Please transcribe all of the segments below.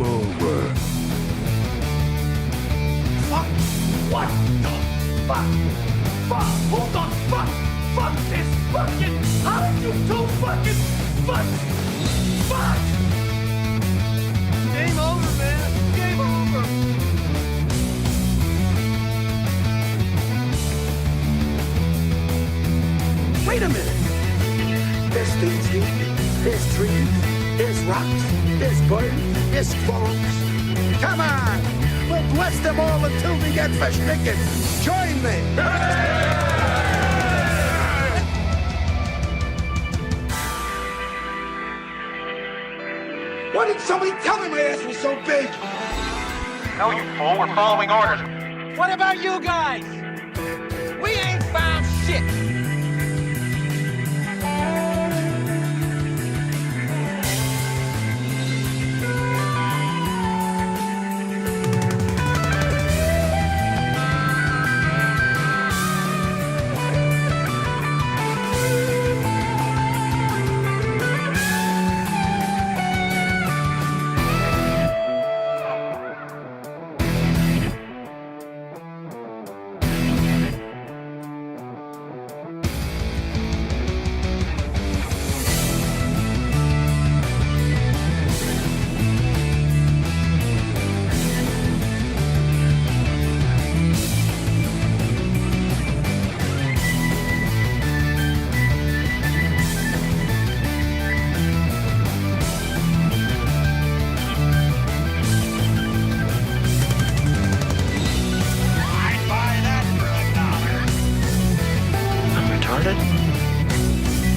game over. Fuck! What the fuck? Fuck! Who the fuck? Fuck this fucking... How did you two fucking... Fuck! Fuck! Game over, man. Game over. Wait a minute. There's things here. There's trees. There's rocks. There's birds. There's frogs. Come on. We'll bless them all until we get verstricken. Join me. Why didn't somebody tell me my ass was so big? No, you fool. We're following orders. What about you guys? We ain't found shit.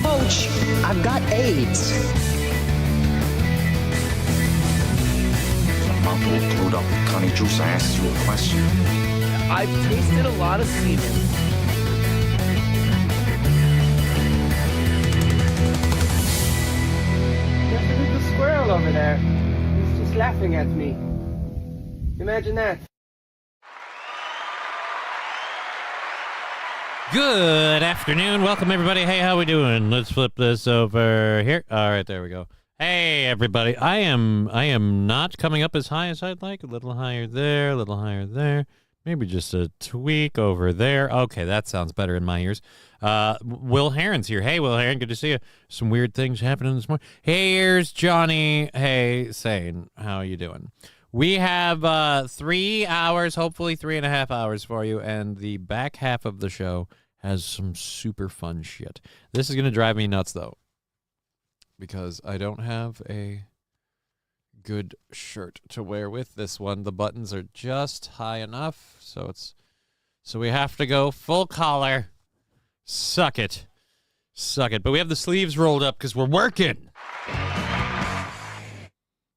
Coach, I've got AIDS. Some mumble glued up Connie Juice asks you a question. I've tasted a lot of semen. There's a little squirrel over there. He's just laughing at me. Imagine that. Good afternoon. Welcome, everybody. Hey, how we doing? Let's flip this over here. All right, there we go. Hey, everybody. I am not coming up as high as I'd like. A little higher there, a little higher there. Maybe just a tweak over there. Okay, that sounds better in my ears. Will Heron's here. Hey, Will Heron, good to see you. Some weird things happening this morning. Hey, here's Johnny. Hey, Sane. How you doing? We have 3 hours, hopefully 3.5 hours for you, and the back half of the show has some super fun shit. This is going to drive me nuts, though, because I don't have a good shirt to wear with this one. The buttons are just high enough, so we have to go full collar. Suck it. Suck it. But we have the sleeves rolled up because we're working.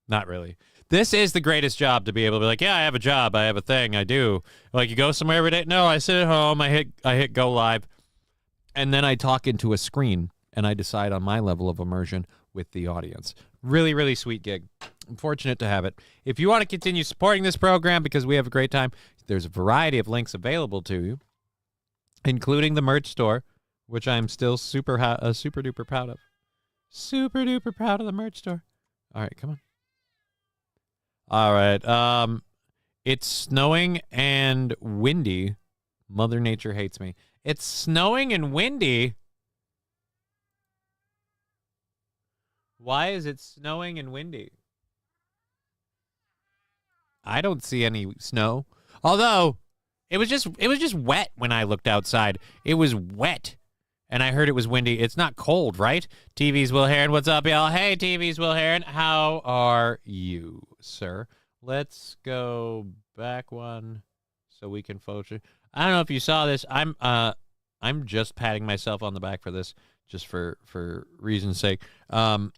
Not really. This is the greatest job to be able to be like, yeah, I have a job, I have a thing, I do. Like, you go somewhere every day? No, I sit at home, I hit go live, and then I talk into a screen, and I decide on my level of immersion with the audience. Really, really sweet gig. I'm fortunate to have it. If you want to continue supporting this program because we have a great time, there's a variety of links available to you, including the merch store, which I'm still super duper proud of. Super duper proud of the merch store. All right, come on. All right. It's snowing and windy. Mother Nature hates me. It's snowing and windy. Why is it snowing and windy? I don't see any snow. Although it was just wet when I looked outside. It was wet. And I heard it was windy. It's not cold, right? TV's Will Heron. What's up, y'all? Hey, TV's Will Heron. How are you, sir? Let's go back one so we can focus. I don't know if you saw this. I'm just patting myself on the back for this, just for reason's sake. The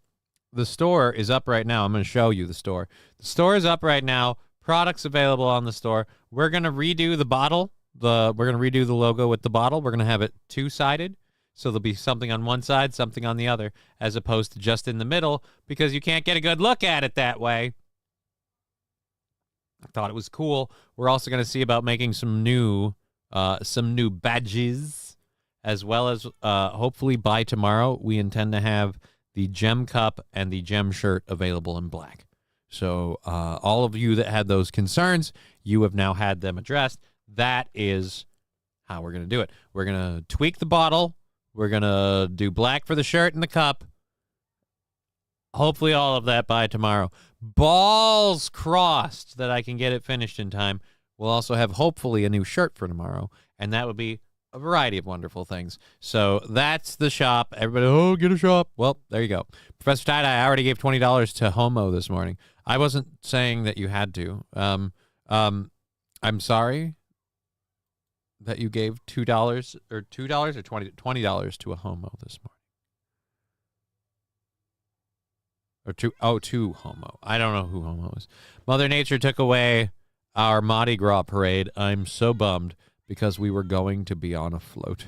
store is up right now. I'm going to show you the store. The store is up right now. Products available on the store. We're going to redo the bottle. We're going to redo the logo with the bottle. We're going to have it two-sided. So there'll be something on one side, something on the other, as opposed to just in the middle, because you can't get a good look at it that way. I thought it was cool. We're also going to see about making some new badges, as well as hopefully by tomorrow we intend to have the Gem Cup and the Gem shirt available in black. So all of you that had those concerns, you have now had them addressed. That is how we're going to do it. We're going to tweak the bottle. We're going to do black for the shirt and the cup. Hopefully all of that by tomorrow. Balls crossed that I can get it finished in time. We'll also have hopefully a new shirt for tomorrow, and that would be a variety of wonderful things. So that's the shop. Everybody, get a shop. Well, there you go. Professor Tie-Dye, I already gave $20 to Homo this morning. I wasn't saying that you had to. I'm sorry that you gave $2 or $20 to a Homo this morning. Or to Homo. I don't know who Homo is. Mother Nature took away our Mardi Gras parade. I'm so bummed because we were going to be on a float.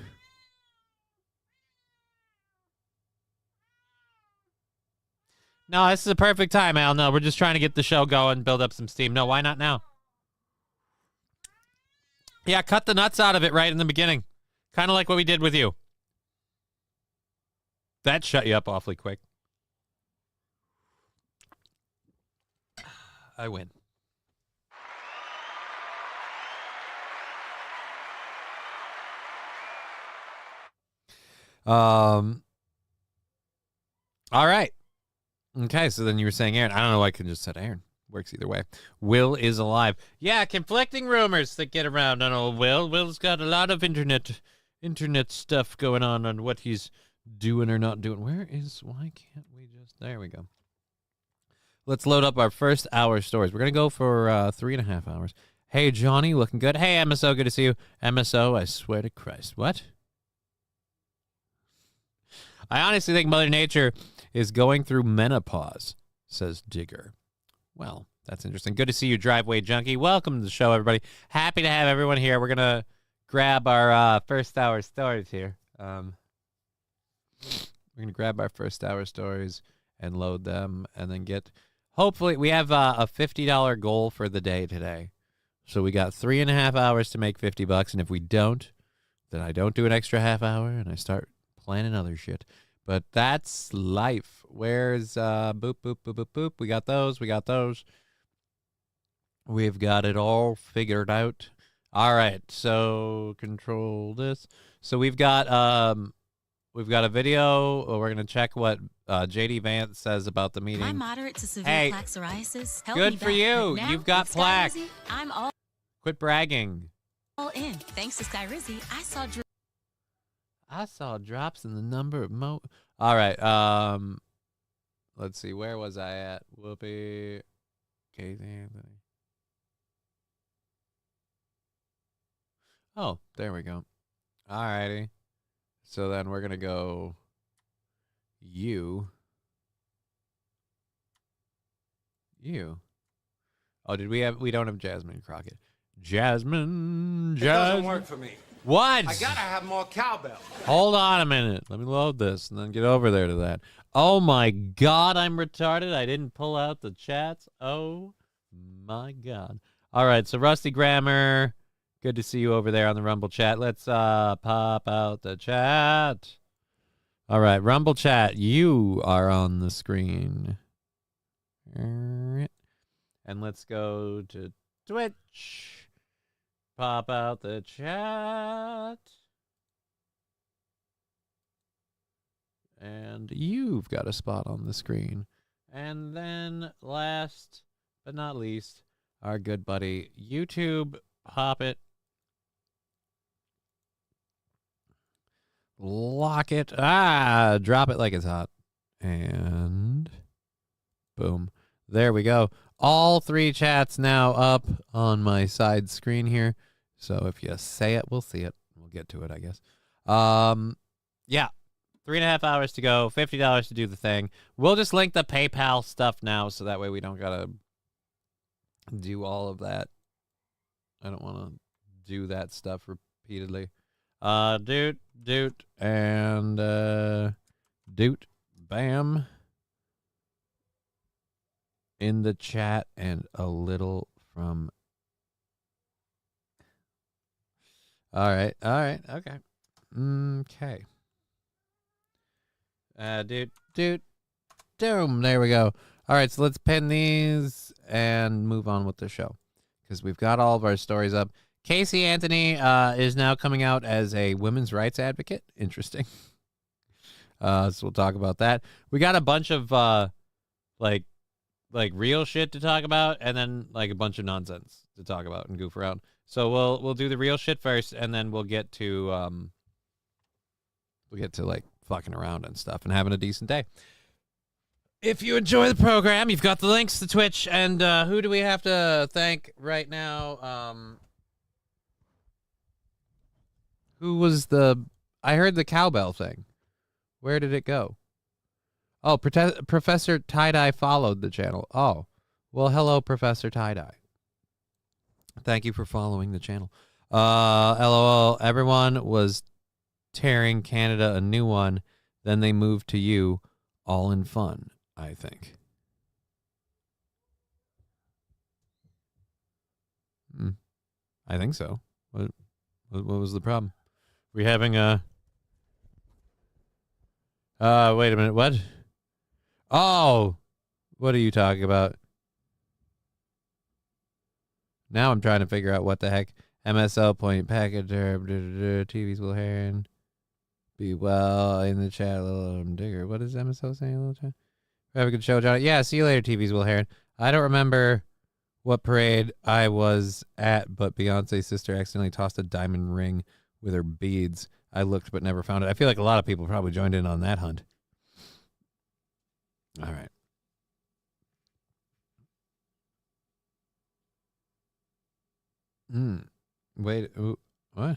No, this is a perfect time, Al. No, we're just trying to get the show going, build up some steam. No, why not now? Yeah, cut the nuts out of it right in the beginning. Kind of like what we did with you. That shut you up awfully quick. I win. All right. Okay, so then you were saying Aaron. I don't know why I couldn't just said Aaron. Works either way. Will is alive. Yeah, conflicting rumors that get around on old Will. Will's got a lot of internet stuff going on what he's doing or not doing. Why can't we just, there we go. Let's load up our first hour stories. We're going to go for 3.5 hours. Hey, Johnny, looking good. Hey, MSO, good to see you. MSO, I swear to Christ. What? I honestly think Mother Nature is going through menopause, says Digger. Well, that's interesting. Good to see you, Driveway Junkie. Welcome to the show, everybody. Happy to have everyone here. We're going to grab our first hour stories here. We're going to grab our first hour stories and load them and then get... Hopefully, we have a $50 goal for the day today. So we got 3.5 hours to make $50, and if we don't, then I don't do an extra half hour, and I start planning other shit. But that's life. Where's boop, boop, boop, boop, boop. We got those. We've got it all figured out. All right, so control this. So we've got a video. We're going to check what JD Vance says about the meeting. My moderate to severe plaque psoriasis. Good for you. You've got plaque. I'm all Quit bragging. in. Thanks to Skyrizi, I saw drops in the number of All right. Let's see. Where was I at? Whoopie. Casey Anthony. Oh, there we go. All righty. So then we're going to go you. Oh, we don't have Jasmine Crockett. Jasmine. It doesn't work for me. What? I gotta have more cowbell. Hold on a minute. Let me load this and then get over there to that. Oh my God, I'm retarded. I didn't pull out the chats. Oh my God. All right, so Rusty Grammar, good to see you over there on the Rumble chat. Let's pop out the chat. All right, Rumble chat, you are on the screen. And let's go to Twitch. Pop out the chat. And you've got a spot on the screen. And then last but not least, our good buddy YouTube. Pop it. Lock it. Drop it like it's hot. And boom. There we go. All 3 chats now up on my side screen here. So if you say it, we'll see it. We'll get to it, I guess. Yeah. 3.5 hours to go. $50 to do the thing. We'll just link the PayPal stuff now so that way we don't got to do all of that. I don't want to do that stuff repeatedly. Doot, and doot, bam. In the chat and a little from... All right, okay. Doom, there we go. All right, so let's pin these and move on with the show because we've got all of our stories up. Casey Anthony is now coming out as a women's rights advocate. Interesting. So we'll talk about that. We got a bunch of like real shit to talk about, and then like a bunch of nonsense to talk about and goof around. So we'll do the real shit first, and then we'll get to like fucking around and stuff and having a decent day. If you enjoy the program, you've got the links to Twitch, and who do we have to thank right now? Who was I heard the cowbell thing. Where did it go? Oh, Professor Tie-Dye followed the channel. Oh, well, hello, Professor Tie-Dye. Thank you for following the channel. LOL, everyone was tearing Canada a new one. Then they moved to you, all in fun, I think. I think so. What was the problem? We having a... wait a minute, what? Oh, what are you talking about? Now I'm trying to figure out what the heck. MSL point packet TVs will hear and be well in the chat a little digger. What is MSL saying a little chat? Have a good show, Johnny. Yeah, see you later, TVs will hear. I don't remember what parade I was at, but Beyonce's sister accidentally tossed a diamond ring with her beads. I looked but never found it. I feel like a lot of people probably joined in on that hunt. All right. Wait. Ooh, what?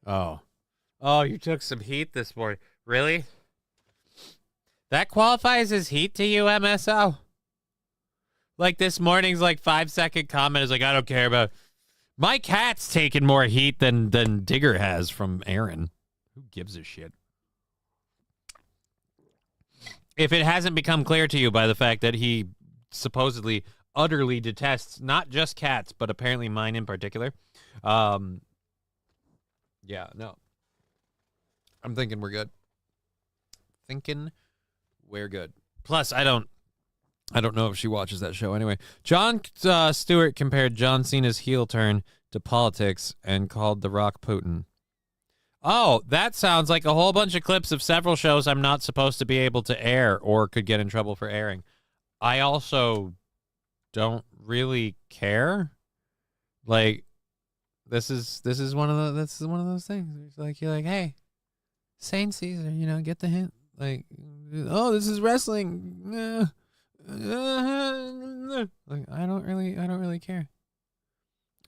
Oh, you took some heat this morning. Really? That qualifies as heat to you, MSO? Like this morning's like 5-second comment is like, I don't care about. My cat's taking more heat than Digger has from Aaron. Who gives a shit? If it hasn't become clear to you by the fact that he supposedly utterly detests not just cats, but apparently mine in particular. Yeah, no. I'm thinking we're good. Plus, I don't know if she watches that show anyway. Jon Stewart compared John Cena's heel turn to politics and called The Rock Putin. Oh, that sounds like a whole bunch of clips of several shows I'm not supposed to be able to air or could get in trouble for airing. I also don't really care. Like, this is one of those things. It's like you're like, hey, Saint Caesar, get the hint. Like, oh, this is wrestling. Like, I don't really care.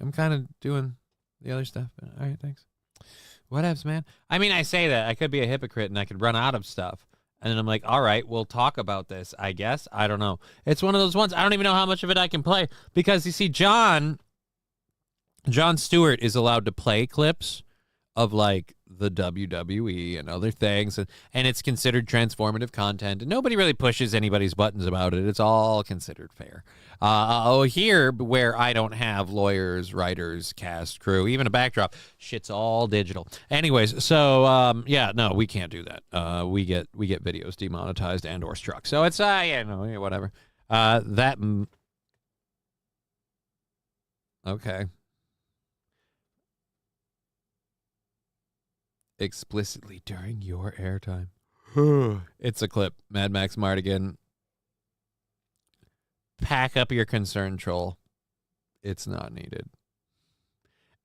I'm kind of doing the other stuff. But all right, thanks. Whatevs, man. I mean, I say that. I could be a hypocrite and I could run out of stuff. And then I'm like, all right, we'll talk about this, I guess. I don't know. It's one of those ones. I don't even know how much of it I can play. Because, you see, Jon Stewart is allowed to play clips of, like, the WWE and other things. And it's considered transformative content. And nobody really pushes anybody's buttons about it. It's all considered fair. Here, where I don't have lawyers, writers, cast, crew, even a backdrop, shit's all digital. Anyways, so, yeah, no, we can't do that. We get videos demonetized and or struck. So it's, whatever. Okay. Explicitly during your airtime. It's a clip. Mad Max Mardigan. Pack up your concern, troll. It's not needed.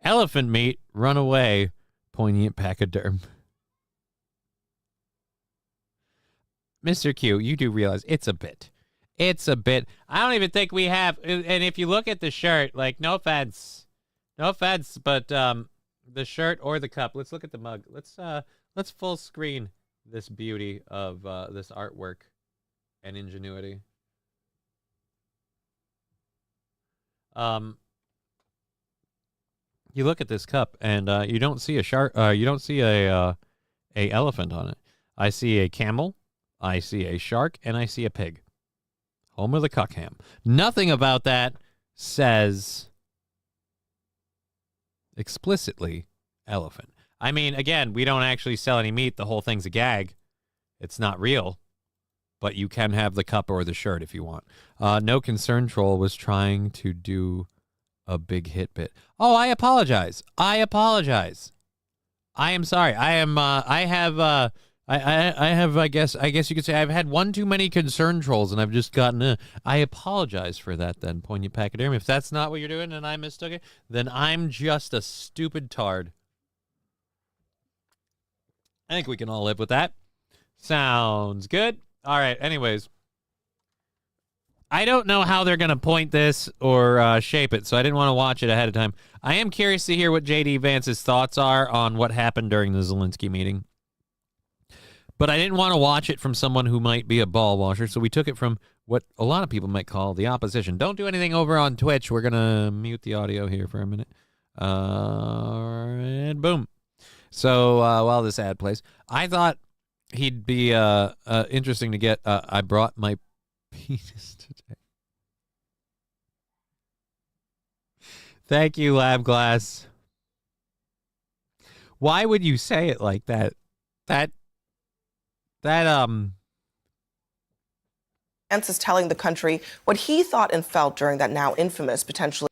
Elephant meat, run away. Poignant pachyderm. Mr. Q, you do realize it's a bit. It's a bit. I don't even think we have. And if you look at the shirt, like, no offense, but the shirt or the cup. Let's look at the mug. Let's full screen this beauty of this artwork and ingenuity. You look at this cup and you don't see a shark. You don't see a elephant on it. I see a camel. I see a shark, and I see a pig. Homer the Cuckham. Nothing about that says explicitly elephant. I mean, again, we don't actually sell any meat. The whole thing's a gag. It's not real. but you can have the cup or the shirt if you want. No Concern Troll was trying to do a big hit bit. Oh, I apologize. I am sorry. I have, I guess you could say I've had one too many Concern Trolls, and I've just gotten I apologize for that then, Poignant Pachyderm. If that's not what you're doing and I mistook it, then I'm just a stupid tard. I think we can all live with that. Sounds good. All right, anyways. I don't know how they're going to point this or shape it, so I didn't want to watch it ahead of time. I am curious to hear what J.D. Vance's thoughts are on what happened during the Zelensky meeting. But I didn't want to watch it from someone who might be a ball washer, so we took it from what a lot of people might call the opposition. Don't do anything over on Twitch. We're going to mute the audio here for a minute. And boom. So while this ad plays, I thought he'd be interesting to get. I brought my penis today. Thank you, Lab Glass. Why would you say it like that? Vance is telling the country what he thought and felt during that now infamous, potentially.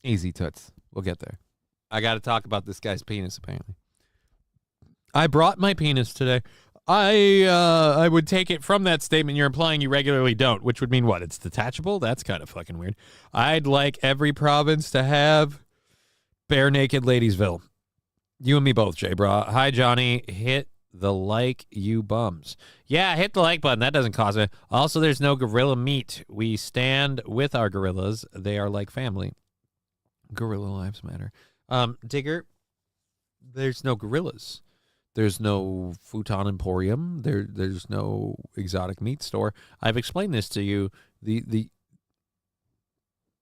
Easy, Toots. We'll get there. I got to talk about this guy's penis, apparently. I brought my penis today. I would take it from that statement you're implying you regularly don't, which would mean what? It's detachable? That's kind of fucking weird. I'd like every province to have bare naked Ladiesville. You and me both, J-Bra. Hi, Johnny. Hit the like, you bums. Yeah, hit the like button. That doesn't cost it. Also, there's no gorilla meat. We stand with our gorillas. They are like family. Gorilla lives matter. Digger, there's no gorillas. There's no futon emporium. There's no exotic meat store. I've explained this to you. The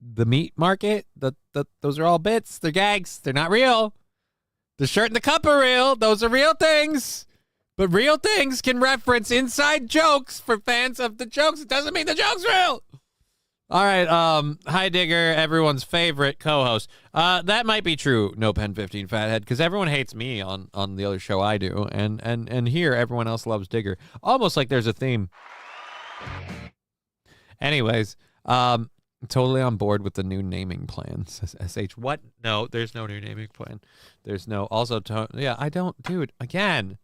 meat market, those are all bits. They're gags. They're not real. The shirt and the cup are real. Those are real things. But real things can reference inside jokes for fans of the jokes. It doesn't mean the joke's real. All right, hi Digger, everyone's favorite co-host. That might be true, No Pen 15 Fathead, because everyone hates me on the other show I do, and here everyone else loves Digger. Almost like there's a theme. Anyways, totally on board with the new naming plan. Says SH. What? No, there's no new naming plan. There's no. Also, yeah, I don't, dude. Again,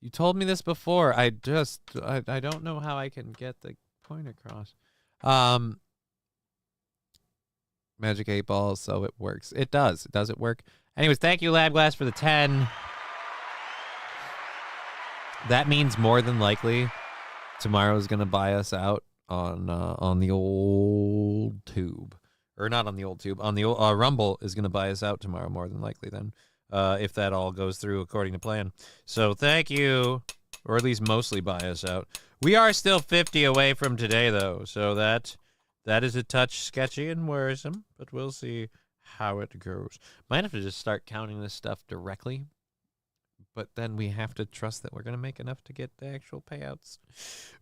you told me this before. I don't know how I can get the point across. Magic 8 balls, so it works. It does. Does it work? Anyways, thank you, Lab Glass, for the 10. That means more than likely tomorrow's gonna buy us out on the old tube, or not on the old tube. On the old Rumble is gonna buy us out tomorrow, more than likely. Then, if that all goes through according to plan. So thank you, or at least mostly buy us out. We are still 50 away from today, though, so that is a touch sketchy and worrisome, but we'll see how it goes. Might have to just start counting this stuff directly, but then we have to trust that we're going to make enough to get the actual payouts.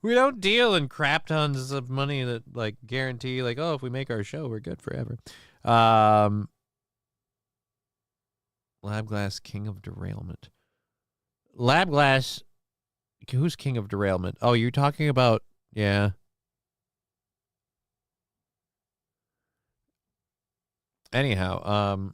We don't deal in crap tons of money that, like, guarantee, like, oh, if we make our show, we're good forever. Lab Glass, King of Derailment. Lab Glass... Who's King of Derailment? Oh, you're talking about, yeah. Anyhow,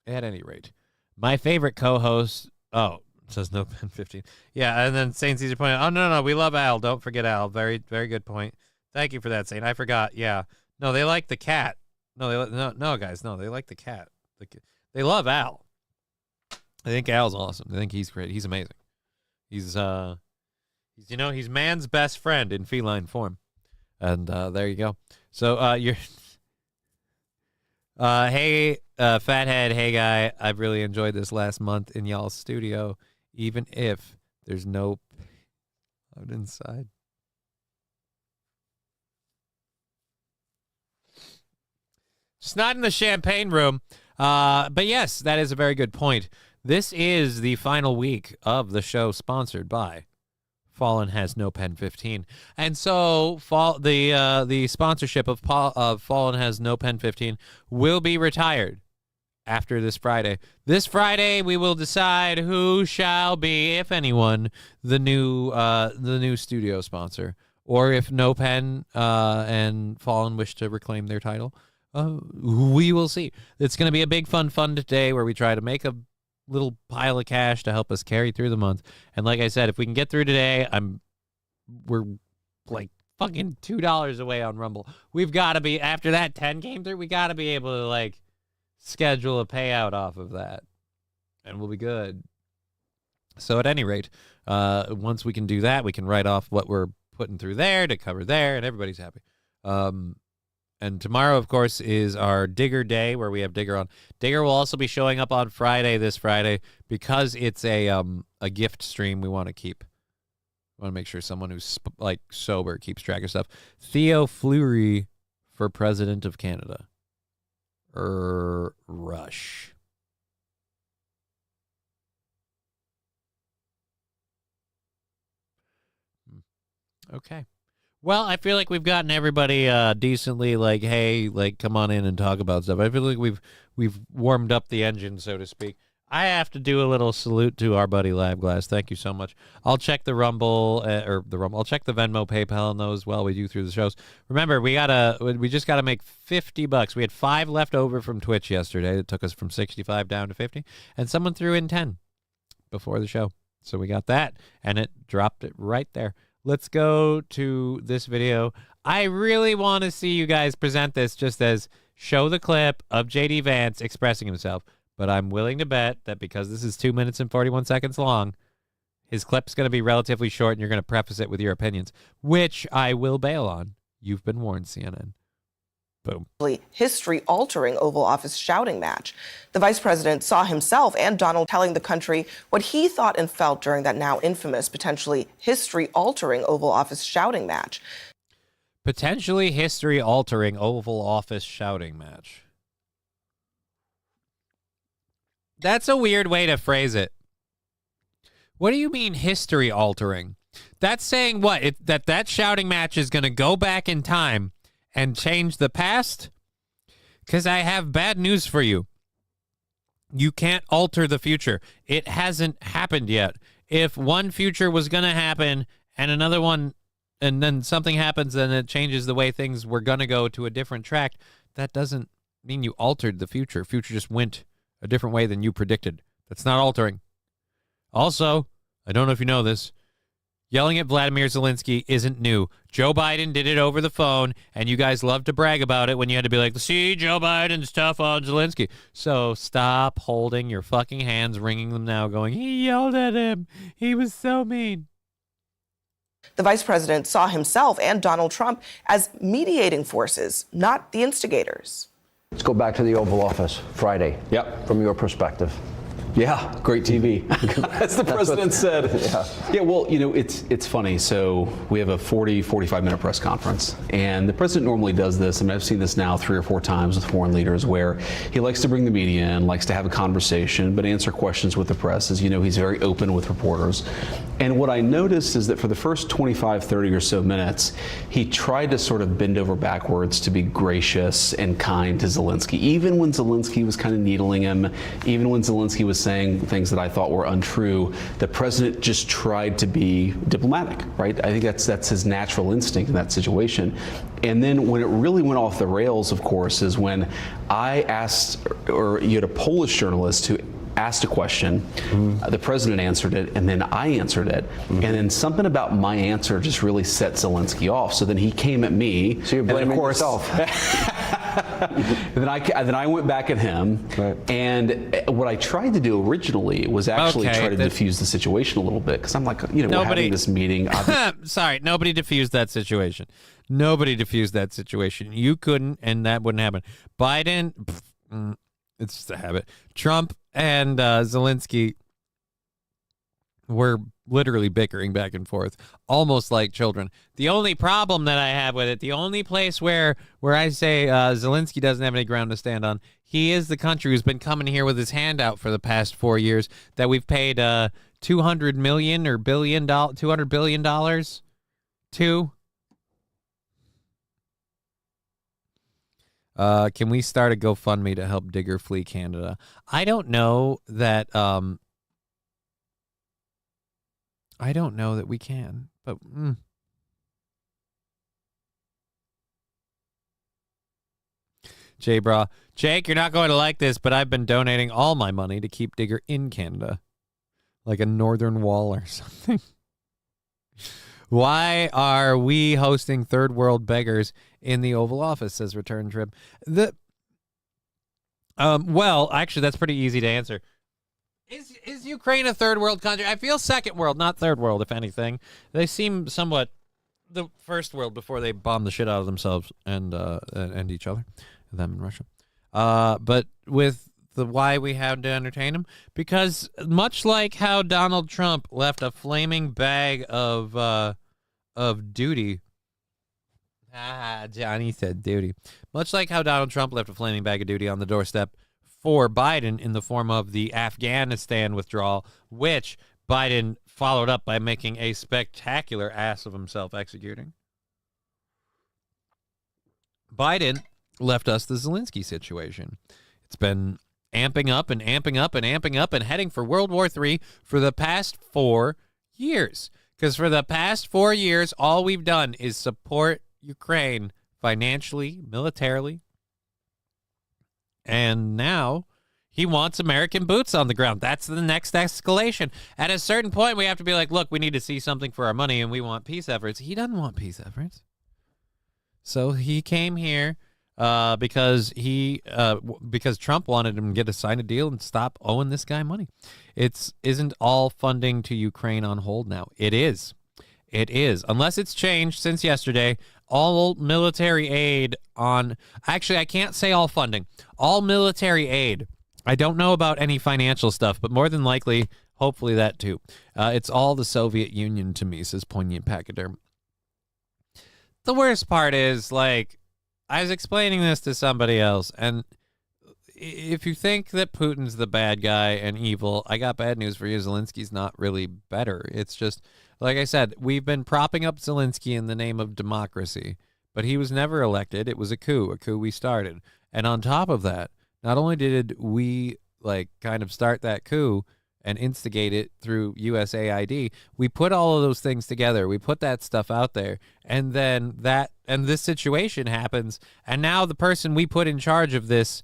at any rate, my favorite co-host, it says No Pen 15. Yeah, and then Saint Caesar pointed out, no, we love Al. Don't forget Al. Very, very good point. Thank you for that, Saint. I forgot. Yeah. No, they like the cat. No, guys, no, they like the cat. They love Al. I think Al's awesome. I think he's great. He's amazing. He's he's man's best friend in feline form. And there you go. So you're hey fathead, hey guy, I've really enjoyed this last month in y'all's studio, even if there's no out inside. Just not in the champagne room. But yes, that is a very good point. This is the final week of the show sponsored by Fallen Has No Pen 15. And so the sponsorship of Fallen Has No Pen 15 will be retired after this Friday. This Friday, we will decide who shall be, if anyone, the new studio sponsor, or if No Pen and Fallen wish to reclaim their title. We will see. It's going to be a big fun day where we try to make a little pile of cash to help us carry through the month. And like I said, if we can get through today, we're like fucking $2 away on Rumble. We've got to be, after that 10 came through, we got to be able to like schedule a payout off of that, and we'll be good. So at any rate, once we can do that, we can write off what we're putting through there to cover there, and everybody's happy. And tomorrow, of course, is our Digger Day, where we have Digger on. Digger will also be showing up on Friday, this Friday, because it's a gift stream we want to keep. We want to make sure someone who's like sober keeps track of stuff. Theo Fleury for President of Canada. Rush. Okay. Well, I feel like we've gotten everybody decently like, hey, like, come on in and talk about stuff. I feel like we've warmed up the engine, so to speak. I have to do a little salute to our buddy Lab Glass. Thank you so much. I'll check the Rumble I'll check the Venmo, PayPal, and those while we do through the shows. Remember, we just gotta make $50. We had 5 left over from Twitch yesterday. It took us from 65 down to 50, and someone threw in 10 before the show, so we got that, and it dropped it right there. Let's go to this video. I really want to see you guys present this just as show the clip of JD Vance expressing himself. But I'm willing to bet that because this is 2 minutes and 41 seconds long, his clip's going to be relatively short, and you're going to preface it with your opinions, which I will bail on. You've been warned, CNN. Boom. History-altering Oval Office shouting match. The vice president saw himself and Donald telling the country what he thought and felt during that now infamous, potentially history-altering Oval Office shouting match. Potentially history-altering Oval Office shouting match. That's a weird way to phrase it. What do you mean history-altering? That's saying what? That shouting match is going to go back in time and change the past? Because I have bad news for you. You can't alter the future. It hasn't happened yet. If one future was going to happen and another one, and then something happens and it changes the way things were going to go to a different track, that doesn't mean you altered the future. Future just went a different way than you predicted. That's not altering. Also, I don't know if you know this, yelling at Vladimir Zelensky isn't new. Joe Biden did it over the phone, and you guys love to brag about it when you had to be like, see, Joe Biden's tough on Zelensky. So stop holding your fucking hands, wringing them now, going, he yelled at him. He was so mean. The vice president saw himself and Donald Trump as mediating forces, not the instigators. Let's go back to the Oval Office Friday. Yep. From your perspective. Yeah, great TV, as the president said. Yeah, well, you know, it's funny. So we have a 45-minute press conference, and the president normally does this. I mean, I've seen this now 3 or 4 times with foreign leaders where he likes to bring the media in, likes to have a conversation, but answer questions with the press. As you know, he's very open with reporters. And what I noticed is that for the first 25, 30 or so minutes, he tried to sort of bend over backwards to be gracious and kind to Zelensky, even when Zelensky was kind of needling him, even when Zelensky was saying things that I thought were untrue. The president just tried to be diplomatic, right? I think that's his natural instinct in that situation. And then when it really went off the rails, of course, is when I asked, or you had a Polish journalist who asked a question, the president answered it, and then I answered it, and then something about my answer just really set Zelensky off. So then he came at me. So you're blaming yourself. And then I went back at him, right. And what I tried to do originally was actually try to diffuse the situation a little bit, because I'm like, you know, we're having this meeting. Sorry, nobody diffused that situation. Nobody diffused that situation. You couldn't, and that wouldn't happen. Biden, it's just a habit. Trump and Zelensky were literally bickering back and forth, almost like children. The only problem that I have with it, the only place where I say Zelensky doesn't have any ground to stand on, he is the country who's been coming here with his hand out for the past 4 years that we've paid $200 million or $200 billion to. Can we start a GoFundMe to help Digger flee Canada? I don't know that. I don't know that we can, but. J-Bra. Jake, you're not going to like this, but I've been donating all my money to keep Digger in Canada. Like a northern wall or something. Why are we hosting third world beggars in the Oval Office, says Return Trip. Well, actually, that's pretty easy to answer. Is Ukraine a third world country? I feel second world, not third world, if anything. They seem somewhat the first world before they bomb the shit out of themselves and each other. Them in Russia. But with the why we had to entertain them, because much like how Donald Trump left a flaming bag of duty. Johnny said duty. Much like how Donald Trump left a flaming bag of duty on the doorstep for Biden in the form of the Afghanistan withdrawal, which Biden followed up by making a spectacular ass of himself executing. Biden left us the Zelensky situation. It's been amping up and amping up and amping up and heading for World War III for the past 4 years. Because for the past 4 years, all we've done is support Ukraine financially, militarily. And now he wants American boots on the ground. That's the next escalation. At a certain point, we have to be like, look, we need to see something for our money and we want peace efforts. He doesn't want peace efforts. So he came here because Trump wanted him to sign a deal and stop owing this guy money. Isn't all funding to Ukraine on hold now? It is. It is. Unless it's changed since yesterday, all military aid actually, I can't say all funding. All military aid. I don't know about any financial stuff, but more than likely, hopefully that too. It's all the Soviet Union to me, says Poignant Pachyderm. The worst part is, like, I was explaining this to somebody else, and if you think that Putin's the bad guy and evil, I got bad news for you. Zelensky's not really better. It's just, like I said, we've been propping up Zelensky in the name of democracy, but he was never elected. It was a coup we started. And on top of that, not only did we, like, kind of start that coup and instigate it through USAID, we put all of those things together. We put that stuff out there, and then this situation happens, and now the person we put in charge of this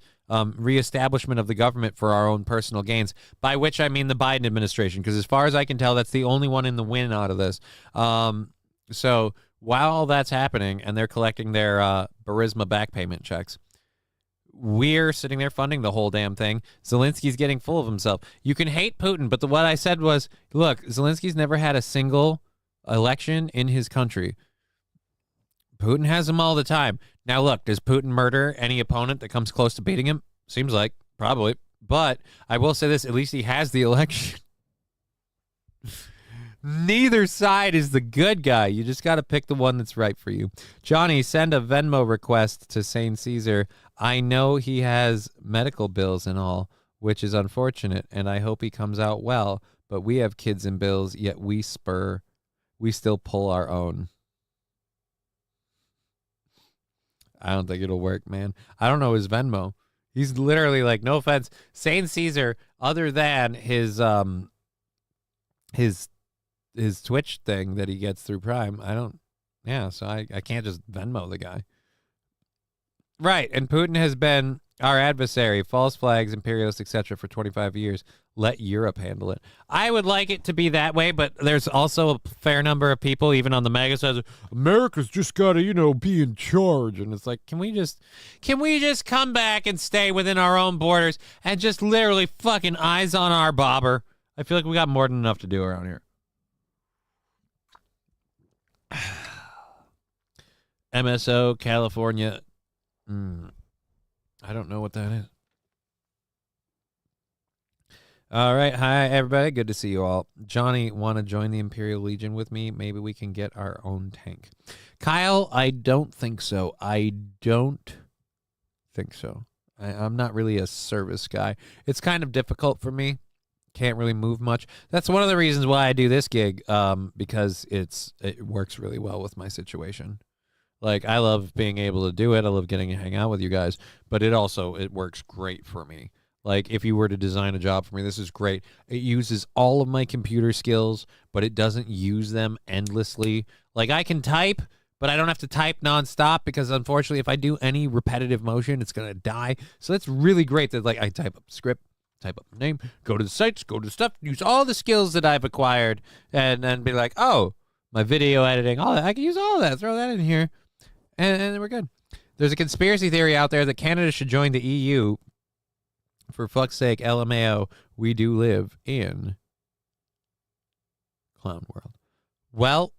reestablishment of the government for our own personal gains, by which I mean the Biden administration, because as far as I can tell, that's the only one in the win out of this. So while that's happening and they're collecting their Burisma back payment checks, we're sitting there funding the whole damn thing. Zelensky's getting full of himself. You can hate Putin, but what I said was, look, Zelensky's never had a single election in his country. Putin has them all the time. Now, look, does Putin murder any opponent that comes close to beating him? Seems like, probably. But I will say this, at least he has the election. Neither side is the good guy. You just got to pick the one that's right for you. Johnny, send a Venmo request to St. Caesar. I know he has medical bills and all, which is unfortunate, and I hope he comes out well. But we have kids and bills, yet we still pull our own. I don't think it'll work, man. I don't know his Venmo. He's literally like, no offense, St. Caesar, other than his Twitch thing that he gets through Prime. So I can't just Venmo the guy. Right, and Putin has been our adversary, false flags, imperialists, etc. for 25 years. Let Europe handle it. I would like it to be that way, but there's also a fair number of people, even on the mega sides, America's just got to, be in charge. And it's like, can we just come back and stay within our own borders and just literally fucking eyes on our bobber? I feel like we got more than enough to do around here. MSO, California. I don't know what that is. All right. Hi, everybody. Good to see you all. Johnny, want to join the Imperial Legion with me? Maybe we can get our own tank. Kyle, I don't think so. I'm not really a service guy. It's kind of difficult for me. Can't really move much. That's one of the reasons why I do this gig, because it works really well with my situation. Like, I love being able to do it. I love getting to hang out with you guys. But it works great for me. Like, if you were to design a job for me, this is great. It uses all of my computer skills, but it doesn't use them endlessly. Like, I can type, but I don't have to type nonstop because, unfortunately, if I do any repetitive motion, it's going to die. So that's really great that, like, I type up script, type up name, go to the sites, go to stuff, use all the skills that I've acquired, and then be like, oh, my video editing, all that. I can use all of that, throw that in here, and then we're good. There's a conspiracy theory out there that Canada should join the EU. For fuck's sake, LMAO, we do live in Clown World. Well,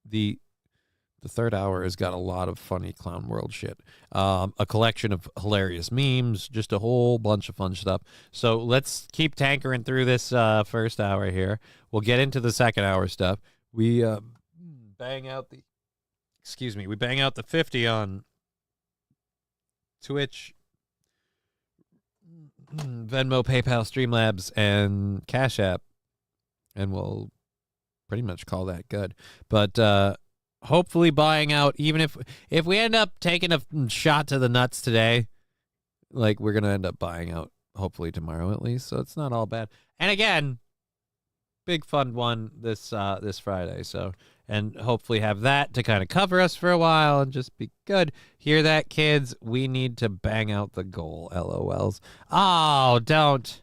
the third hour has got a lot of funny Clown World shit. A collection of hilarious memes, just a whole bunch of fun stuff. So let's keep tankering through this first hour here. We'll get into the second hour stuff. We bang out the 50 on Twitch, Venmo, PayPal, Streamlabs, and Cash App, and we'll pretty much call that good. But hopefully buying out, even if we end up taking a shot to the nuts today, like, we're gonna end up buying out hopefully tomorrow at least, so it's not all bad. And again, big fun one this Friday, so, and hopefully have that to kind of cover us for a while and just be good. Hear that, kids? We need to bang out the goal. LOLs. Oh, don't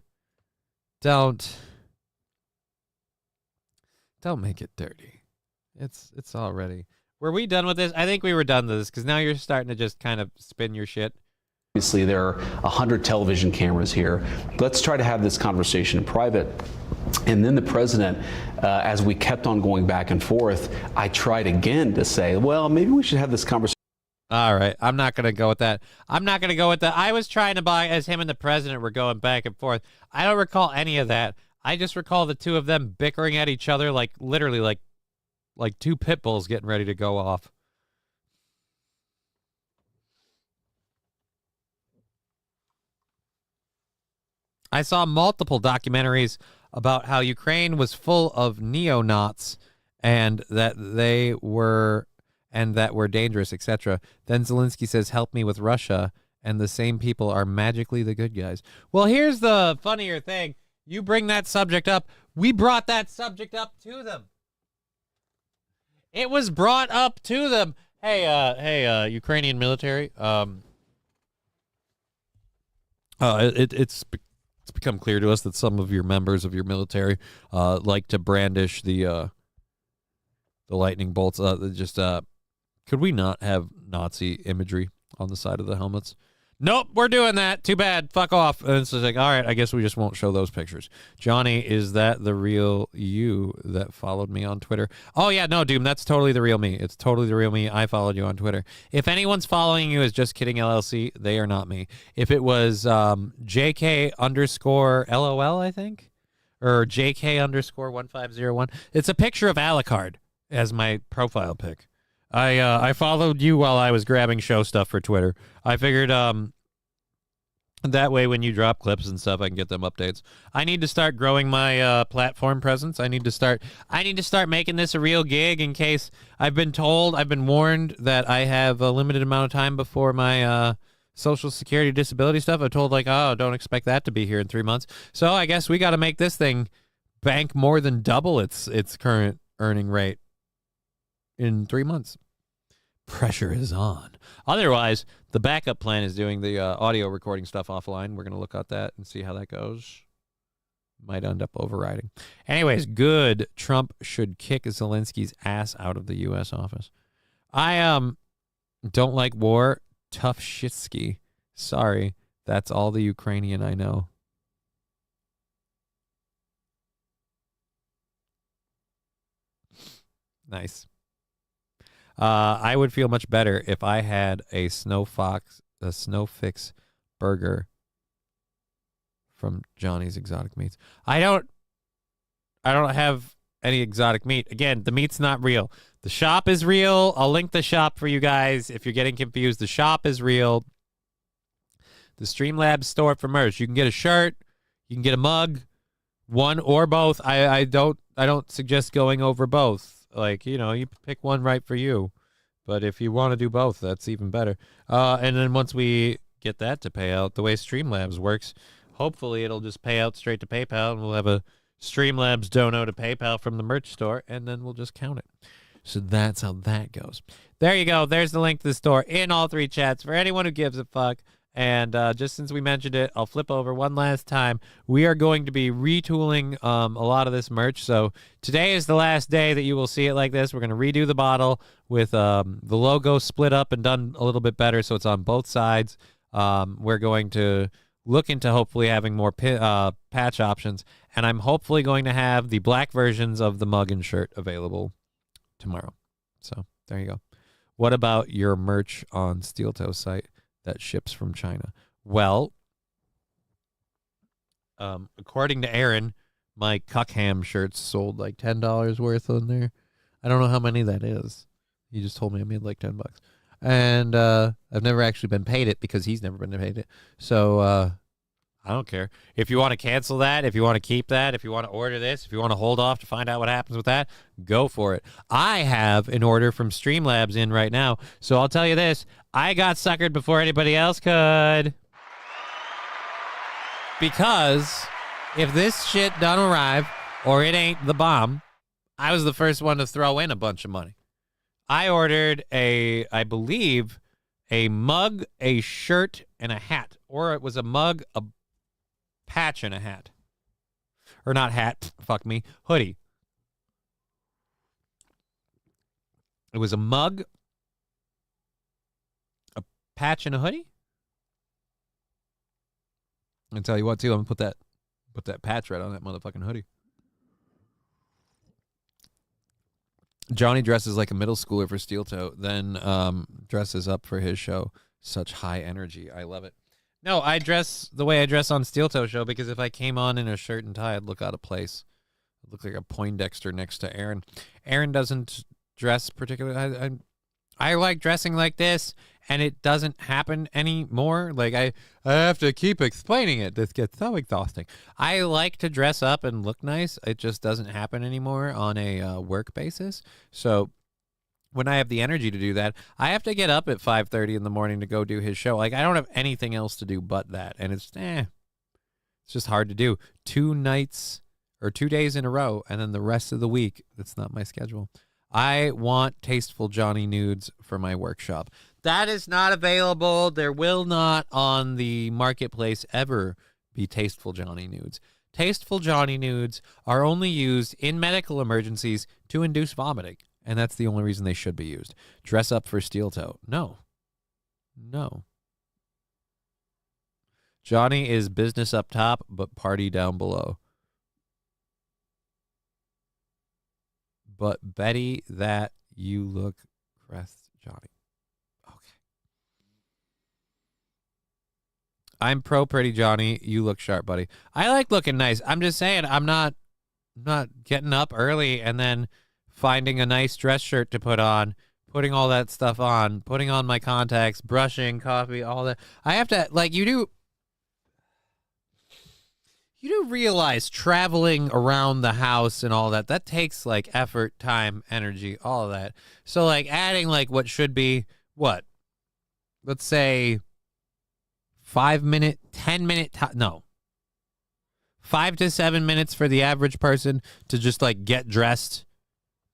make it dirty. It's already. Were we done with this? I think we were done with this, because now you're starting to just kind of spin your shit. Obviously, there are 100 television cameras here. Let's try to have this conversation in private. And then the president, as we kept on going back and forth, I tried again to say, well, maybe we should have this conversation. All right. I'm not going to go with that. I was trying to buy, as him and the president were going back and forth. I don't recall any of that. I just recall the two of them bickering at each other, like literally like two pit bulls getting ready to go off. I saw multiple documentaries about how Ukraine was full of neo-Nazis and that were dangerous, etc. Then Zelensky says, help me with Russia, and the same people are magically the good guys. Well, here's the funnier thing. You bring that subject up. We brought that subject up to them. It was brought up to them. Hey, Ukrainian military. It's become clear to us that some of your members of your military like to brandish the lightning bolts. Could we not have Nazi imagery on the side of the helmets? Nope, we're doing that. Too bad. Fuck off. And it's like, all right, I guess we just won't show those pictures. Johnny, is that the real you that followed me on Twitter? Oh, yeah, no, Doom, that's totally the real me. It's totally the real me. I followed you on Twitter. If anyone's following you as Just Kidding LLC, they are not me. If it was JK_LOL, I think, or JK_1501, it's a picture of Alucard as my profile pic. I followed you while I was grabbing show stuff for Twitter. I figured that way when you drop clips and stuff, I can get them updates. I need to start growing my platform presence. I need to start making this a real gig, in case I've been warned that I have a limited amount of time before my Social Security disability stuff. I'm told, like, oh, don't expect that to be here in 3 months. So I guess we got to make this thing bank more than double its current earning rate in 3 months. Pressure is on. Otherwise, the backup plan is doing the audio recording stuff offline. We're going to look at that and see how that goes. Might end up overriding. Anyways, good. Trump should kick Zelensky's ass out of the U.S. office. I don't like war. Tough shitsky. Sorry. That's all the Ukrainian I know. Nice. I would feel much better if I had a Snowfix burger from Johnny's Exotic Meats. I don't have any exotic meat. Again, the meat's not real. The shop is real. I'll link the shop for you guys if you're getting confused. The shop is real. The Streamlabs store for merch. You can get a shirt. You can get a mug. One or both. I don't suggest going over both. Like, you know, you pick one right for you. But if you want to do both, that's even better. And then once we get that to pay out, the way Streamlabs works, hopefully it'll just pay out straight to PayPal, and we'll have a Streamlabs dono to PayPal from the merch store, and then we'll just count it. So that's how that goes. There you go. There's the link to the store in all 3 chats for anyone who gives a fuck. And just since we mentioned it, I'll flip over one last time. We are going to be retooling a lot of this merch. So today is the last day that you will see it like this. We're going to redo the bottle with the logo split up and done a little bit better so it's on both sides. We're going to look into hopefully having more patch options. And I'm hopefully going to have the black versions of the mug and shirt available tomorrow. So there you go. What about your merch on Steel Toe site that ships from China? Well, according to Aaron, my Cuckham shirts sold like $10 worth on there. I don't know how many that is. He just told me I made like $10. And I've never actually been paid it because he's never been paid it. So I don't care. If you want to cancel that, if you want to keep that, if you want to order this, if you want to hold off to find out what happens with that, go for it. I have an order from Streamlabs in right now. So I'll tell you this. I got suckered before anybody else could. Because if this shit don't arrive or it ain't the bomb, I was the first one to throw in a bunch of money. I ordered I believe, a mug, a shirt, and a hat. Or it was a mug, a patch, and a hat. Or not hat, fuck me, hoodie. It was a mug, a patch, and a hoodie. I'm gonna tell you what, too, I'm gonna put that patch right on that motherfucking hoodie. Johnny dresses like a middle schooler for Steel Toe, then dresses up for his show. Such high energy. I love it. No, I dress the way I dress on Steel Toe show because if I came on in a shirt and tie, I'd look out of place. I'd look like a Poindexter next to Aaron. Aaron doesn't dress particularly. I like dressing like this, and it doesn't happen anymore. Like, I have to keep explaining it. This gets so exhausting. I like to dress up and look nice. It just doesn't happen anymore on a work basis. So when I have the energy to do that, I have to get up at 5:30 in the morning to go do his show. Like, I don't have anything else to do but that. And it's just hard to do. 2 nights or 2 days in a row, and then the rest of the week, that's not my schedule. I want Tasteful Johnny nudes for my workshop. That is not available. There will not on the marketplace ever be Tasteful Johnny nudes. Tasteful Johnny nudes are only used in medical emergencies to induce vomiting, and that's the only reason they should be used. Dress up for Steel Toe. No. Johnny is business up top, but party down below. But Betty, that you look crest, Johnny. Okay. I'm pro pretty Johnny. You look sharp, buddy. I like looking nice. I'm just saying I'm not getting up early and then finding a nice dress shirt to put on, putting all that stuff on, putting on my contacts, brushing, coffee, all that. I have to, like, you do realize traveling around the house and all that takes like effort, time, energy, all of that. So like adding like what should be what? Let's say 5 minute, 10 minute, 5 to 7 minutes for the average person to just like get dressed,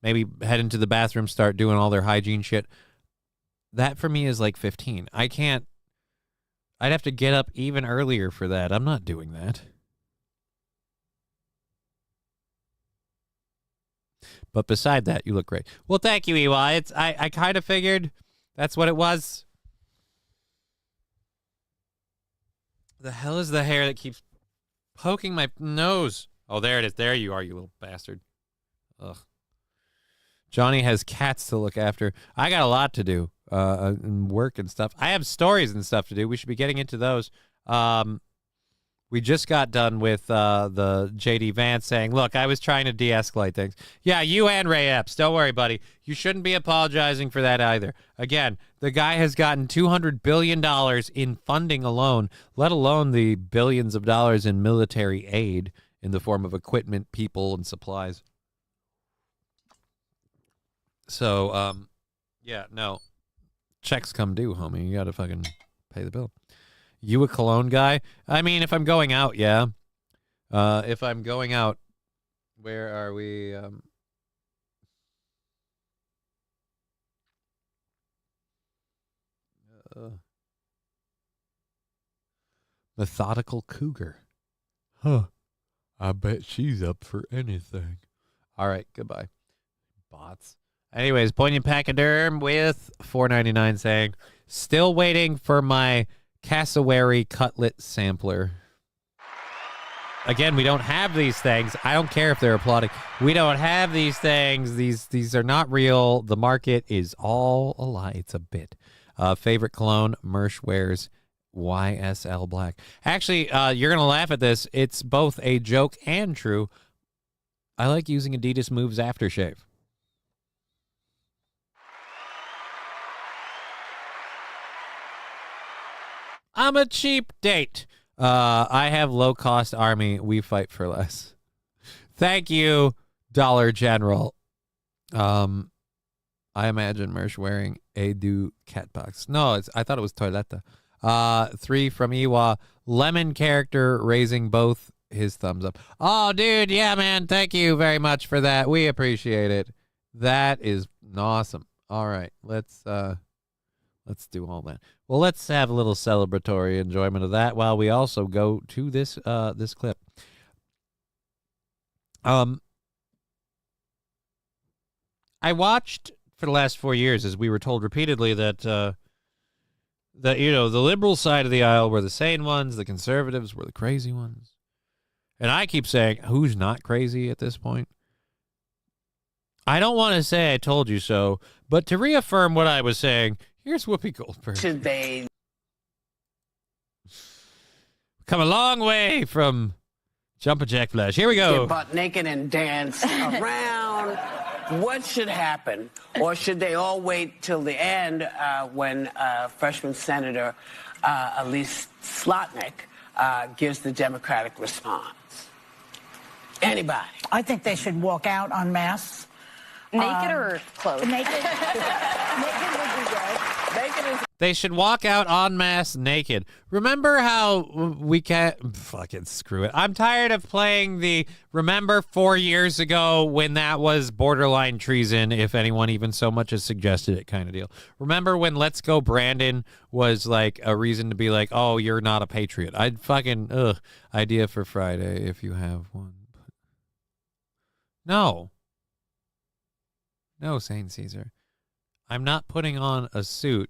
maybe head into the bathroom, start doing all their hygiene shit. That for me is like 15. I'd have to get up even earlier for that. I'm not doing that. But beside that, you look great. Well, thank you, EY. I kind of figured that's what it was. The hell is the hair that keeps poking my nose? Oh, there it is. There you are, you little bastard. Ugh. Johnny has cats to look after. I got a lot to do and work and stuff. I have stories and stuff to do. We should be getting into those. We just got done with the JD Vance saying, look, I was trying to de-escalate things. Yeah, you and Ray Epps. Don't worry, buddy. You shouldn't be apologizing for that either. Again, the guy has gotten $200 billion in funding alone, let alone the billions of dollars in military aid in the form of equipment, people, and supplies. So Yeah, no. Checks come due, homie. You gotta fucking pay the bill. You a cologne guy? I mean, if I'm going out, yeah. If I'm going out, where are we? Methodical cougar. Huh. I bet she's up for anything. All right, goodbye. Bots. Anyways, Poignant Pachyderm with $4.99 saying, still waiting for my cassowary cutlet sampler. Again, we don't have these things. I don't care if they're applauding. We don't have these things. These are not real. The market is all a lie. It's a bit. Favorite cologne, Mersh wears YSL Black. Actually, you're going to laugh at this. It's both a joke and true. I like using Adidas Moves aftershave. I'm a cheap date. I have low-cost army. We fight for less. Thank you, Dollar General. I imagine Mersh wearing a do cat box. No, I thought it was Toiletta. 3 from Iwa. Lemon character raising both his thumbs up. Oh, dude, yeah, man. Thank you very much for that. We appreciate it. That is awesome. All right, let's do all that. Well, let's have a little celebratory enjoyment of that while we also go to this this clip. I watched for the last 4 years, as we were told repeatedly, that the liberal side of the aisle were the sane ones, the conservatives were the crazy ones. And I keep saying, who's not crazy at this point? I don't want to say I told you so, but to reaffirm what I was saying, here's Whoopi Goldberg. Should they come a long way from Jumper Jack Flash? Here we go. get butt naked and dance around? What should happen? Or should they all wait till the end when freshman Senator Elise Slotnick gives the Democratic response? Anybody? I think they should walk out en masse. Naked or clothed? Naked. Naked would be good. Naked is. They should walk out en masse naked. Remember how we can't... Fucking screw it. I'm tired of playing the... Remember 4 years ago when that was borderline treason, if anyone even so much as suggested it kind of deal. Remember when Let's Go Brandon was like a reason to be like, oh, you're not a patriot. I'd fucking... Idea for Friday if you have one. No. No, Saint Caesar. I'm not putting on a suit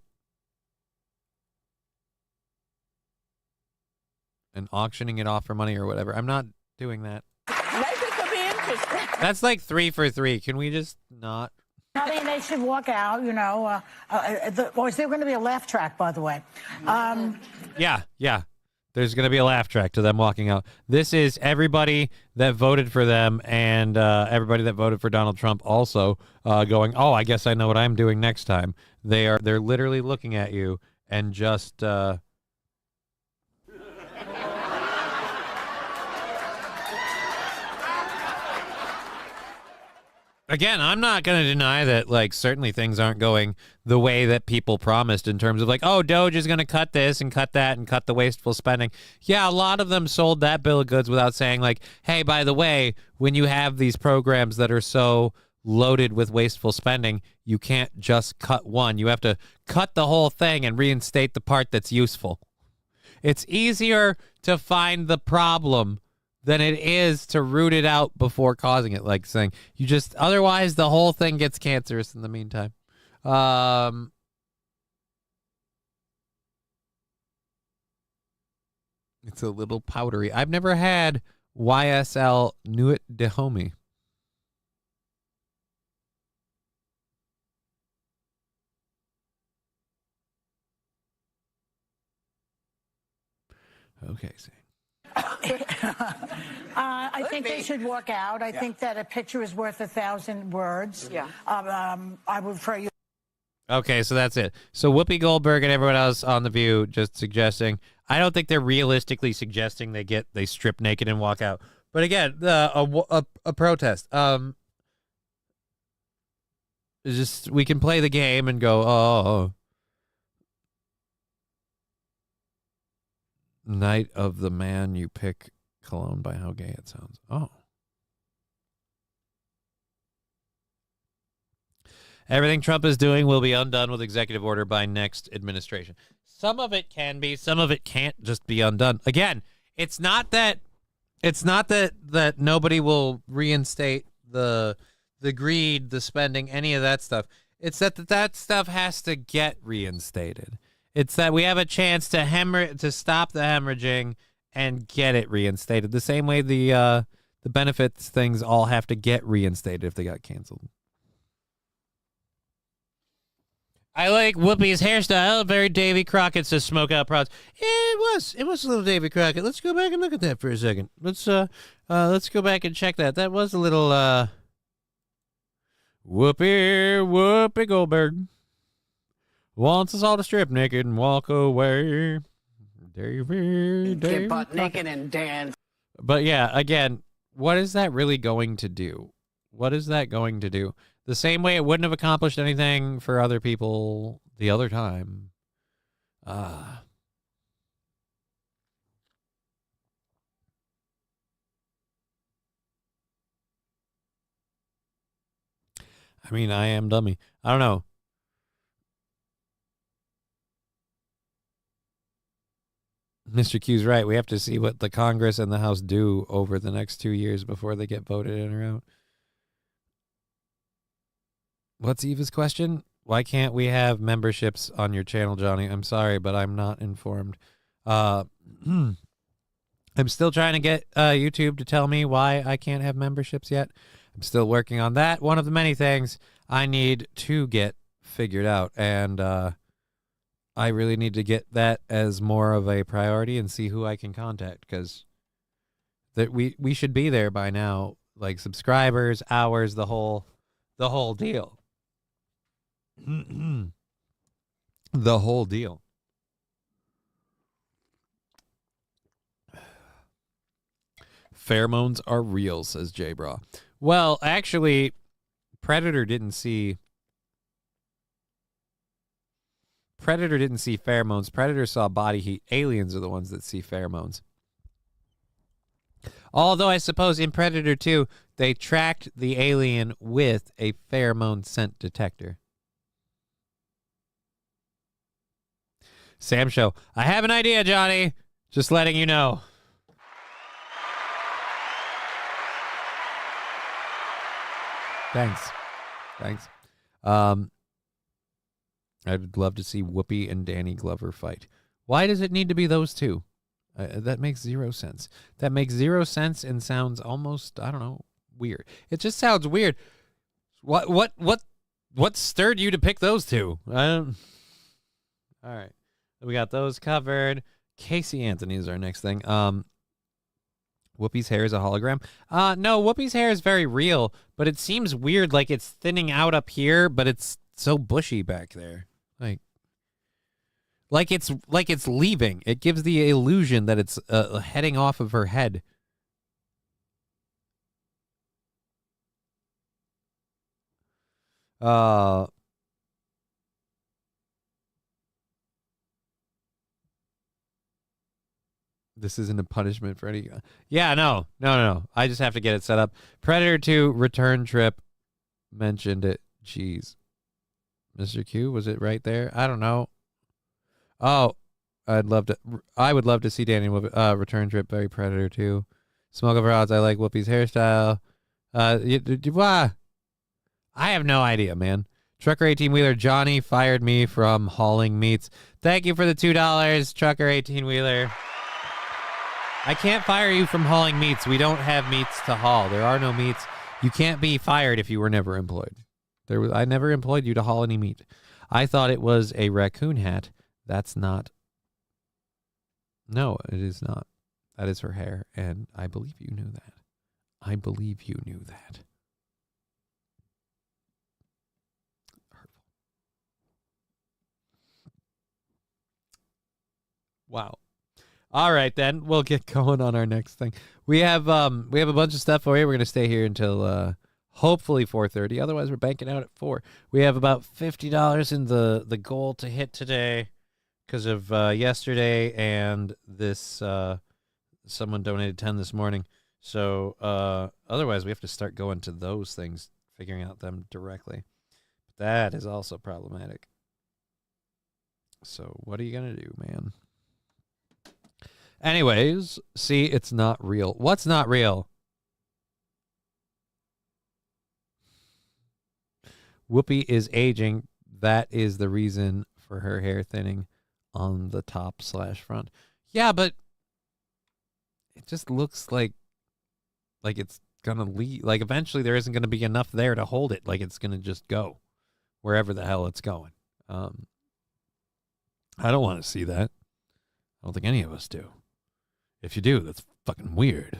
and auctioning it off for money or whatever. I'm not doing that. Maybe it could be interesting. That's like 3 for 3. Can we just not? I mean, they should walk out, or is there going to be a laugh track, by the way? Yeah. There's going to be a laugh track to them walking out. This is everybody that voted for them and everybody that voted for Donald Trump also going, oh, I guess I know what I'm doing next time. They're literally looking at you and just... Again, I'm not going to deny that, like, certainly things aren't going the way that people promised in terms of, like, oh, Doge is going to cut this and cut that and cut the wasteful spending. Yeah, a lot of them sold that bill of goods without saying, like, hey, by the way, when you have these programs that are so loaded with wasteful spending, you can't just cut one. You have to cut the whole thing and reinstate the part that's useful. It's easier to find the problem than it is to root it out before causing it, like saying you just otherwise the whole thing gets cancerous in the meantime. It's a little powdery. I've never had YSL Nuit de Homie. Okay, see. I think they should walk out. I think that a picture is worth 1,000 words. Yeah. I would refer you. Okay, so that's it. So Whoopi Goldberg and everyone else on The View just suggesting. I don't think they're realistically suggesting they strip naked and walk out. But again, a protest. It's just we can play the game and go, oh, Night of the Man You Pick Cologne by How Gay It Sounds. Oh. Everything Trump is doing will be undone with executive order by next administration. Some of it can be, some of it can't just be undone. Again, it's not that nobody will reinstate the greed, the spending, any of that stuff. It's that stuff has to get reinstated. It's that we have a chance to stop the hemorrhaging and get it reinstated. The same way the benefits things all have to get reinstated if they got canceled. I like Whoopi's hairstyle. Very Davy Crockett, says Smoke Out Prods. Yeah, it was a little Davy Crockett. Let's go back and look at that for a second. Let's go back and check that. That was a little Whoopi Goldberg wants us all to strip naked and walk away. Get butt naked and dance. But yeah, again, what is that really going to do? What is that going to do? The same way it wouldn't have accomplished anything for other people the other time. I mean, I am dummy. I don't know. Mr. Q's right. We have to see what the Congress and the House do over the next 2 years before they get voted in or out. What's Eva's question? Why can't we have memberships on your channel, Johnny? I'm sorry, but I'm not informed. I'm still trying to get YouTube to tell me why I can't have memberships yet. I'm still working on that. One of the many things I need to get figured out. And I really need to get that as more of a priority and see who I can contact, because we should be there by now. Like subscribers, hours, the whole deal. The whole deal. Pheromones are real, says J Bra. Well, actually, Predator didn't see pheromones. Predator saw body heat. Aliens are the ones that see pheromones. Although I suppose in Predator 2, they tracked the alien with a pheromone scent detector. Sam Show. I have an idea, Johnny. Just letting you know. Thanks. I'd love to see Whoopi and Danny Glover fight. Why does it need to be those two? That makes zero sense. That makes zero sense and sounds almost, I don't know, weird. It just sounds weird. What stirred you to pick those two? All right. We got those covered. Casey Anthony is our next thing. Whoopi's hair is a hologram. No, Whoopi's hair is very real, but it seems weird, like it's thinning out up here, but it's so bushy back there. Like it's leaving. It gives the illusion that it's heading off of her head. This isn't a punishment for any... Yeah, no. I just have to get it set up. Predator 2 return trip mentioned it. Jeez. Mr. Q, was it right there? I don't know. Oh, I would love to see Danny return trip. Very Predator 2. Smoke of Rods. I like Whoopi's hairstyle. I have no idea, man. Trucker 18-wheeler Johnny fired me from hauling meats. Thank you for the $2, Trucker 18-wheeler. I can't fire you from hauling meats. We don't have meats to haul. There are no meats. You can't be fired if you were never employed. I never employed you to haul any meat. I thought it was a raccoon hat. That's not. No, it is not. That is her hair, and I believe you knew that. I believe you knew that. Wow. All right, then we'll get going on our next thing. We have a bunch of stuff for you. We're gonna stay here until Hopefully 4:30. Otherwise, we're banking out at 4. We have about $50 in the goal to hit today because of yesterday and this. Someone donated 10 this morning. So otherwise, we have to start going to those things, figuring out them directly. That is also problematic. So what are you going to do, man? Anyways, see, it's not real. What's not real? Whoopi is aging. That is the reason for her hair thinning on the top/front. Yeah, but it just looks like it's gonna leave. Like eventually there isn't gonna be enough there to hold it. Like it's gonna just go wherever the hell it's going. I don't want to see that. I don't think any of us do. If you do, that's fucking weird.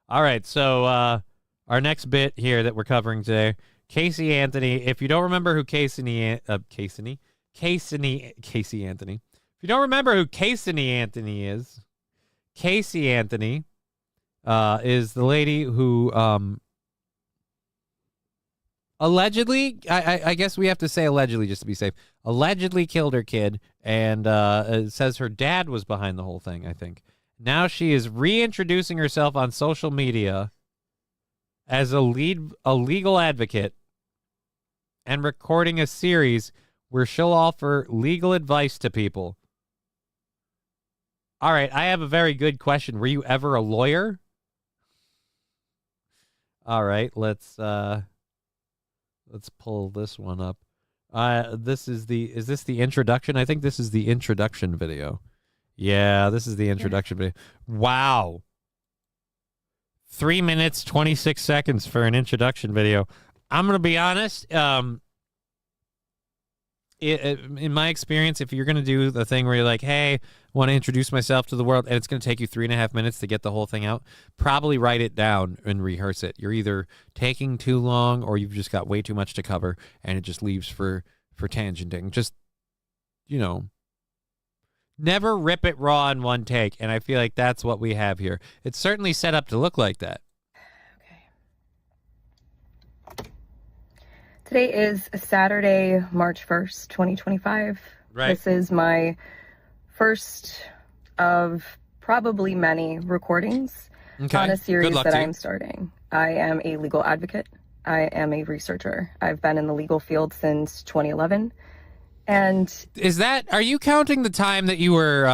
All right, so our next bit here that we're covering today, Casey Anthony. If you don't remember who Casey Anthony. If you don't remember who Casey Anthony is, Casey Anthony is the lady who allegedly, I guess we have to say allegedly just to be safe, allegedly killed her kid, and it says her dad was behind the whole thing, I think. Now she is reintroducing herself on social media as a legal advocate and recording a series where she'll offer legal advice to people. All right, I have a very good question. Were you ever a lawyer? All right, let's pull this one up. Is this the introduction? I think this is the introduction video. Yeah, this is the introduction video. Wow. 3 minutes, 26 seconds for an introduction video. I'm going to be honest. In my experience, if you're going to do the thing where you're like, hey, I want to introduce myself to the world, and it's going to take you 3.5 minutes to get the whole thing out, probably write it down and rehearse it. You're either taking too long or you've just got way too much to cover, and it just leaves for tangenting. Just, never rip it raw in one take, and I feel like that's what we have here. It's certainly set up to look like that. Today is Saturday, March 1st, 2025. Right. This is my first of probably many recordings on a series that I'm starting. I am a legal advocate. I am a researcher. I've been in the legal field since 2011. And are you counting the time that you were,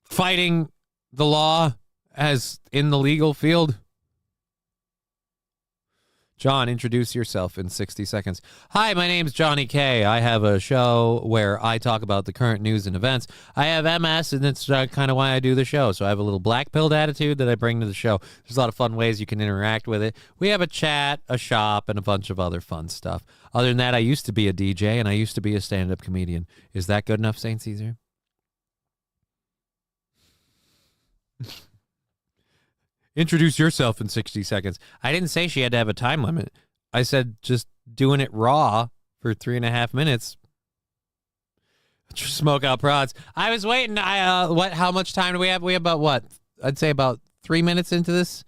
fighting the law as in the legal field? John, introduce yourself in 60 seconds. Hi, my name's Johnny K. I have a show where I talk about the current news and events. I have MS, and that's kind of why I do the show. So I have a little black-pilled attitude that I bring to the show. There's a lot of fun ways you can interact with it. We have a chat, a shop, and a bunch of other fun stuff. Other than that, I used to be a DJ, and I used to be a stand-up comedian. Is that good enough, St. Caesar? Introduce yourself in 60 seconds. I didn't say she had to have a time limit. I said just doing it raw for 3.5 minutes. Smoke out prods. I was waiting. How much time do we have? We have about what? I'd say about 3 minutes into this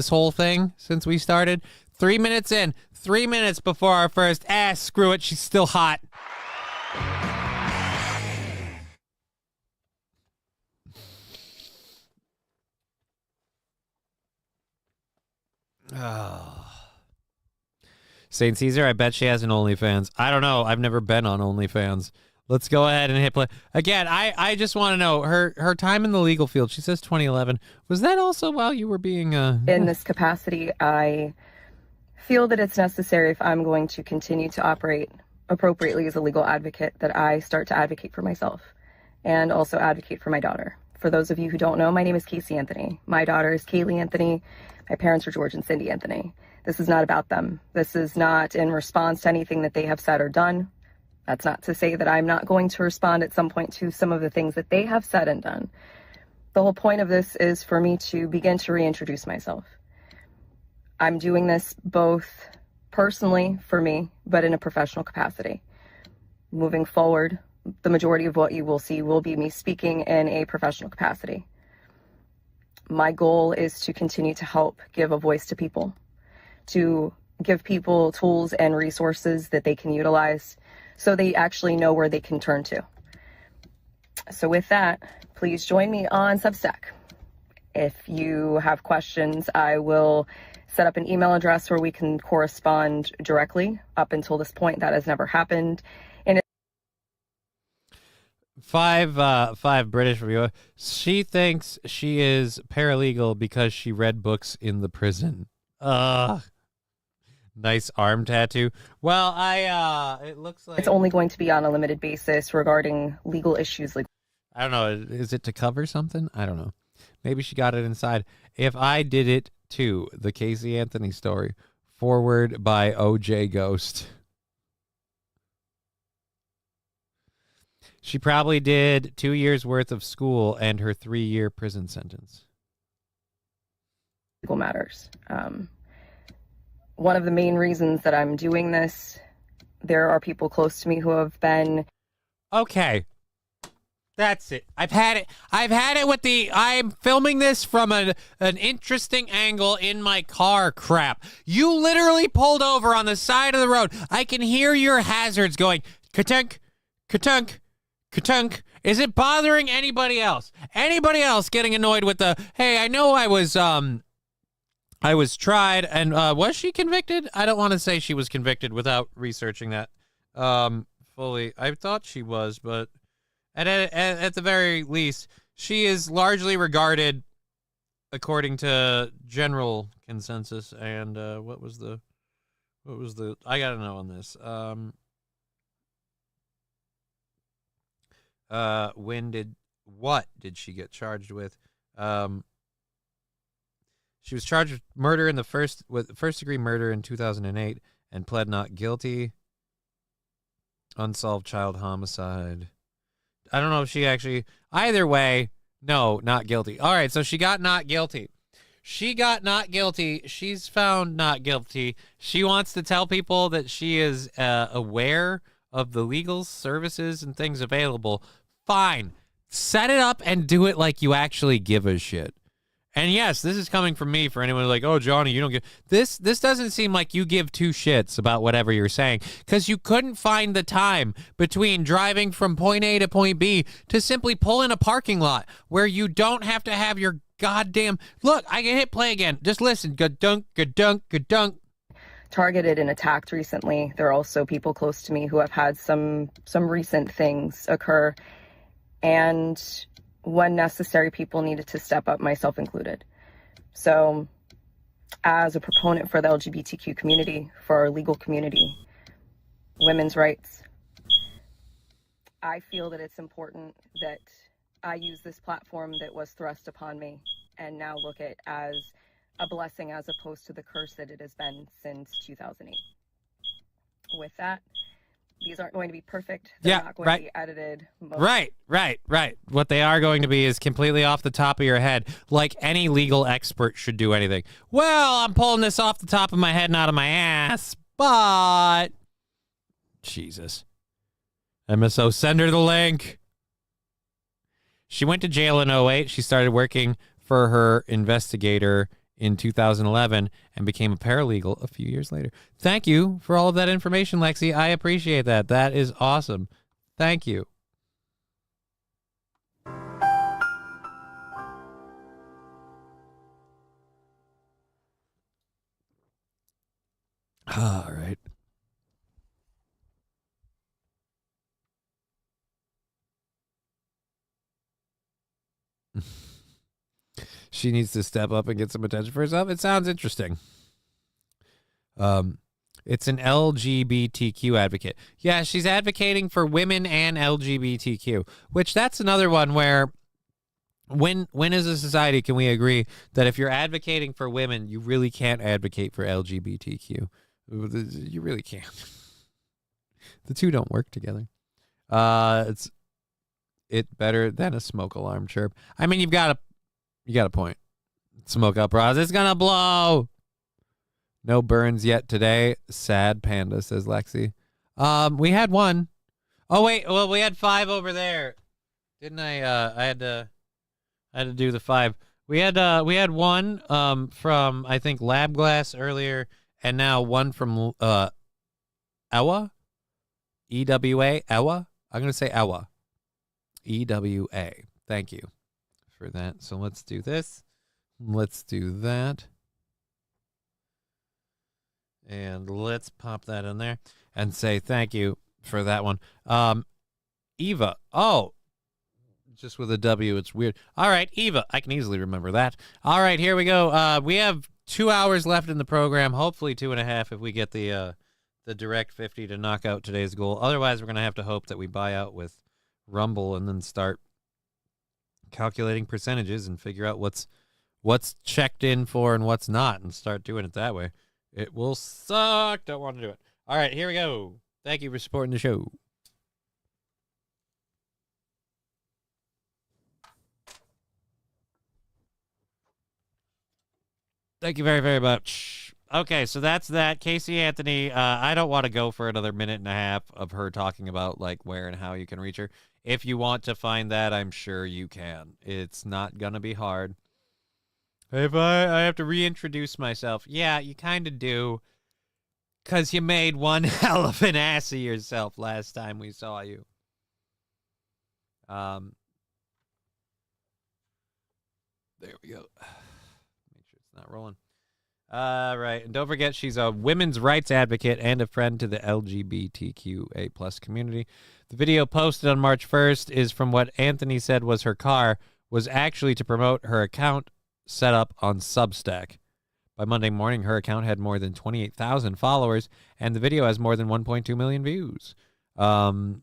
whole thing since we started. 3 minutes in. 3 minutes before our first. Screw it. She's still hot. Oh. St. Caesar, I bet she has an OnlyFans. I don't know. I've never been on OnlyFans. Let's go ahead and hit play. Again, I just want to know her time in the legal field. She says 2011. Was that also while you were being... In this capacity, I feel that it's necessary if I'm going to continue to operate appropriately as a legal advocate that I start to advocate for myself and also advocate for my daughter. For those of you who don't know, my name is Casey Anthony. My daughter is Kaylee Anthony. My parents are George and Cindy Anthony. This is not about them. This is not in response to anything that they have said or done. That's not to say that I'm not going to respond at some point to some of the things that they have said and done. The whole point of this is for me to begin to reintroduce myself. I'm doing this both personally for me, but in a professional capacity. Moving forward, the majority of what you will see will be me speaking in a professional capacity. My goal is to continue to help give a voice to people, to give people tools and resources that they can utilize so they actually know where they can turn to. So with that, please join me on Substack. If you have questions, I will set up an email address where we can correspond directly. Up until this point, that has never happened. And Five British reviewer. She thinks she is paralegal because she read books in the prison. Nice arm tattoo. Well, it looks like it's only going to be on a limited basis regarding legal issues. I don't know. Is it to cover something? I don't know. Maybe she got it inside. If I did it too, the Casey Anthony story. Forward by OJ Ghost. She probably did 2 years worth of school and her 3-year prison sentence. Legal matters. One of the main reasons that I'm doing this, there are people close to me who have been... Okay. That's it. I've had it with I'm filming this from an interesting angle in my car crap. You literally pulled over on the side of the road. I can hear your hazards going, ka-tunk, ka-tunk, ka-tunk. Is it bothering anybody else? Anybody else getting annoyed with the, hey, I know I was tried, and was she convicted? I don't want to say she was convicted without researching that fully. I thought she was, but at the very least, she is largely regarded, according to general consensus. And what was the? I gotta know on this. What did she get charged with? She was charged with murder in first degree murder in 2008 and pled not guilty. Unsolved child homicide. I don't know if she actually... Either way, no, not guilty. All right, so she got not guilty. She got not guilty. She's found not guilty. She wants to tell people that she is aware of the legal services and things available. Fine. Set it up and do it like you actually give a shit. And yes, this is coming from me for anyone like, oh, Johnny, you don't give... This doesn't seem like you give two shits about whatever you're saying, because you couldn't find the time between driving from point A to point B to simply pull in a parking lot where you don't have to have your goddamn... Look, I can hit play again. Just listen. Ga-dunk, ga-dunk, ga-dunk. Targeted and attacked recently. There are also people close to me who have had some recent things occur. And... when necessary, people needed to step up, myself included. So as a proponent for the LGBTQ community, for our legal community, women's rights, I feel that it's important that I use this platform that was thrust upon me and now look at as a blessing as opposed to the curse that it has been since 2008. With that, these aren't going to be perfect. They're not going to be edited. Right. What they are going to be is completely off the top of your head, like any legal expert should do anything. Well, I'm pulling this off the top of my head, not of my ass, but... Jesus. MSO, send her the link. She went to jail in 2008. She started working for her investigator in 2011 and became a paralegal a few years later. Thank you for all of that information, Lexi. I appreciate that. That is awesome. Thank you. All right. She needs to step up and get some attention for herself. It sounds interesting. It's an LGBTQ advocate. Yeah, she's advocating for women and LGBTQ, which that's another one where when as a society can we agree that if you're advocating for women, you really can't advocate for LGBTQ. You really can't. The two don't work together. It's better than a smoke alarm chirp. I mean, you got a point. Smoke up, Roz. It's gonna blow. No burns yet today. Sad panda, says Lexi. We had one. Oh wait, well we had 5 over there, didn't I? I had to do the 5. We had one from I think Lab Glass earlier, and now one from Ewa, EWA, Ewa. I'm gonna say Ewa, EWA. Thank you for that. So let's do this. Let's do that. And let's pop that in there and say thank you for that one. Eva. Oh, just with a W. It's weird. All right, Eva. I can easily remember that. All right, here we go. We have 2 hours left in the program. Hopefully 2.5 if we get the direct 50 to knock out today's goal. Otherwise, we're going to have to hope that we buy out with Rumble and then start calculating percentages and figure out what's checked in for and what's not and start doing it that way. It will suck. Don't want to do it. All right, here we go. Thank you for supporting the show. Thank you very, very much. Okay, so that's that. Casey Anthony, I don't want to go for another minute and a half of her talking about like where and how you can reach her. If you want to find that, I'm sure you can. It's not going to be hard. If I have to reintroduce myself. Yeah, you kind of do. Because you made one hell of an ass of yourself last time we saw you. There we go. Make sure it's not rolling. Right. And don't forget, she's a women's rights advocate and a friend to the LGBTQA plus community. The video posted on March 1st is from what Anthony said was her car, was actually to promote her account set up on Substack. By Monday morning, her account had more than 28,000 followers, and the video has more than 1.2 million views. When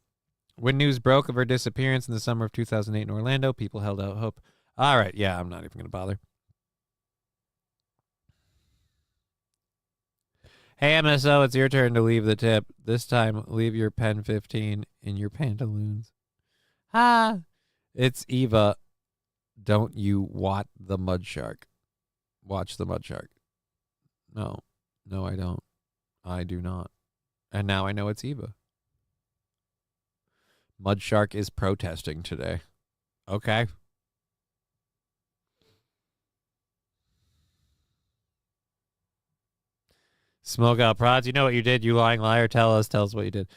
news broke of her disappearance in the summer of 2008 in Orlando, people held out hope. All right, yeah, I'm not even going to bother. Hey, MSO, it's your turn to leave the tip. This time, leave your pen 15 in your pantaloons. Ha! It's Eva. Don't you want the mud shark? Watch the mud shark. No, I don't. I do not. And now I know it's Eva. Mud shark is protesting today. Okay. Smoke out prods. You know what you did, you lying liar. Tell us what you did.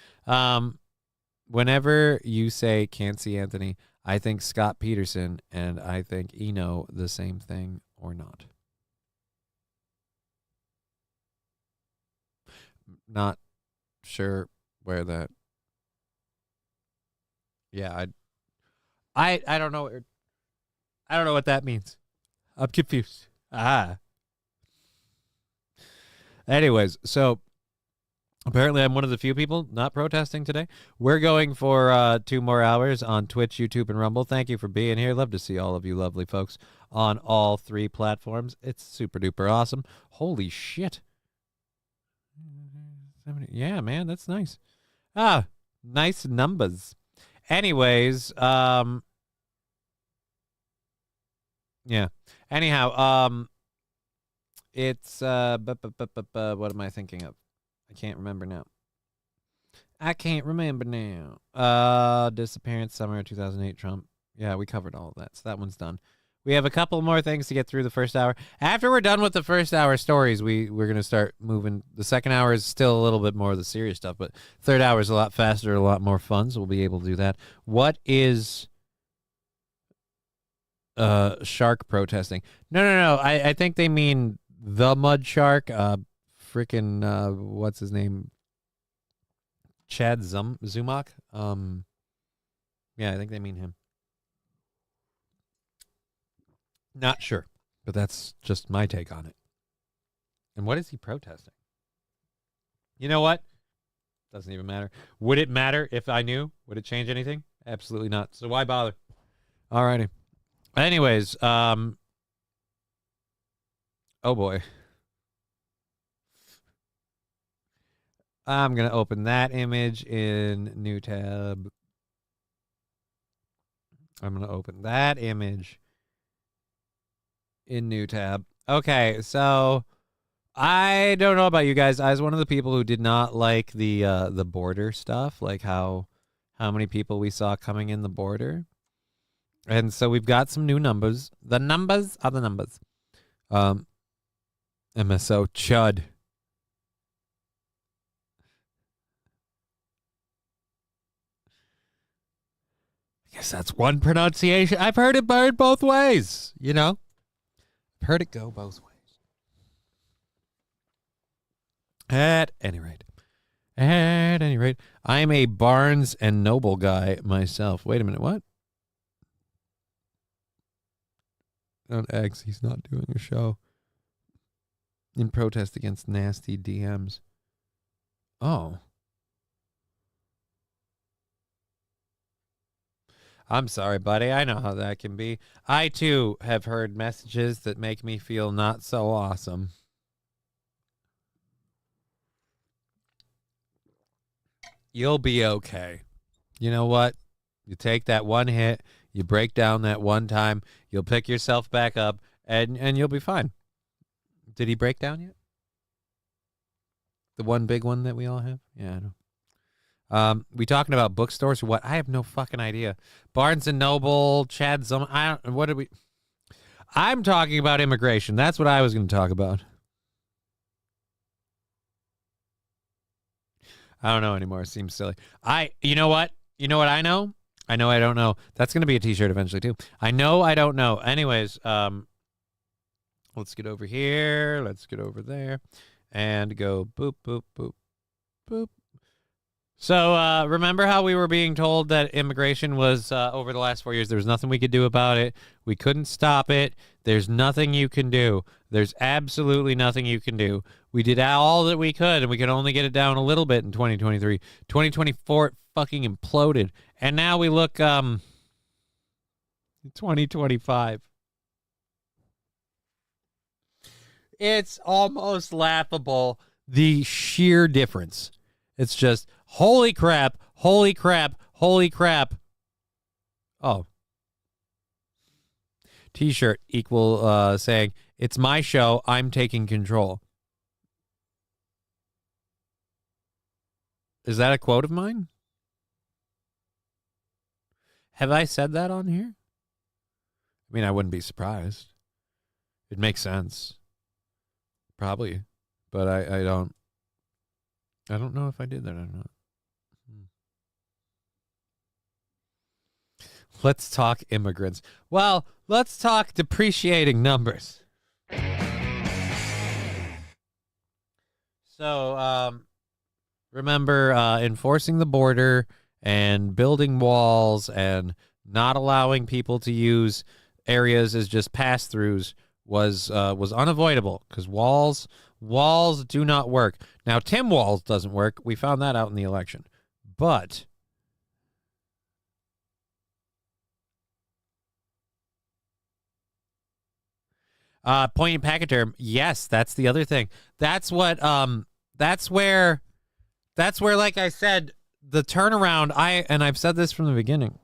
Whenever you say can't see Anthony, I think Scott Peterson and I think Eno the same thing or not. Not sure where that. Yeah, I don't know. I don't know what that means. I'm confused. Anyways, so apparently I'm one of the few people not protesting today. We're going for 2 more hours on Twitch, YouTube, and Rumble. Thank you for being here. Love to see all of you lovely folks on all 3 platforms. It's super duper awesome. Holy shit. Yeah, man, that's nice. Nice numbers. Anyways, yeah. Anyhow, it's what am I thinking of? I can't remember now. Disappearance summer 2008 Trump. Yeah, we covered all of that. So that one's done. We have a couple more things to get through the first hour. After we're done with the first hour stories, we're going to start moving. The second hour is still a little bit more of the serious stuff, but third hour is a lot faster, a lot more fun, so we'll be able to do that. What is shark protesting? No. I think they mean the mud shark. Freaking what's his name? Chad Zumock. Yeah, I think they mean him. Not sure, but that's just my take on it. And what is he protesting? You know what? Doesn't even matter. Would it matter if I knew? Would it change anything? Absolutely not. So why bother? Alrighty. Anyways, oh boy. I'm going to open that image in new tab. I'm going to open that image in new tab. Okay, so I don't know about you guys. I was one of the people who did not like the border stuff, like how many people we saw coming in the border. And so we've got some new numbers. The numbers are the numbers. MSO Chud. I guess that's one pronunciation. I've heard it burned both ways, you know? I've heard it go both ways. At any rate, I am a Barnes and Noble guy myself. Wait a minute, what? On X, he's not doing a show in protest against nasty DMs. Oh. I'm sorry, buddy. I know how that can be. I, too, have heard messages that make me feel not so awesome. You'll be okay. You know what? You take that one hit, you break down that one time, you'll pick yourself back up, and you'll be fine. Did he break down yet? The one big one that we all have? Yeah, I know. We talking about bookstores or what? I have no fucking idea. Barnes and Noble, Chad Zum. What did we? I'm talking about immigration. That's what I was going to talk about. I don't know anymore. It seems silly. You know what? You know what I know? I know I don't know. That's going to be a t-shirt eventually too. I know I don't know. Anyways, let's get over here. Let's get over there and go boop, boop, boop, boop. So remember how we were being told that immigration was over the last 4 years, there was nothing we could do about it. We couldn't stop it. There's nothing you can do. There's absolutely nothing you can do. We did all that we could, and we could only get it down a little bit in 2023. 2024, it fucking imploded. And now we look 2025. It's almost laughable, the sheer difference. It's just, holy crap, holy crap, holy crap. Oh. T-shirt equal saying, it's my show, I'm taking control. Is that a quote of mine? Have I said that on here? I mean, I wouldn't be surprised. It makes sense. Probably. But I don't know if I did that or not. Let's talk immigrants. Well, let's talk depreciating numbers. So, remember enforcing the border and building walls and not allowing people to use areas as just pass-throughs was unavoidable because walls do not work. Now, Tim Walz doesn't work. We found that out in the election. But point and packet term, yes, that's the other thing. That's what that's where like I said, the turnaround, I've said this from the beginning.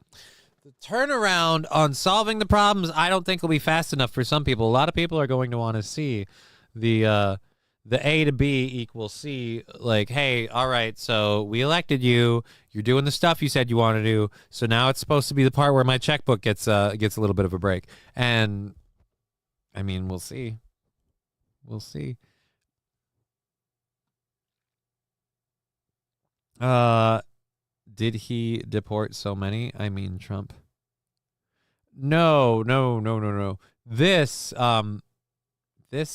The turnaround on solving the problems, I don't think will be fast enough for some people. A lot of people are going to want to see the A to B equals C, like, hey, all right, so we elected you. You're doing the stuff you said you want to do. So now it's supposed to be the part where my checkbook gets a little bit of a break. And I mean, we'll see. We'll see. Did he deport so many? I mean, Trump. No. This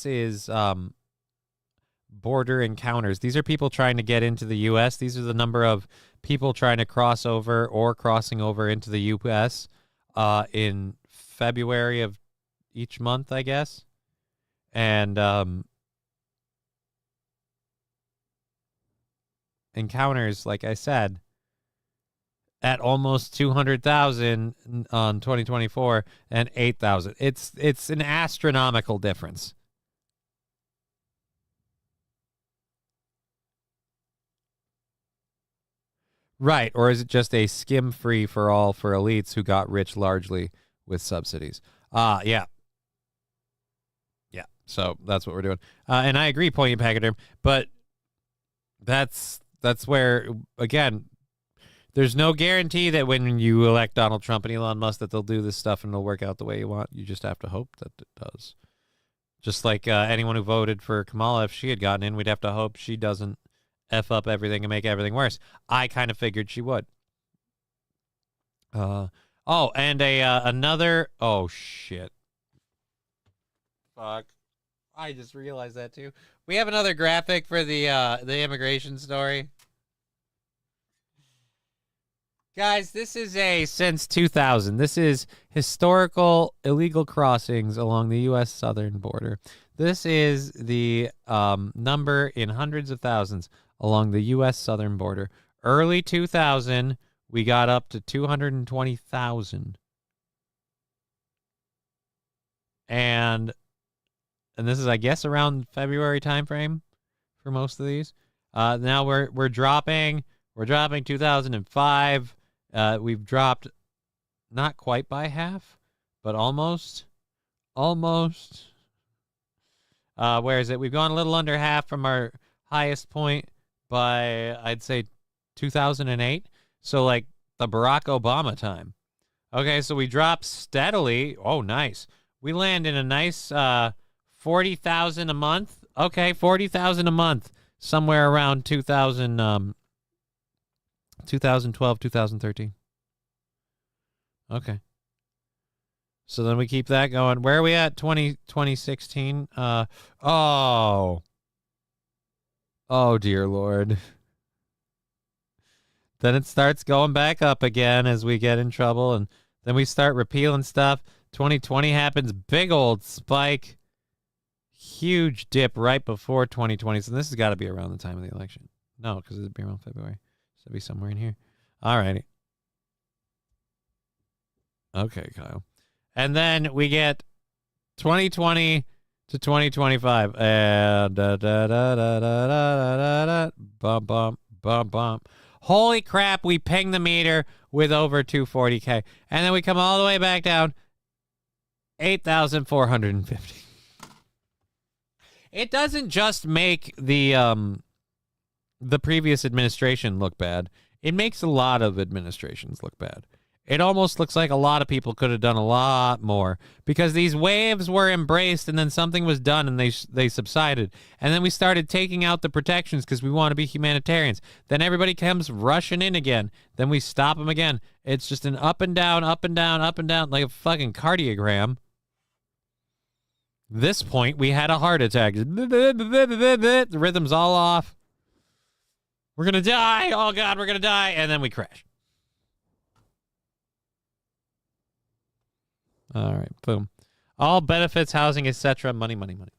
is border encounters. These are people trying to get into the U.S. These are the number of people trying to cross over or crossing over into the U.S. In February of each month, I guess. And encounters, like I said, at almost 200,000 on 2024 and 8,000. It's an astronomical difference. Right, or is it just a skim free for all for elites who got rich largely with subsidies? Yeah. So that's what we're doing. And I agree, point and packet term, but that's where, again, there's no guarantee that when you elect Donald Trump and Elon Musk that they'll do this stuff and it'll work out the way you want. You just have to hope that it does. Just like anyone who voted for Kamala, if she had gotten in, we'd have to hope she doesn't F up everything and make everything worse. I kind of figured she would. And another... Oh, shit. Fuck. I just realized that, too. We have another graphic for the immigration story. Guys, this is since 2000. This is historical illegal crossings along the U.S. southern border. This is the number in hundreds of thousands along the U.S. southern border. Early 2000, we got up to 220,000. And this is, I guess, around February timeframe for most of these. Now we're dropping 2005. We've dropped not quite by half, but almost. Where is it? We've gone a little under half from our highest point by, I'd say, 2008. So like the Barack Obama time. Okay, so we drop steadily. Oh, nice. We land in a nice 40,000 a month. Okay, 40,000 a month. Somewhere around 2012, 2013. Okay. So then we keep that going. Where are we at? 2016? Oh, dear Lord. Then it starts going back up again as we get in trouble, and then we start repealing stuff. 2020 happens, big old spike. Huge dip right before 2020. So this has got to be around the time of the election. No, because it'd be around February. So it'd be somewhere in here. All righty. Okay, Kyle. And then we get 2020 to 2025. And bump, bump, bump, bump. Holy crap, we ping the meter with over 240K. And then we come all the way back down, 8,450. It doesn't just make the previous administration look bad. It makes a lot of administrations look bad. It almost looks like a lot of people could have done a lot more because these waves were embraced and then something was done and they subsided. And then we started taking out the protections because we want to be humanitarians. Then everybody comes rushing in again. Then we stop them again. It's just an up and down, up and down, up and down, like a fucking cardiogram. This point, we had a heart attack. The rhythm's all off. We're going to die. Oh, God, we're going to die. And then we crash. All right, boom. All benefits, housing, etc. Money, money, money.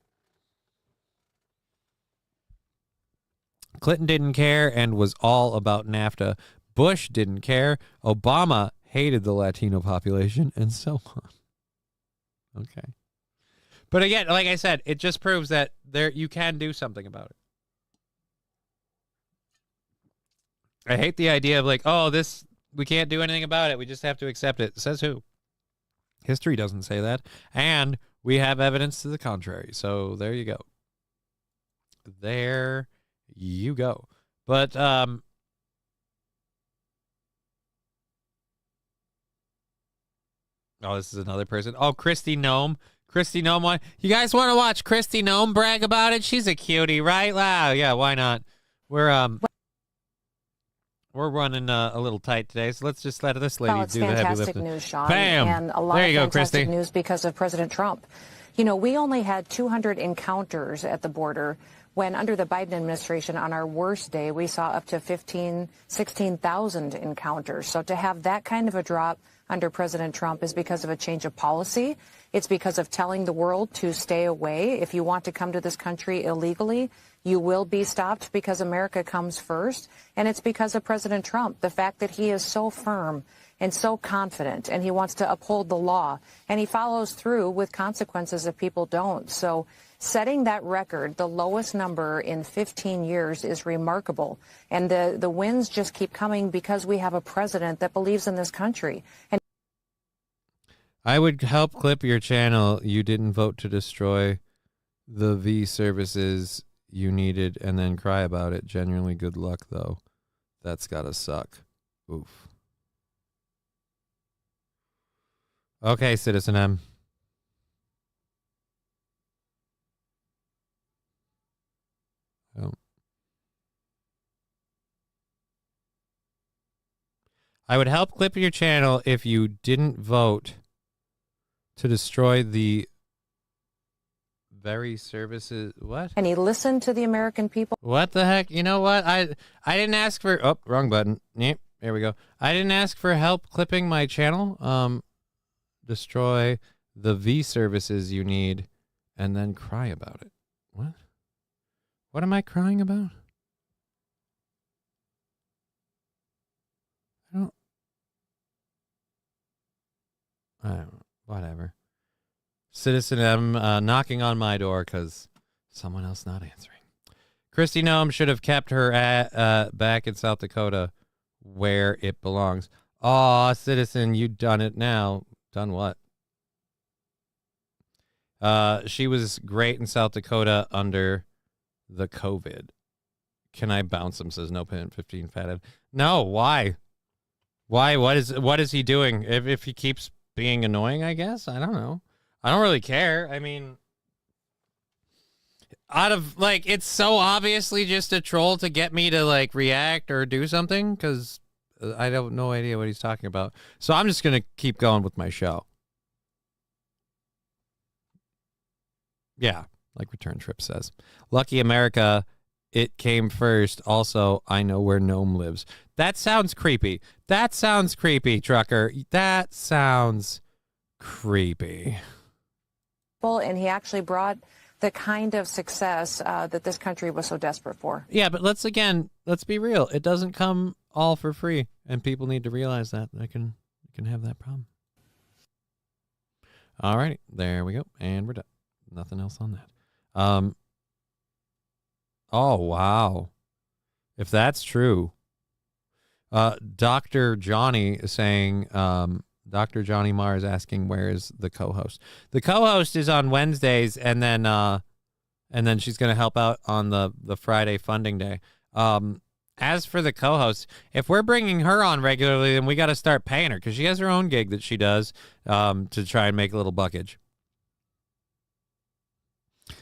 Clinton didn't care and was all about NAFTA. Bush didn't care. Obama hated the Latino population, and so on. Okay. But again, like I said, it just proves that you can do something about it. I hate the idea of like, oh, we can't do anything about it. We just have to accept it. Says who? History doesn't say that. And we have evidence to the contrary. So there you go. There you go. But, oh, this is another person. Oh, Christy Nome. Christy Nome. You guys want to watch Christy Nome brag about it? She's a cutie, right? Wow. Yeah, why not? We're running a little tight today, so let's just let this lady do the heavy lifting. Fantastic news, Sean. Bam! And a lot there of you go, fantastic Christy. news because of President Trump. You know, we only had 200 encounters at the border when under the Biden administration on our worst day, we saw up to 16,000 encounters. So to have that kind of a drop under President Trump is because of a change of policy. It's because of telling the world to stay away. If you want to come to this country illegally, you will be stopped because America comes first. And it's because of President Trump, the fact that he is so firm and so confident and he wants to uphold the law and he follows through with consequences if people don't. So setting that record, the lowest number in 15 years, is remarkable. And the wins just keep coming because we have a president that believes in this country. And I would help clip your channel. You didn't vote to destroy the V services you needed and then cry about it. Genuinely good luck, though. That's gotta suck. Oof. Okay, Citizen M. Oh. I would help clip your channel if you didn't vote to destroy the very services. What? And he listened to the American people. What the heck? You know what? I didn't ask for. Oh, wrong button. Yep, there we go. I didn't ask for help clipping my channel. Destroy the V services you need, and then cry about it. What? What am I crying about? I don't know. Whatever. Citizen M knocking on my door because someone else not answering. Christy Nome should have kept her back in South Dakota where it belongs. Aw, Citizen, you done it now. Done what? She was great in South Dakota under the COVID. Can I bounce him? Says no pin 15 fathead. No, why? Why? What is he doing? If he keeps being annoying, I guess. I don't know. I don't really care. I mean, out of like, it's so obviously just a troll to get me to like react or do something because I have no idea what he's talking about. So I'm just gonna keep going with my show. Yeah, like Return Trip says. Lucky America, it came first. Also, I know where Gnome lives. That sounds creepy. That sounds creepy, trucker. That sounds creepy. And he actually brought the kind of success that this country was so desperate for. Yeah, but let's be real. It doesn't come all for free, and people need to realize that. They can have that problem. All right, there we go, and we're done. Nothing else on that. Oh, wow. If that's true, Dr. Johnny is saying, Dr. Johnny Marr is asking, where is the co-host? The co-host is on Wednesdays, and then she's going to help out on the Friday funding day. As for the co-host, if we're bringing her on regularly, then we got to start paying her because she has her own gig that she does to try and make a little buckage.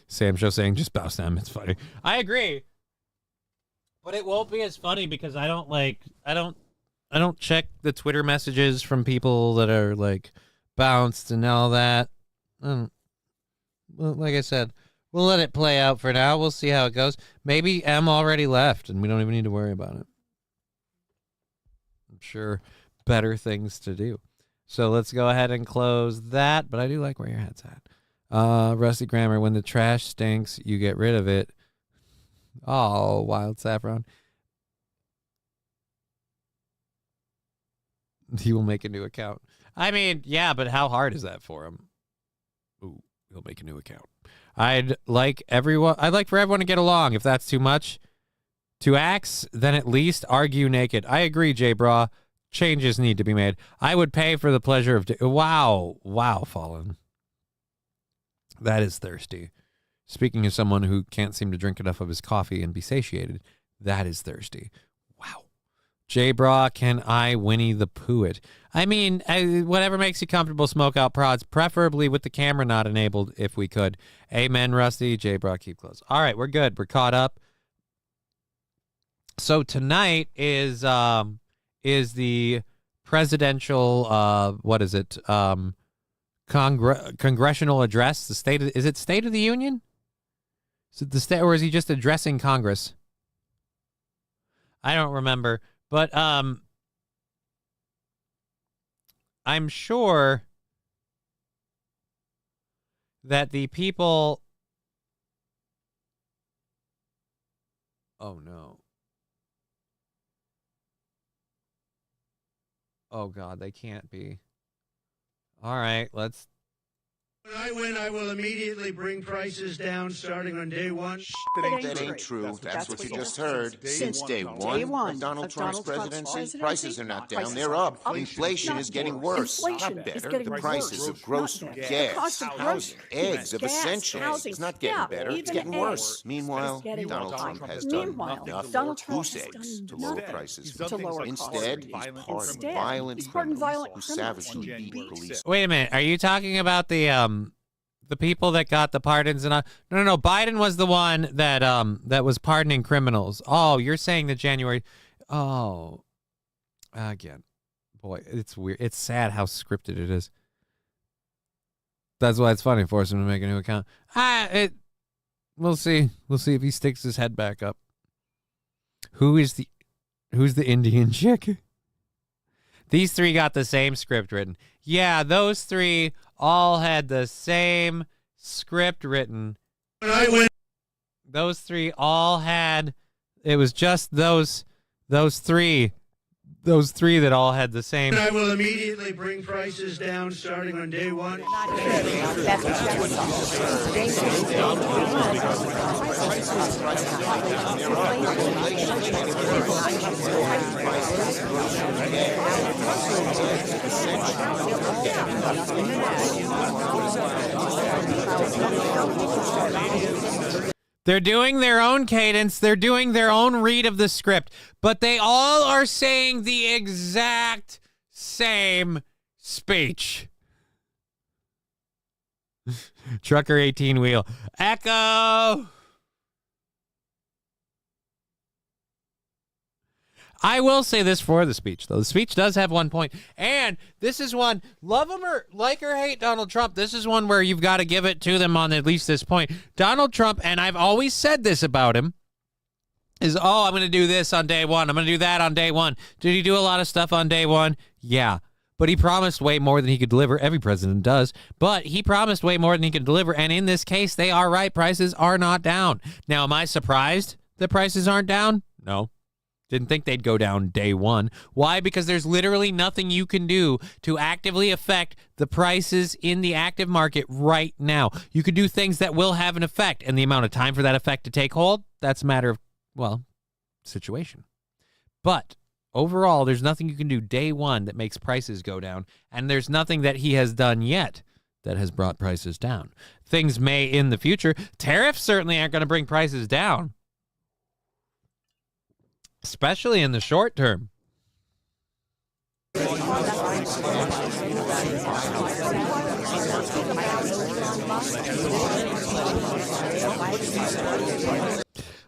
Sam Show saying, just bounce them. It's funny. I agree. But it won't be as funny because I don't check the Twitter messages from people that are like bounced and all that. Well, like I said, we'll let it play out for now. We'll see how it goes. Maybe M already left and we don't even need to worry about it. I'm sure better things to do. So let's go ahead and close that. But I do like where your head's at. Rusty Grammar, when the trash stinks, you get rid of it. Oh, Wild Saffron. He will make a new account. I mean, yeah, but how hard is that for him? Ooh, he'll make a new account. I'd like for everyone to get along. If that's too much to axe, then at least argue naked. I agree, J Bra. Changes need to be made. I would pay for the pleasure of wow, Fallen. That is thirsty. Speaking of someone who can't seem to drink enough of his coffee and be satiated, that is thirsty. Wow. J-Bra, can I Winnie the Pooh it? I mean, whatever makes you comfortable, smoke out prods, preferably with the camera not enabled if we could. Amen, Rusty. J-Bra, keep close. All right, we're good. We're caught up. So tonight is the presidential, what is it, congressional address, is it State of the Union? Is it the state, or is he just addressing Congress? I don't remember, but I'm sure that the people. Oh no. Oh God, they can't be. All right, let's When I win, I will immediately bring prices down starting on day one. That ain't true. That's what you just heard. Since day one of Donald Trump's presidency, prices are not down, they're up. Inflation is getting worse, not better. The prices of grocery, gas, housing, eggs, of essentials, it's not getting better, it's getting worse. Meanwhile, Donald Trump has done nothing. Goose eggs to lower prices. Instead, he's pardoned violent criminals who savagely beat police. Wait a minute. Are you talking about the people that got the pardons? And no. Biden was the one that that was pardoning criminals. Oh, you're saying the January. Oh, again, boy, it's weird. It's sad how scripted it is. That's why it's funny. Force him to make a new account. We'll see. We'll see if he sticks his head back up. Who's the Indian chick? These three got the same script written. Yeah, those three all had the same script written. Those three all had. It was just those three that all had the same. I will immediately bring prices down starting on day one. They're doing their own cadence. They're doing their own read of the script. But they all are saying the exact same speech. Trucker 18 wheel. Echo! I will say this for the speech, though. The speech does have 1 point. And this is one, love him or like or hate Donald Trump, this is one where you've got to give it to them on at least this point. Donald Trump, and I've always said this about him, is, I'm going to do this on day one. I'm going to do that on day one. Did he do a lot of stuff on day one? Yeah. But he promised way more than he could deliver. Every president does. But he promised way more than he could deliver. And in this case, they are right. Prices are not down. Now, am I surprised that prices aren't down? No. Didn't think they'd go down day one. Why? Because there's literally nothing you can do to actively affect the prices in the active market right now. You could do things that will have an effect, and the amount of time for that effect to take hold, that's a matter of, situation. But overall, there's nothing you can do day one that makes prices go down, and there's nothing that he has done yet that has brought prices down. Things may in the future. Tariffs certainly aren't going to bring prices down, especially in the short term.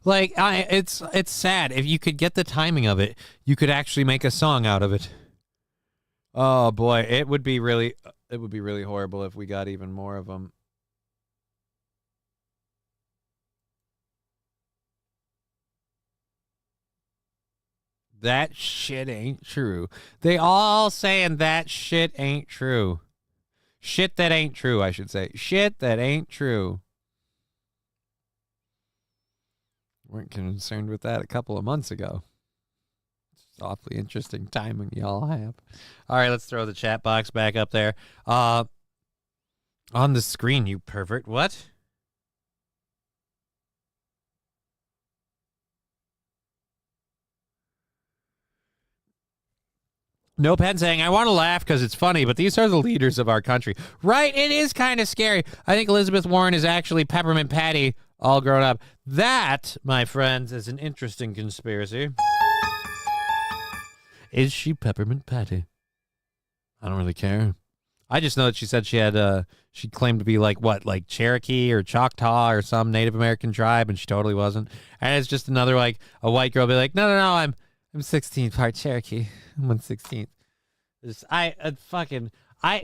It's sad. If you could get the timing of it, you could actually make a song out of it. Oh boy, it would be really horrible if we got even more of them. That shit ain't true. They all saying that shit ain't true. Shit that ain't true, I should say. Shit that ain't true. Weren't concerned with that a couple of months ago. It's awfully interesting timing y'all have. All right, let's throw the chat box back up there. On the screen, you pervert. What? No Pen saying, I want to laugh because it's funny, but these are the leaders of our country. Right? It is kind of scary. I think Elizabeth Warren is actually Peppermint Patty all grown up. That, my friends, is an interesting conspiracy. Is she Peppermint Patty? I don't really care. I just know that she said she claimed to be like Cherokee or Choctaw or some Native American tribe, and she totally wasn't. And it's just another, a white girl be like, no, I'm 16 part Cherokee. I'm 1/16.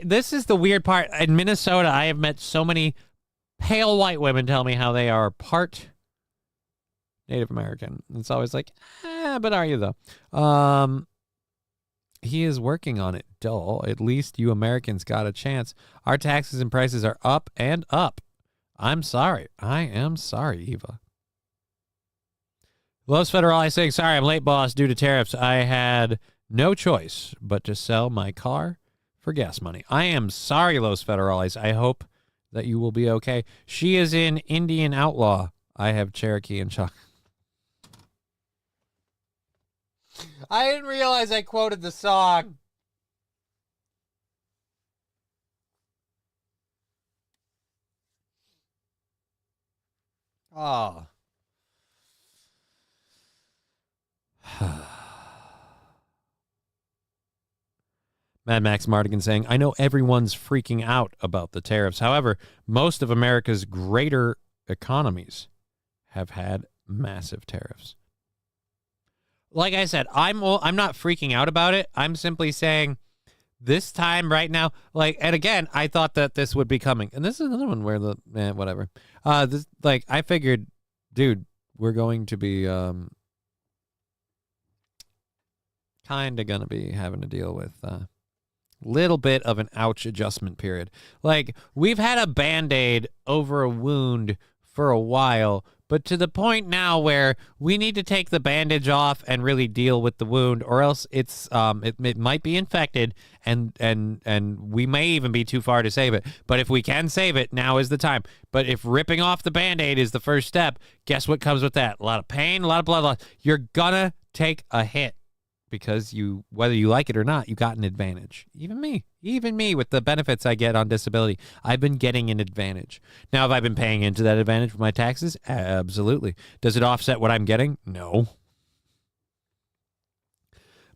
This is the weird part. In Minnesota, I have met so many pale white women tell me how they are part Native American. It's always like, but are you though? He is working on it, dull. At least you Americans got a chance. Our taxes and prices are up and up. I'm sorry. I am sorry, Eva. Los Federale saying, sorry, I'm late, boss. Due to tariffs, I had no choice but to sell my car for gas money. I am sorry, Los Federales. I hope that you will be okay. She is in Indian Outlaw. I have Cherokee and chocolate. I didn't realize I quoted the song. Oh. Mad Max Mardigan saying, I know everyone's freaking out about the tariffs. However, most of America's greater economies have had massive tariffs. Like I said, I'm not freaking out about it. I'm simply saying this time right now, like, and again, I thought that this would be coming. And this is another one where whatever. This, like, I figured, dude, we're going to be kind of going to be having to deal with little bit of an ouch adjustment period. Like, we've had a Band-Aid over a wound for a while, but to the point now where we need to take the bandage off and really deal with the wound, or else it's it might be infected, and we may even be too far to save it. But if we can save it, now is the time. But if ripping off the Band-Aid is the first step, guess what comes with that? A lot of pain, a lot of blood loss. You're gonna take a hit. Because whether you like it or not, you got an advantage. Even me with the benefits I get on disability, I've been getting an advantage. Now, have I been paying into that advantage with my taxes? Absolutely. Does it offset what I'm getting? No.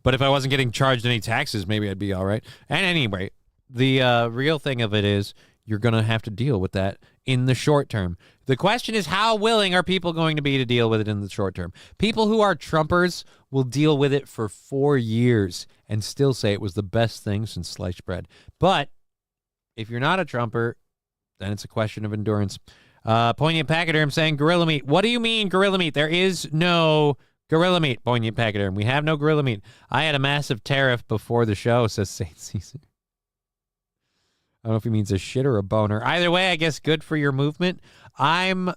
But if I wasn't getting charged any taxes, maybe I'd be all right. And anyway, the real thing of it is you're going to have to deal with that in the short term. The question is, how willing are people going to be to deal with it in the short term? People who are Trumpers will deal with it for 4 years and still say it was the best thing since sliced bread. But if you're not a Trumper, then it's a question of endurance. Poignant Pachyderm saying gorilla meat. What do you mean gorilla meat? There is no gorilla meat, Poignant Pachyderm. We have no gorilla meat. I had a massive tariff before the show, says St. Caesar. I don't know if he means a shit or a boner. Either way, I guess good for your movement. I'm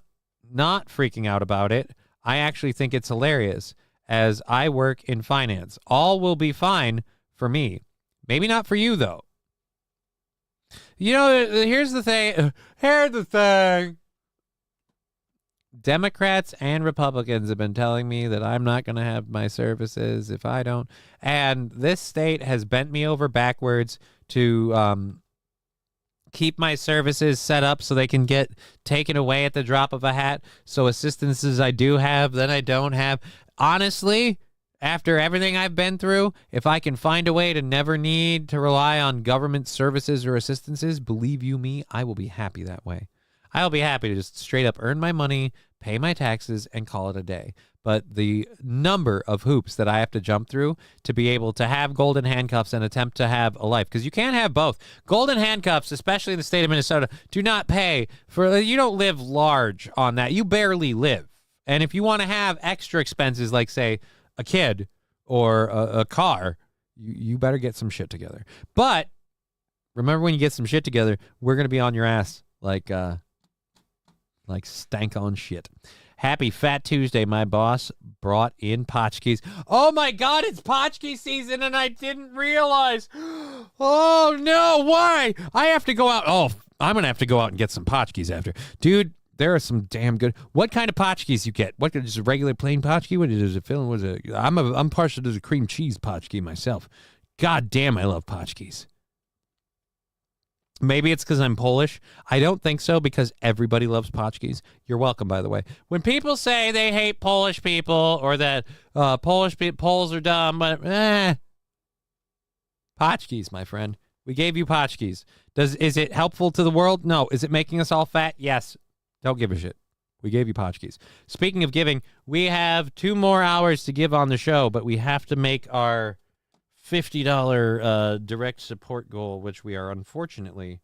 not freaking out about it. I actually think it's hilarious, as I work in finance. All will be fine for me. Maybe not for you, though. You know, here's the thing. Democrats and Republicans have been telling me that I'm not going to have my services if I don't. And this state has bent me over backwards to keep my services set up so they can get taken away at the drop of a hat. So assistances I do have, then I don't have. Honestly, after everything I've been through, if I can find a way to never need to rely on government services or assistances, believe you me, I will be happy that way. I'll be happy to just straight up earn my money, pay my taxes, and call it a day. But the number of hoops that I have to jump through to be able to have golden handcuffs and attempt to have a life, because you can't have both. Golden handcuffs, especially in the state of Minnesota, do not pay for, you don't live large on that. You barely live. And if you want to have extra expenses like, say, a kid or a car, you better get some shit together. But remember, when you get some shit together, we're going to be on your ass like stank on shit. Happy Fat Tuesday. My boss brought in potchkies. Oh my God, it's potchki season and I didn't realize. Oh no, why? I have to go out. Oh, I'm going to have to go out and get some potchkies after. Dude, there are some damn good. What kind of potchkies you get? What, just a regular plain potchki? What is it feeling? Was it? I'm partial to the cream cheese potchki myself. God damn, I love potchkies. Maybe it's because I'm Polish. I don't think so, because everybody loves potchkies. You're welcome, by the way. When people say they hate Polish people or that Poles are dumb, but potchkies, my friend. We gave you potchkies. Is it helpful to the world? No. Is it making us all fat? Yes. Don't give a shit. We gave you potchkies. Speaking of giving, we have 2 more hours to give on the show, but we have to make our $50 direct support goal, which we are unfortunately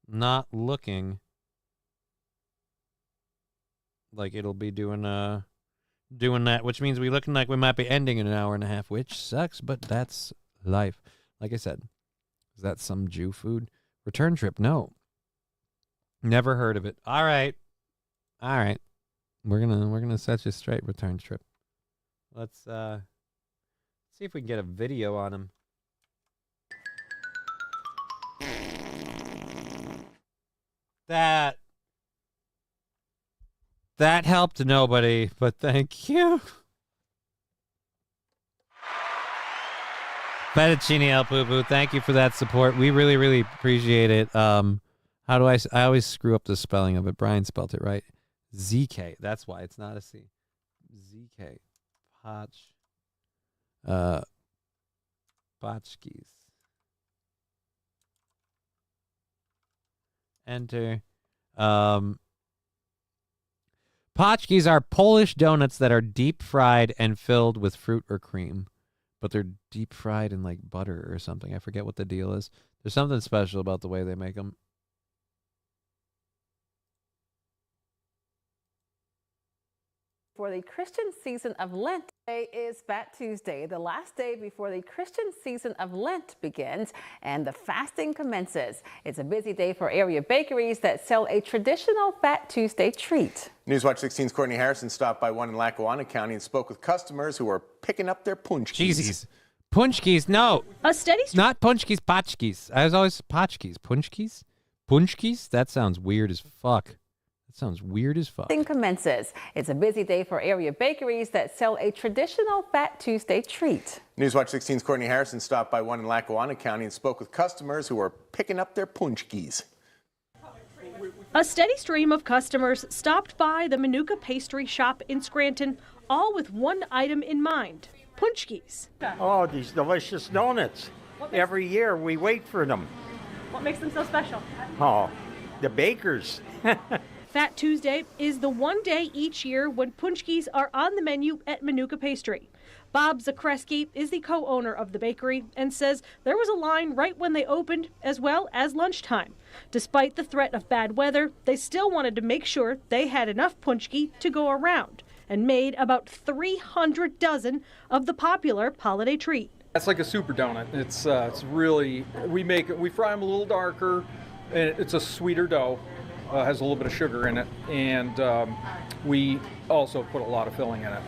not looking like it'll be doing that, which means we're looking like we might be ending in an hour and a half, which sucks, but that's life. Like I said, is that some Jew food? Return trip? No. Never heard of it. All right. We're gonna set you straight. Return trip. Let's see if we can get a video on him. That helped nobody, but thank you. Fettuccine El Poo Poo, thank you for that support. We really, really appreciate it. How do I always screw up the spelling of it. Brian spelled it right. ZK. That's why it's not a C. ZK. Potchkis. Enter. Potchkis are Polish donuts that are deep fried and filled with fruit or cream. But they're deep fried in like butter or something. I forget what the deal is. There's something special about the way they make them. For the Christian season of Lent, today is Fat Tuesday, the last day before the Christian season of Lent begins and the fasting commences. It's a busy day for area bakeries that sell a traditional Fat Tuesday treat. Newswatch 16's Courtney Harrison stopped by one in Lackawanna County and spoke with customers who are picking up their punchkis. Jeez. Punchkis, no. A steady not punchkis, potchkis. I was always potchkis. Punchkis? Punchkis? That sounds weird as fuck. Sounds weird as fuck. Fasting commences. It's a busy day for area bakeries that sell a traditional Fat Tuesday treat. Newswatch 16's Courtney Harrison stopped by one in Lackawanna County and spoke with customers who are picking up their punchkis. A steady stream of customers stopped by the Manuka pastry shop in Scranton, all with one item in mind: punchkis. Oh, these delicious donuts. Every year we wait for them. What makes them so special? Oh, the bakers. Fat Tuesday is the one day each year when punchkis are on the menu at Manuka Pastry. Bob Zakreski is the co-owner of the bakery and says there was a line right when they opened, as well as lunchtime. Despite the threat of bad weather, they still wanted to make sure they had enough punchki to go around and made about 300 dozen of the popular holiday treat. That's like a super donut. It's really, we fry them a little darker, and it's a sweeter dough. Has a little bit of sugar in it, and we also put a lot of filling in it.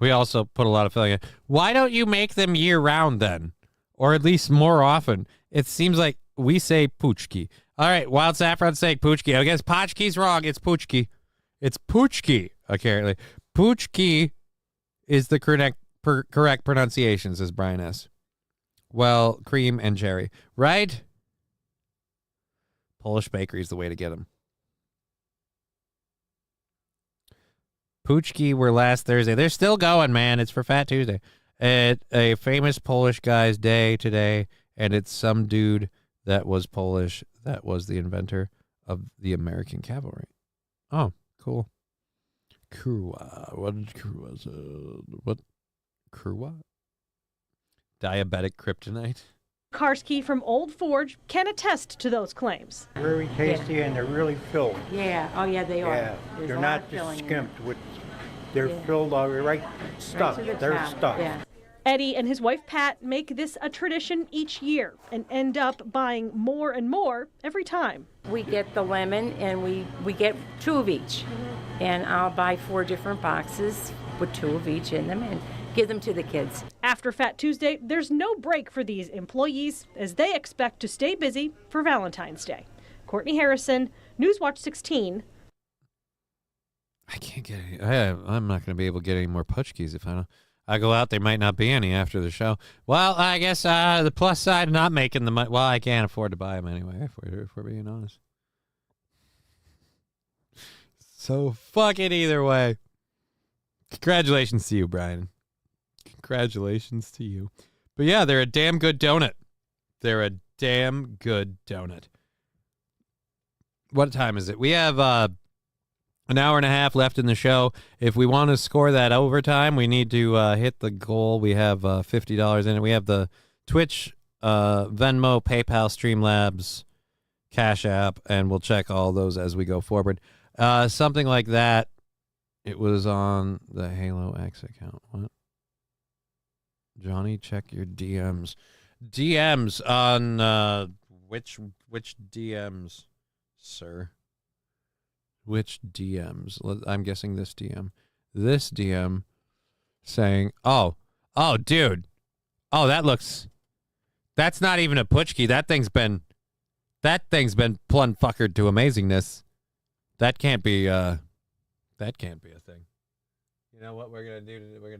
We also put a lot of filling in. Why don't you make them year-round then? Or at least more often? It seems like we say poochki. All right, Wild Saffron's saying poochki. I guess potchki's wrong. It's poochki. It's poochki, apparently. Poochki is the correct pronunciation, says Brian S. Well, cream and cherry. Right? Polish bakery is the way to get them. Poochki were last Thursday. They're still going, man. It's for Fat Tuesday. At a famous Polish guy's day today, and it's some dude that was Polish that was the inventor of the American cavalry. Oh, cool. Kurwa. What did Kurwa say? What? Kurwa? Diabetic kryptonite? Karski from Old Forge can attest to those claims. Very tasty, and they're really filled. Yeah, oh yeah, they are. Yeah, There's they're a lot not of just filling in skimped with. They're filled all right, stuffed. to the They're top, stuffed. yeah. Eddie and his wife Pat make this a tradition each year and end up buying more and more every time. We get the lemon, and we get 2 of each. And I'll buy 4 different boxes with 2 of each in them and give them to the kids. After Fat Tuesday, there's no break for these employees as they expect to stay busy for Valentine's Day. Courtney Harrison, Newswatch 16. I can't get any. I'm not going to be able to get any more punchkis if I go out. There might not be any after the show. Well, I guess the plus side of not making the money. Well, I can't afford to buy them anyway, if we're being honest. So fuck it either way. Congratulations to you, Brian. Congratulations to you. But yeah, they're a damn good donut. They're a damn good donut. What time is it? We have an hour and a half left in the show. If we want to score that overtime, we need to hit the goal. We have $50 in it. We have the Twitch, Venmo, PayPal, Streamlabs, Cash App, and we'll check all those as we go forward. Something like that. It was on the Halo X account. What? Johnny, check your DMs. DMs on which DMs, sir? Which DMs? I'm guessing this DM. This DM saying, oh, dude. Oh, that's not even a putchki. That thing's been That thing's been plumb fuckered to amazingness. That can't be a thing. You know what we're gonna do? We're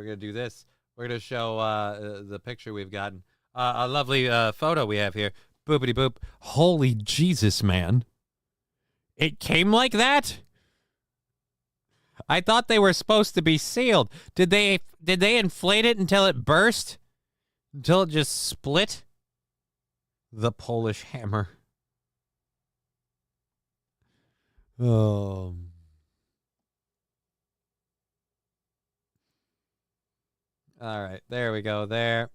gonna do this. We're gonna show the picture we've gotten. A lovely photo we have here. Boopity boop. Holy Jesus, man! It came like that. I thought they were supposed to be sealed. Did they inflate it until it burst? Until it just split? The Polish hammer. Oh. All right, there we go there.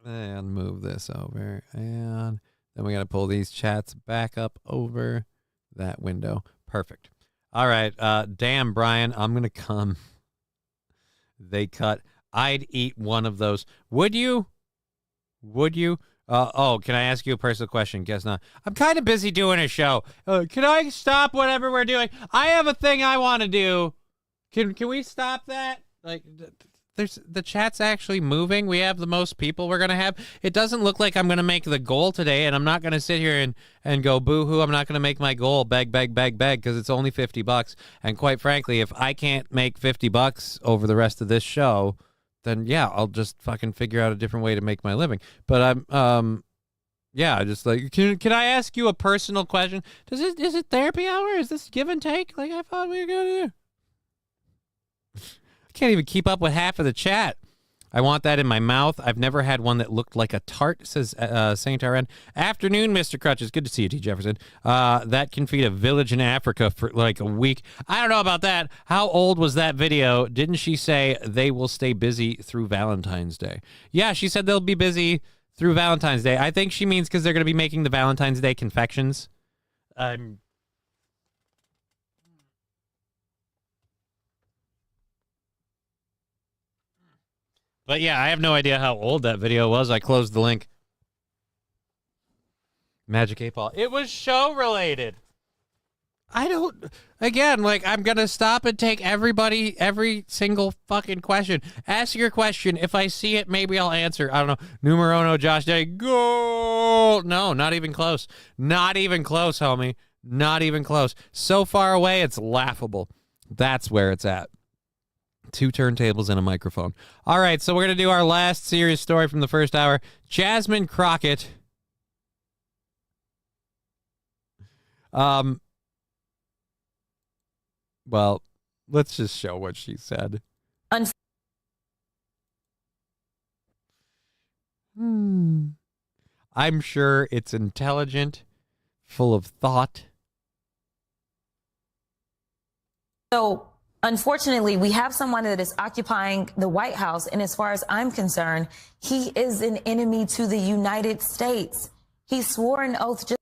And move this over. And then we got to pull these chats back up over that window. Perfect. All right, damn, Brian, I'm going to come. They cut. I'd eat one of those. Would you? Would you? Oh, can I ask you a personal question? Guess not. I'm kind of busy doing a show. Can I stop whatever we're doing? I have a thing I want to do. Can we stop that? Like, there's the chat's actually moving. We have the most people we're gonna have. It doesn't look like I'm gonna make the goal today, and I'm not gonna sit here and go boo-hoo. I'm not gonna make my goal beg, because it's only $50. And quite frankly, if I can't make $50 over the rest of this show, then yeah, I'll just fucking figure out a different way to make my living. But I'm yeah, just like, can I ask you a personal question? Is it therapy hour? Is this give and take like I thought we were gonna do? I can't even keep up with half of the chat. I want that in my mouth. I've never had one that looked like a tart, says Saint Rn. Afternoon, Mr. Crutches. Good to see you, T. Jefferson. That can feed a village in Africa for like a week. I don't know about that. How old was that video? Didn't she say they will stay busy through Valentine's Day? Yeah, she said they'll be busy through Valentine's Day. I think she means because they're going to be making the Valentine's Day confections. But yeah, I have no idea how old that video was. I closed the link. Magic 8 Ball. It was show related. Again, like, I'm going to stop and take every single fucking question. Ask your question. If I see it, maybe I'll answer. I don't know. Numero uno, Josh Day. Go! No, not even close. Not even close, homie. Not even close. So far away, it's laughable. That's where it's at. 2 turntables and a microphone. All right, so we're going to do our last serious story from the first hour. Jasmine Crockett. Well, let's just show what she said. I'm sure it's intelligent, full of thought. So, unfortunately, we have someone that is occupying the White House, and as far as I'm concerned, he is an enemy to the United States. He swore an oath.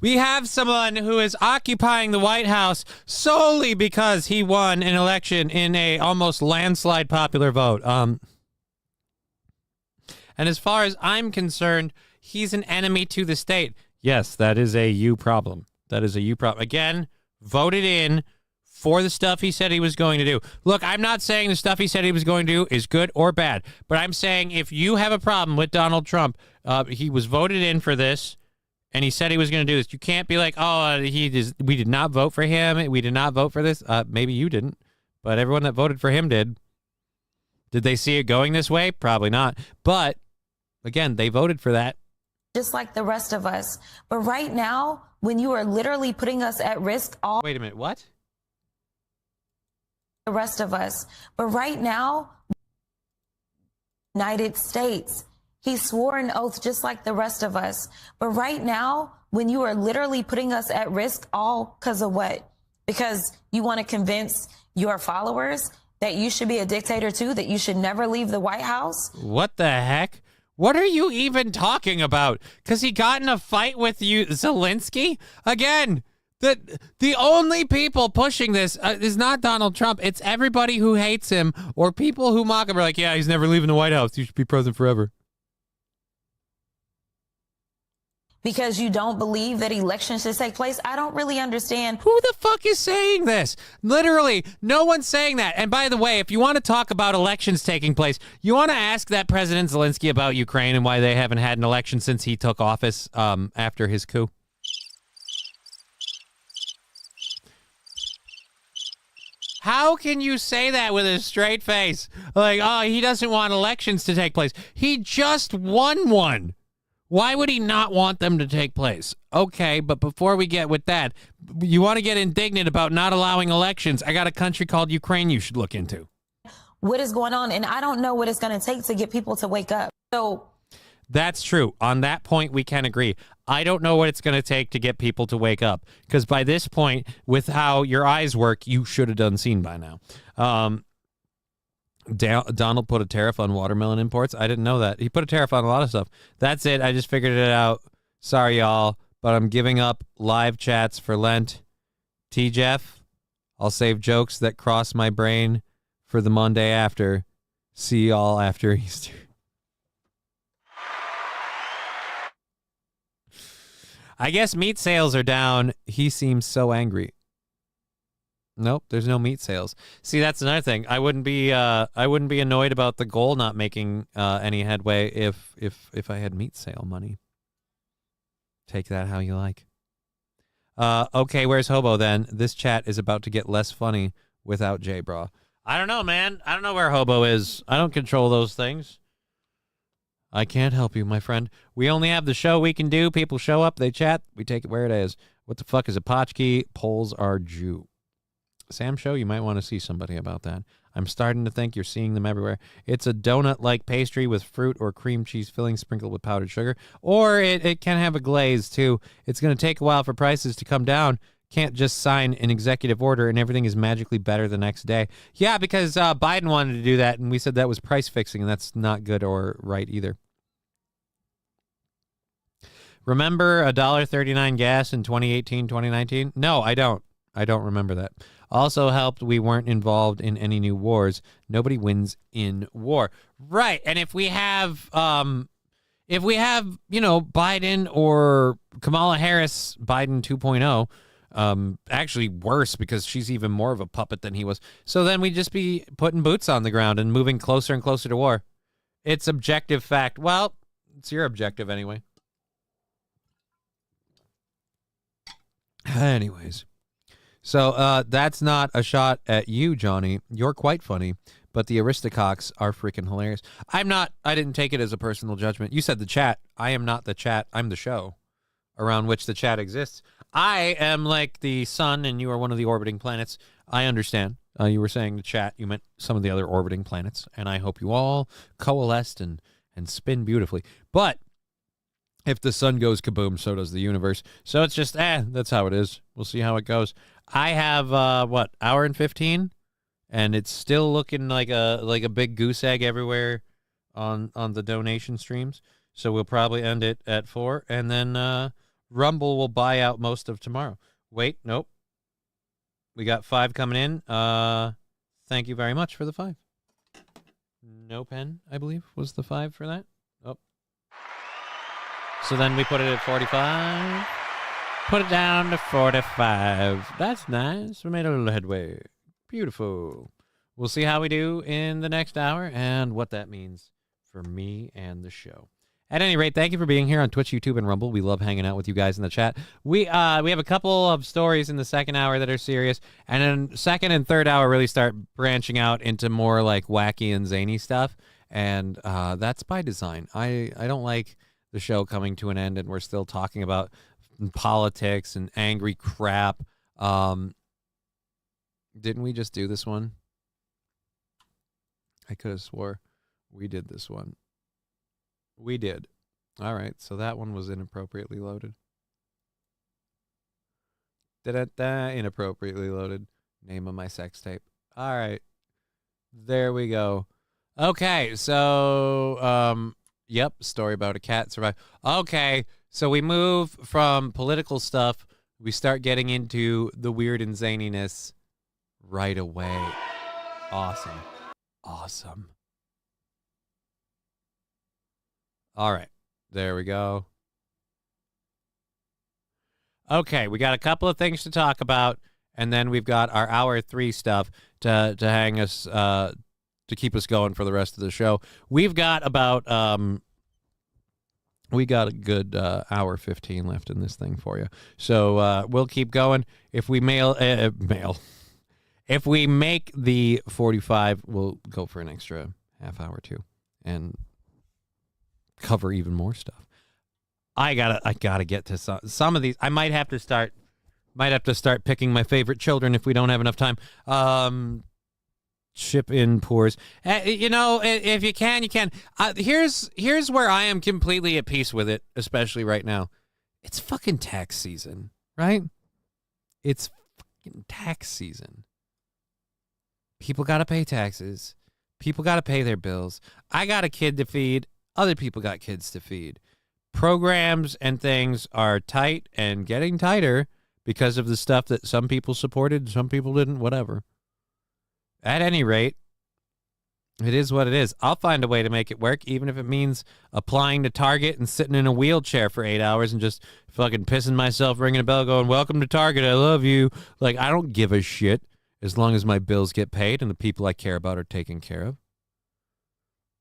We have someone who is occupying the White House solely because he won an election in a almost landslide popular vote. And as far as I'm concerned, he's an enemy to the state. Yes, that is a you problem. That is a you problem. Again, voted in for the stuff he said he was going to do. Look, I'm not saying the stuff he said he was going to do is good or bad, but I'm saying if you have a problem with Donald Trump, he was voted in for this, and he said he was going to do this. You can't be like, oh, we did not vote for him. We did not vote for this. Maybe you didn't, but everyone that voted for him did. Did they see it going this way? Probably not. But, again, they voted for that. Just like the rest of us. But right now, when you are literally putting us at risk all... Wait a minute, what? The rest of us. But right now, United States... He swore an oath just like the rest of us. But right now, when you are literally putting us at risk, all because of what? Because you want to convince your followers that you should be a dictator too, that you should never leave the White House? What the heck? What are you even talking about? Because he got in a fight with you, Zelensky? Again, the only people pushing this is not Donald Trump. It's everybody who hates him or people who mock him are like, yeah, he's never leaving the White House. You should be president forever. because you don't believe that elections should take place. I don't really understand. Who the fuck is saying this? Literally, no one's saying that. And by the way, if you want to talk about elections taking place, you want to ask that President Zelensky about Ukraine and why they haven't had an election since he took office after his coup. How can you say that with a straight face? Like, oh, he doesn't want elections to take place. He just won one. Why would he not want them to take place? Okay, but before we get with that, you want to get indignant about not allowing elections. I got a country called Ukraine you should look into. What is going on? And I don't know what it's going to take to get people to wake up. So that's true. On that point, we can agree. I don't know what it's going to take to get people to wake up. Because by this point, with how your eyes work, you should have done seen by now. Donald put a tariff on watermelon imports. I didn't know that. He put a tariff on a lot of stuff. That's it. I just figured it out. Sorry, y'all, but I'm giving up live chats for Lent. T-Jeff, I'll save jokes that cross my brain for the Monday after. See y'all after Easter. I guess meat sales are down. He seems so angry. Nope, there's no meat sales. See, that's another thing. I wouldn't be annoyed about the goal not making any headway if I had meat sale money. Take that how you like. Okay, where's Hobo then? This chat is about to get less funny without J-Bra. I don't know, man. I don't know where Hobo is. I don't control those things. I can't help you, my friend. We only have the show we can do. People show up, they chat, we take it where it is. What the fuck is a potchki? Poles are Jew. Sam Show, you might want to see somebody about that. I'm starting to think you're seeing them everywhere. It's a donut-like pastry with fruit or cream cheese filling sprinkled with powdered sugar. Or it can have a glaze, too. It's going to take a while for prices to come down. Can't just sign an executive order and everything is magically better the next day. Yeah, because Biden wanted to do that, and we said that was price fixing, and that's not good or right either. Remember $1.39 gas in 2018, 2019? No, I don't. I don't remember that. Also helped we weren't involved in any new wars. Nobody wins in war. Right. And if we have, Biden or Kamala Harris, Biden 2.0, actually worse because she's even more of a puppet than he was. So then we'd just be putting boots on the ground and moving closer and closer to war. It's objective fact. Well, it's your objective anyway. Anyways. So that's not a shot at you, Johnny. You're quite funny, but the Aristococks are freaking hilarious. I didn't take it as a personal judgment. You said the chat. I am not the chat. I'm the show around which the chat exists. I am like the sun and you are one of the orbiting planets. I understand. You were saying the chat. You meant some of the other orbiting planets, and I hope you all coalesced and spin beautifully. But if the sun goes kaboom, so does the universe. So it's just, that's how it is. We'll see how it goes. I have, hour and 15? And it's still looking like a big goose egg everywhere on the donation streams. So we'll probably end it at 4. And then Rumble will buy out most of tomorrow. Wait, nope. We got 5 coming in. Thank you very much for the 5. No pen, I believe, was the 5 for that. Oh. So then we put it at 45. Put it down to 45. That's nice. We made a little headway. Beautiful. We'll see how we do in the next hour and what that means for me and the show. At any rate, thank you for being here on Twitch, YouTube, and Rumble. We love hanging out with you guys in the chat. We have a couple of stories in the second hour that are serious, and then second and third hour really start branching out into more like wacky and zany stuff, and that's by design. I don't like the show coming to an end and we're still talking about politics and angry crap. Didn't we just do this one? I could have swore we did this one. We did. All right, so that one was inappropriately loaded. Da-da-da, inappropriately loaded. Name of my sex tape. All right. There we go. Okay, so, yep, story about a cat survived. Okay, so we move from political stuff. We start getting into the weird and zaniness right away. Awesome. Awesome. All right, there we go. Okay, we got a couple of things to talk about, and then we've got our hour 3 stuff to hang us to keep us going for the rest of the show. We've got about we got a good hour 15 left in this thing for you, so we'll keep going. If we if we make the 45, we'll go for an extra half hour too, and cover even more stuff. I gotta get to some of these. I might have to start picking my favorite children if we don't have enough time. Ship in pours. If you can, you can. Here's where I am completely at peace with it, especially right now. It's fucking tax season, right? It's fucking tax season. People gotta pay taxes. People gotta pay their bills. I got a kid to feed. Other people got kids to feed. Programs and things are tight and getting tighter because of the stuff that some people supported, some people didn't, whatever. At any rate, it is what it is. I'll find a way to make it work, even if it means applying to Target and sitting in a wheelchair for 8 hours and just fucking pissing myself, ringing a bell, going, "Welcome to Target, I love you." Like, I don't give a shit as long as my bills get paid and the people I care about are taken care of.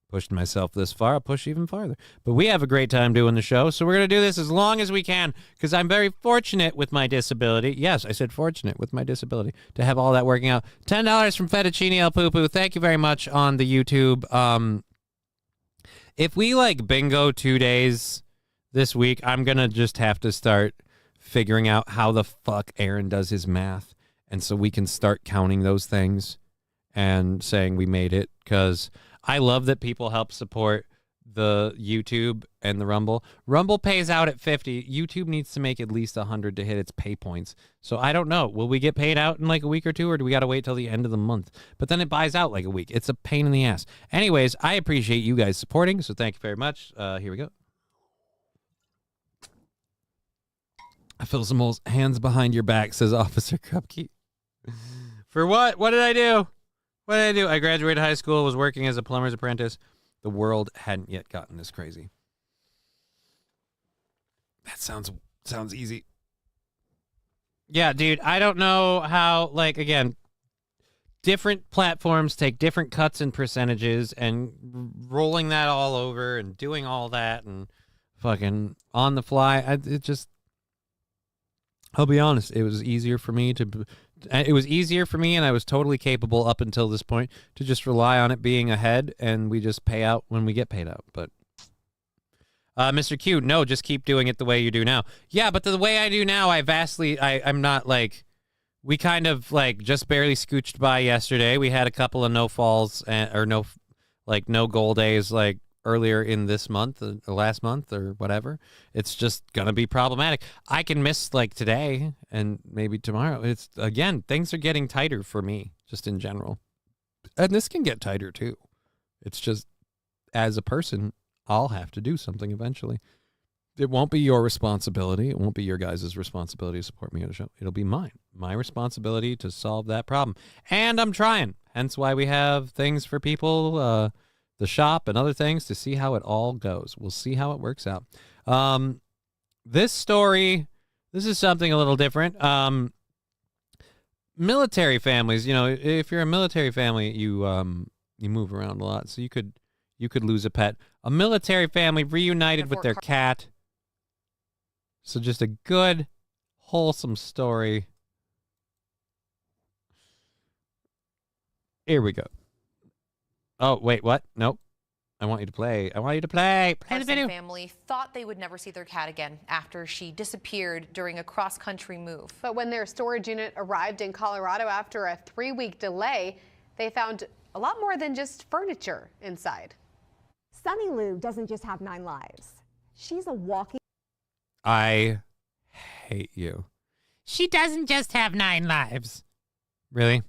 Pushed myself this far, I'll push even farther. But we have a great time doing the show, so we're going to do this as long as we can, because I'm very fortunate with my disability. Yes, I said fortunate with my disability to have all that working out. $10 from Fettuccine El Poo-Poo. Thank you very much on the YouTube. If we bingo 2 days this week, I'm going to just have to start figuring out how the fuck Aaron does his math, and so we can start counting those things and saying we made it, because I love that people help support the YouTube and the Rumble. Rumble pays out at 50. YouTube needs to make at least 100 to hit its pay points. So I don't know. Will we get paid out in a week or two, or do we got to wait till the end of the month? But then it buys out a week. It's a pain in the ass. Anyways, I appreciate you guys supporting, so thank you very much. Here we go. I feel some old hands behind your back, says Officer Krupke. For what? What did I do? What did I do? I graduated high school, was working as a plumber's apprentice. The world hadn't yet gotten this crazy. That sounds easy. Yeah, dude, I don't know how, again, different platforms take different cuts and percentages, and rolling that all over and doing all that and fucking on the fly, I'll be honest, it was easier for me, and I was totally capable up until this point to just rely on it being ahead, and we just pay out when we get paid out. But Mr. Q, no, just keep doing it the way you do now. Yeah, but the way I do now, I'm not we kind of just barely scooched by yesterday. We had a couple of no falls no goal days earlier in this month, or last month, or whatever. It's just gonna be problematic. I can miss today and maybe tomorrow. It's, again, things are getting tighter for me just in general, and this can get tighter too. It's just, as a person, I'll have to do something eventually. It won't be your responsibility. It won't be your guys' responsibility to support me on the show. It'll be my responsibility to solve that problem, and I'm trying. Hence why we have things for people, the shop and other things, to see how it all goes. We'll see how it works out. This story, this is something a little different. Military families, if you're a military family, you move around a lot, so you could lose a pet. A military family reunited with their cat. So just a good, wholesome story. Here we go. Oh, wait, what? Nope. I want you to play. Play the video. Family thought they would never see their cat again after she disappeared during a cross-country move. But when their storage unit arrived in Colorado after a 3-week delay, they found a lot more than just furniture inside. Sunny Lou doesn't just have 9 lives. She's a walking... I hate you. She doesn't just have 9 lives. Really?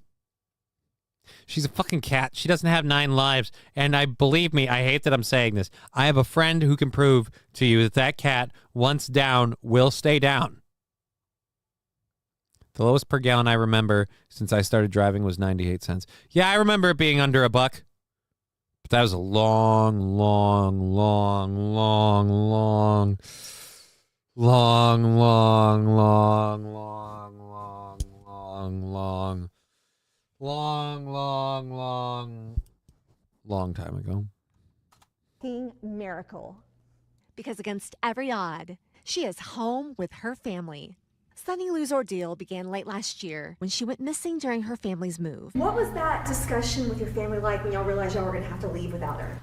She's a fucking cat. She doesn't have 9 lives. And believe me, I hate that I'm saying this. I have a friend who can prove to you that cat, once down, will stay down. The lowest per gallon I remember since I started driving was 98 cents. Yeah, I remember it being under $1. But that was a long long, long, long, long, long, long, long, long, long, long, long time ago. Miracle. Because against every odd, she is home with her family. Sunny Lou's ordeal began late last year when she went missing during her family's move. What was that discussion with your family like when y'all realized y'all were gonna have to leave without her?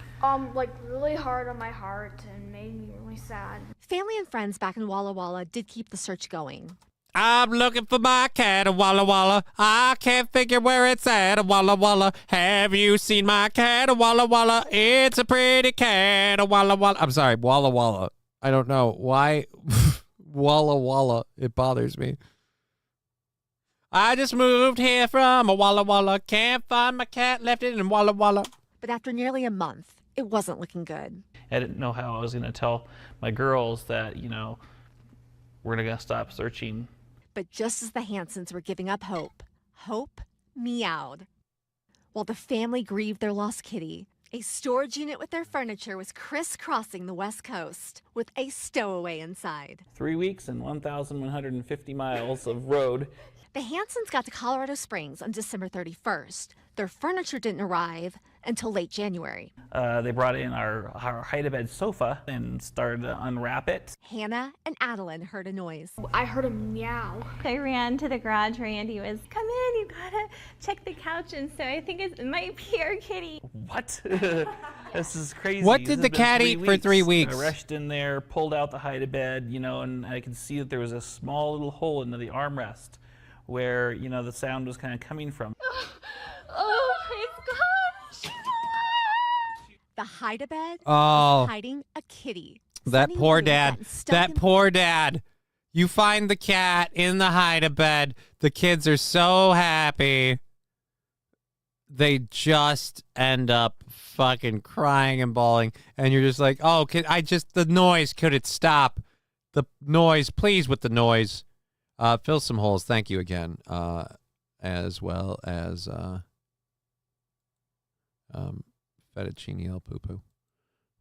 Like really hard on my heart and made me really sad. Family and friends back in Walla Walla did keep the search going. I'm looking for my cat, a Walla Walla. I can't figure where it's at, a Walla Walla. Have you seen my cat, a Walla Walla? It's a pretty cat, a Walla Walla. I'm sorry, Walla Walla. I don't know why Walla Walla. It bothers me. I just moved here from a Walla Walla. Can't find my cat, left it in Walla Walla. But after nearly a month, it wasn't looking good. I didn't know how I was going to tell my girls that, we're going to stop searching. But just as the Hansons were giving up hope, hope meowed. While the family grieved their lost kitty, a storage unit with their furniture was crisscrossing the West Coast with a stowaway inside. 3 weeks and 1,150 miles of road. The Hansons got to Colorado Springs on December 31st. Their furniture didn't arrive until late January. They brought in our hide-a-bed sofa and started to unwrap it. Hannah and Adeline heard a noise. I heard a meow. I ran to the garage. Randy was, come in, you gotta check the couch. And so I think it might be our kitty. What? This is crazy. What did the cat eat for 3 weeks? I rushed in there, pulled out the hide-a-bed, and I could see that there was a small little hole into the armrest where, the sound was kind of coming from. Oh, praise God. The hide-a-bed Oh. was hiding a kitty. That Sunny poor Lou dad. got stuck That in- poor dad. You find the cat in the hide-a-bed. The kids are so happy. They just end up fucking crying and bawling. And you're just like, oh, the noise, could it stop? The noise, please, with the noise. Fill some holes. Thank you again. As well as fettuccine el poo-poo.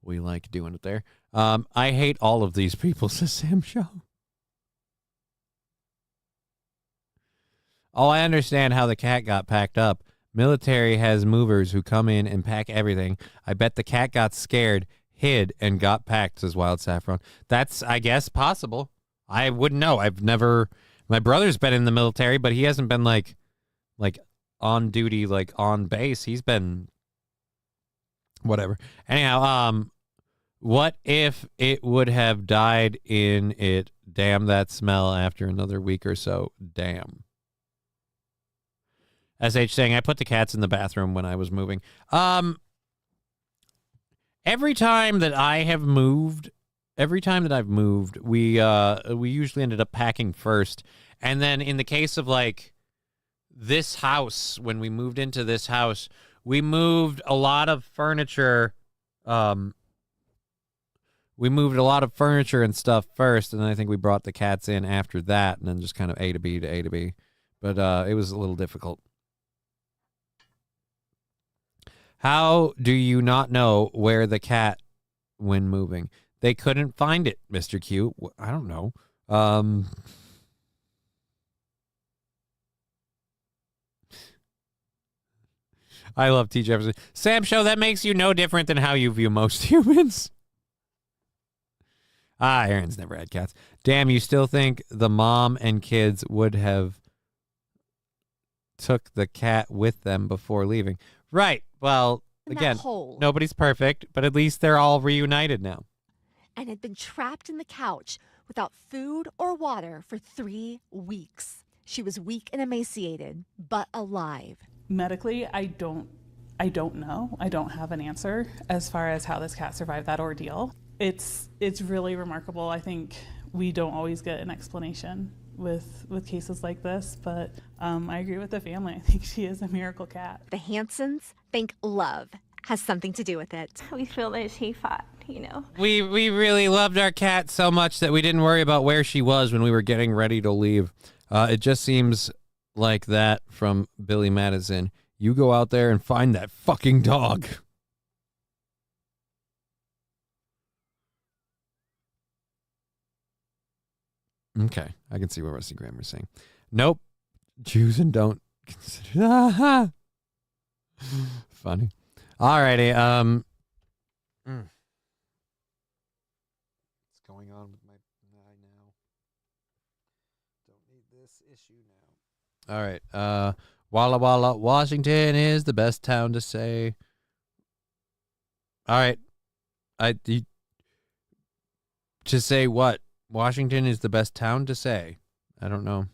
We like doing it there. I hate all of these people, says Sam Show. Oh, I understand how the cat got packed up. Military has movers who come in and pack everything. I bet the cat got scared, hid, and got packed, says Wild Saffron. That's, I guess, possible. I wouldn't know. My brother's been in the military, but he hasn't been like on duty, like on base. He's been whatever. Anyhow, what if it would have died in it? Damn that smell after another week or so. Damn. SH saying, I put the cats in the bathroom when I was moving. Every time that I've moved, we usually ended up packing first. And then in the case of like this house, when we moved into this house, we moved a lot of furniture. We moved a lot of furniture and stuff first, and then I think we brought the cats in after that, and then just kind of A to B to A to B. But it was a little difficult. How do you not know where the cat when moving? They couldn't find it, Mr. Q. I don't know. I love T. Jefferson. Sam Show, that makes you no different than how you view most humans. Aaron's never had cats. Damn, you still think the mom and kids would have took the cat with them before leaving? Right. Well, again, nobody's perfect, but at least they're all reunited now. And had been trapped in the couch without food or water for 3 weeks. She was weak and emaciated, but alive. Medically, I don't know. I don't have an answer as far as how this cat survived that ordeal. It's really remarkable. I think we don't always get an explanation with cases like this, but I agree with the family. I think she is a miracle cat. The Hansons think love has something to do with it. We feel that she fought, We really loved our cat so much that we didn't worry about where she was when we were getting ready to leave. It just seems like that from Billy Madison. You go out there and find that fucking dog. Okay, I can see what Rusty Grammer's saying. Nope. Choose and don't consider. Funny. Alrighty. What's going on with my eye now? Don't need this issue now. All right. Walla Walla, Washington is the best town to say. All right. To say what? Washington is the best town to say. I don't know.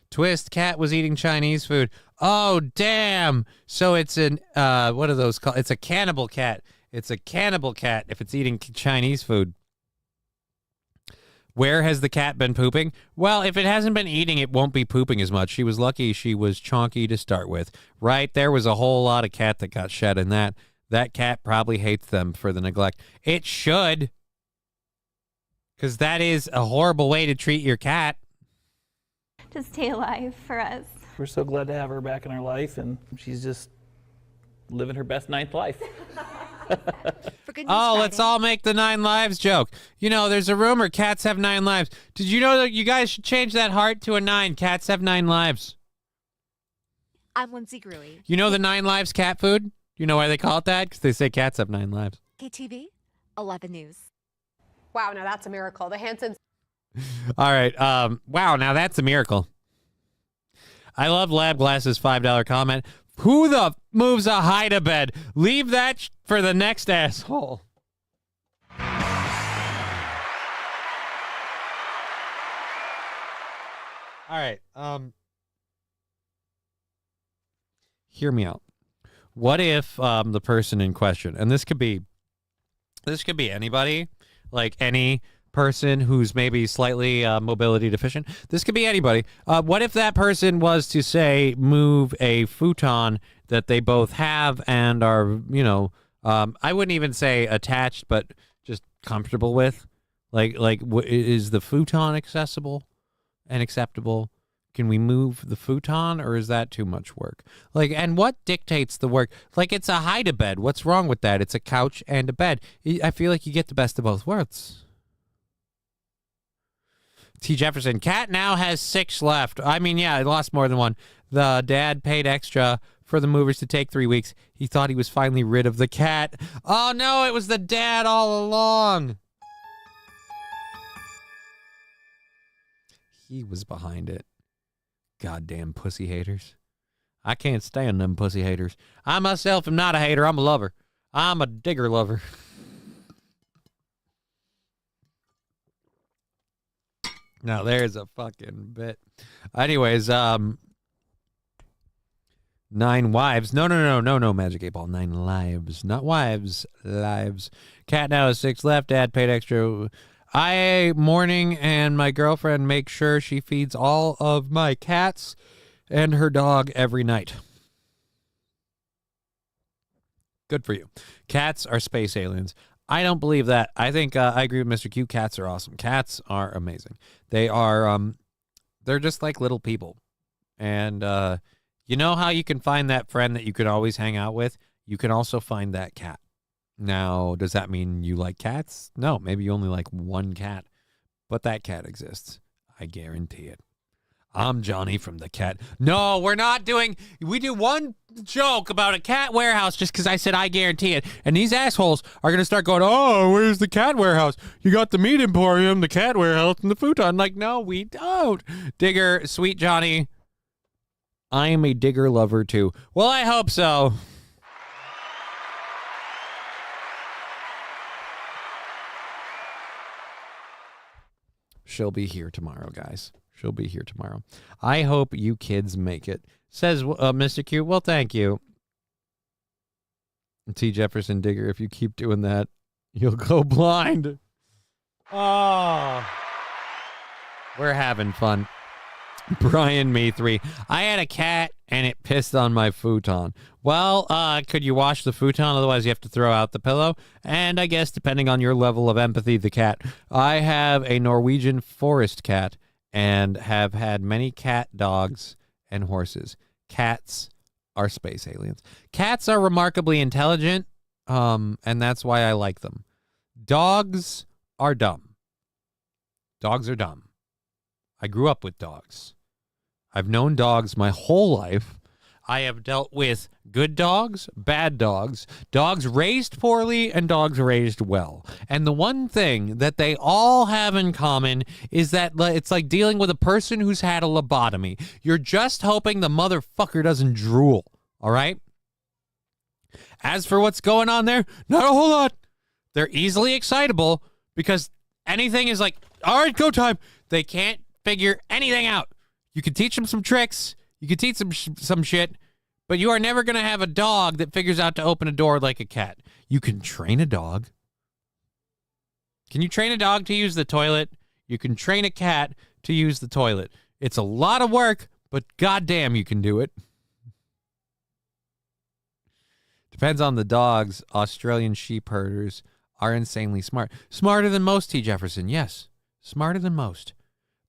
Twist, cat was eating Chinese food. Oh, damn. So it's an, what are those called? It's a cannibal cat. It's a cannibal cat if it's eating Chinese food. Where has the cat been pooping? Well, if it hasn't been eating, it won't be pooping as much. She was lucky she was chonky to start with. Right? There was a whole lot of cat that got shed in that. That cat probably hates them for the neglect. It should. Because that is a horrible way to treat your cat. To stay alive for us. We're so glad to have her back in our life, and she's just living her best 9th life. Oh, let's all make the 9 lives joke. You know, there's a rumor cats have 9 lives. Did you know that you guys should change that heart to a 9? Cats have 9 lives. I'm Lindsay Gruey. You know the 9 lives cat food? You know why they call it that? Because they say cats have 9 lives. KTV 11 News. Wow, now that's a miracle. The Hansons. All right. Wow, now that's a miracle. I love Lab Glass's $5 comment. Who the moves a hide-a-bed? Leave that for the next asshole. All right. Hear me out. What if the person in question, and this could be anybody, like any person who's maybe slightly mobility deficient. This could be anybody. What if that person was to, say, move a futon that they both have and are, you know, I wouldn't even say attached, but just comfortable with? Is the futon accessible and acceptable? Can we move the futon, or is that too much work? And what dictates the work? It's a hide-a-bed. What's wrong with that? It's a couch and a bed. I feel like you get the best of both worlds. T. Jefferson, cat now has 6 left. I mean, yeah, I lost more than 1. The dad paid extra for the movers to take 3 weeks. He thought he was finally rid of the cat. Oh, no, it was the dad all along. He was behind it. Goddamn pussy haters. I can't stand them pussy haters. I myself am not a hater. I'm a lover. I'm a digger lover. Now there's a fucking bit. Anyways, 9 wives. No, Magic 8 Ball. 9 lives. Not wives, lives. Cat now has 6 left. Dad paid extra. I morning and my girlfriend make sure she feeds all of my cats and her dog every night. Good for you. Cats are space aliens. I don't believe that. I think I agree with Mr. Q. Cats are awesome. Cats are amazing. They are, they're just like little people. And you know how you can find that friend that you can always hang out with? You can also find that cat. Now, does that mean you like cats? No, maybe you only like one cat. But that cat exists. I guarantee it. I'm Johnny from the cat. No, we're not doing... We do one joke about a cat warehouse just because I said I guarantee it. And these assholes are going to start going, oh, where's the cat warehouse? You got the meat emporium, the cat warehouse, and the futon. Like, no, we don't. Digger, sweet Johnny. I am a digger lover, too. Well, I hope so. She'll be here tomorrow, guys. She'll be here tomorrow. I hope you kids make it. Says Mr. Q. Well, thank you. T. Jefferson Digger, if you keep doing that, you'll go blind. Oh. We're having fun. Brian May 3. I had a cat and it pissed on my futon. Well, could you wash the futon? Otherwise, you have to throw out the pillow. And I guess depending on your level of empathy, the cat. I have a Norwegian forest cat and have had many cat dogs and horses. Cats are space aliens. Cats are remarkably intelligent, and that's why I like them. Dogs are dumb. Dogs are dumb. I grew up with dogs. I've known dogs my whole life. I have dealt with good dogs, bad dogs, dogs raised poorly, and dogs raised well. And the one thing that they all have in common is that it's like dealing with a person who's had a lobotomy. You're just hoping the motherfucker doesn't drool, all right? As for what's going on there, not a whole lot. They're easily excitable because anything is like, all right, go time. They can't figure anything out. You can teach them some tricks. You can teach them some shit, but you are never going to have a dog that figures out to open a door like a cat. You can train a dog. Can you train a dog to use the toilet? You can train a cat to use the toilet. It's a lot of work, but goddamn, you can do it. Depends on the dogs. Australian sheep herders are insanely smart. Smarter than most, T. Jefferson. Yes, smarter than most.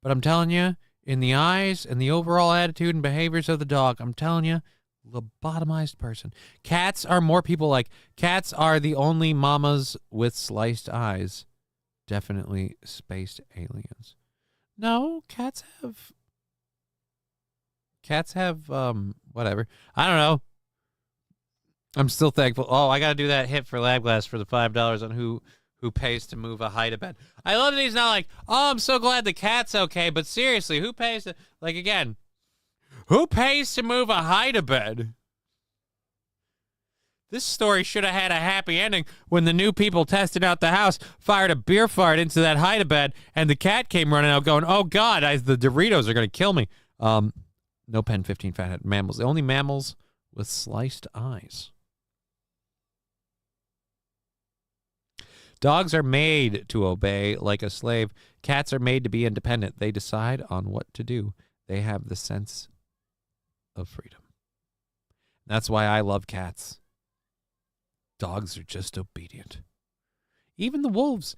But I'm telling you, in the eyes and the overall attitude and behaviors of the dog, I'm telling you, lobotomized person. Cats are more people like. Cats are the only mamas with sliced eyes. Definitely spaced aliens. No, cats have whatever. I don't know. I'm still thankful. Oh, I got to do that hit for Lab Glass for the $5 on who pays to move a hide-a-bed. I love that he's not like, oh, I'm so glad the cat's okay, but seriously, who pays to, like, again, who pays to move a hide-a-bed? This story should have had a happy ending when the new people testing out the house fired a beer fart into that hide-a-bed, and the cat came running out going, oh, God, the Doritos are going to kill me. No pen 15 fathead mammals. The only mammals with sliced eyes. Dogs are made to obey like a slave. Cats are made to be independent. They decide on what to do. They have the sense of freedom. That's why I love cats. Dogs are just obedient. Even the wolves.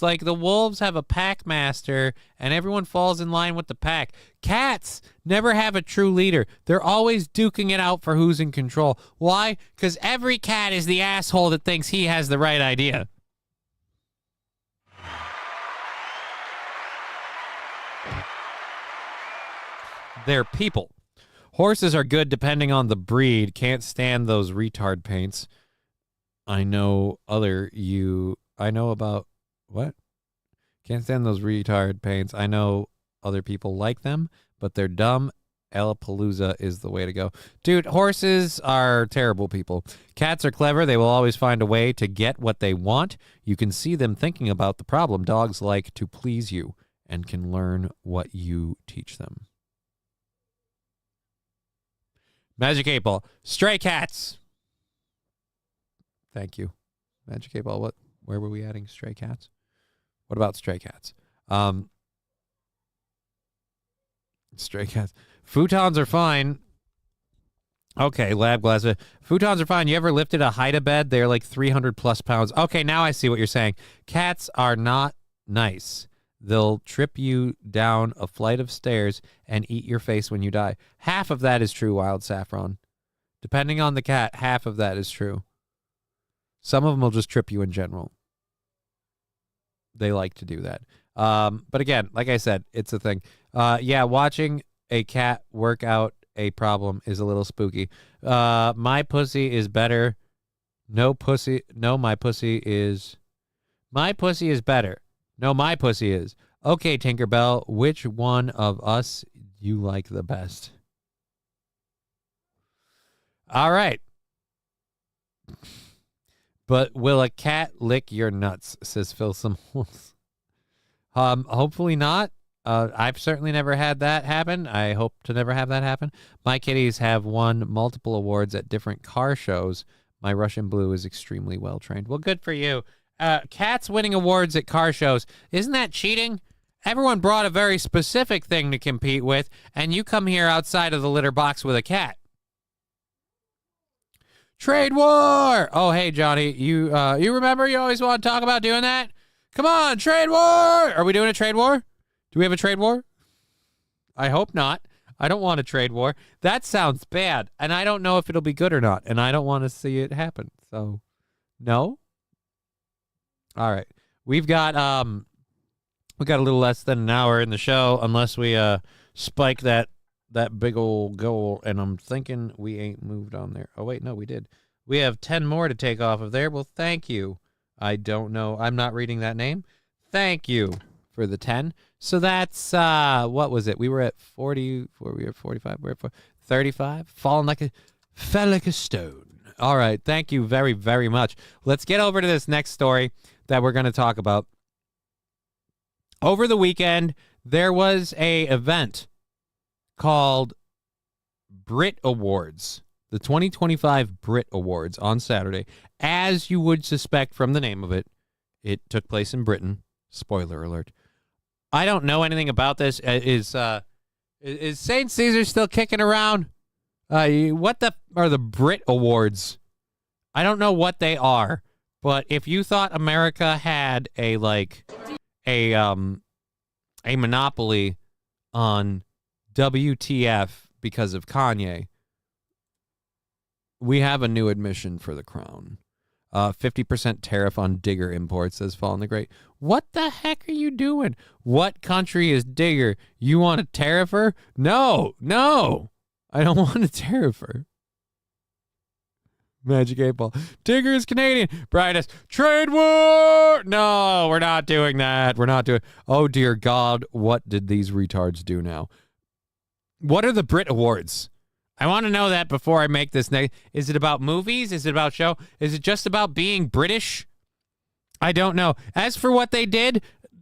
Like, the wolves have a pack master, and everyone falls in line with the pack. Cats never have a true leader. They're always duking it out for who's in control. Why? Because every cat is the asshole that thinks he has the right idea. They're people. Horses are good depending on the breed. Can't stand those retard paints. I know about what? Can't stand those retard paints. I know other people like them, but they're dumb. Palooza is the way to go. Dude, horses are terrible people. Cats are clever. They will always find a way to get what they want. You can see them thinking about the problem. Dogs like to please you and can learn what you teach them. Magic 8 Ball. Stray cats. Thank you. Magic 8 Ball. Where were we adding stray cats? What about stray cats? Stray cats. Futons are fine. Okay, Lab Glass. Futons are fine. You ever lifted a hide-a-bed? They're like 300 plus pounds. Okay, now I see what you're saying. Cats are not nice. They'll trip you down a flight of stairs and eat your face when you die. Half of that is true, Wild Saffron. Depending on the cat, half of that is true. Some of them will just trip you in general. They like to do that. But again, like I said, it's a thing. Yeah, watching a cat work out a problem is a little spooky. My pussy is better. My pussy is better. No, my pussy is. Okay, Tinkerbell, which one of us you like the best? All right. But will a cat lick your nuts, says Phil Simmons. Hopefully not. I've certainly never had that happen. I hope to never have that happen. My kitties have won multiple awards at different car shows. My Russian Blue is extremely well trained. Well, good for you. Cats winning awards at car shows. Isn't that cheating? Everyone brought a very specific thing to compete with, and you come here outside of the litter box with a cat. Trade war! Oh, hey, Johnny. You remember you always want to talk about doing that? Come on, trade war! Are we doing a trade war? Do we have a trade war? I hope not. I don't want a trade war. That sounds bad, and I don't know if it'll be good or not, and I don't want to see it happen. So, no? All right. We've got We got a little less than an hour in the show, unless we spike that big old goal, and I'm thinking we ain't moved on there. Oh, wait, no, we did. We have 10 more to take off of there. Well, thank you. I don't know. I'm not reading that name. Thank you for the 10. So that's, what was it? We were at 40, we were at 45, we were at 35. Fell like a stone. All right, thank you very, very much. Let's get over to this next story that we're going to talk about. Over the weekend, there was a event called Brit Awards, the 2025 Brit Awards on Saturday. As you would suspect from the name of it, it took place in Britain. Spoiler alert. I don't know anything about this. Is St. Caesar still kicking around? What are the Brit Awards? I don't know what they are, but if you thought America had a monopoly on WTF because of Kanye, we have a new admission for the crown. 50% tariff on Digger imports, says Fallen the Great. What the heck are you doing? What country is Digger? You want a tariffer? No. I don't want a tariffer. Magic 8 Ball. Digger is Canadian. Brightest. Trade war! No, we're not doing that. We're not doing... Oh, dear God. What did these retards do now? What are the Brit Awards? I want to know that before I make this. Is it about movies? Is it about show? Is it just about being British? I don't know. As for what they did,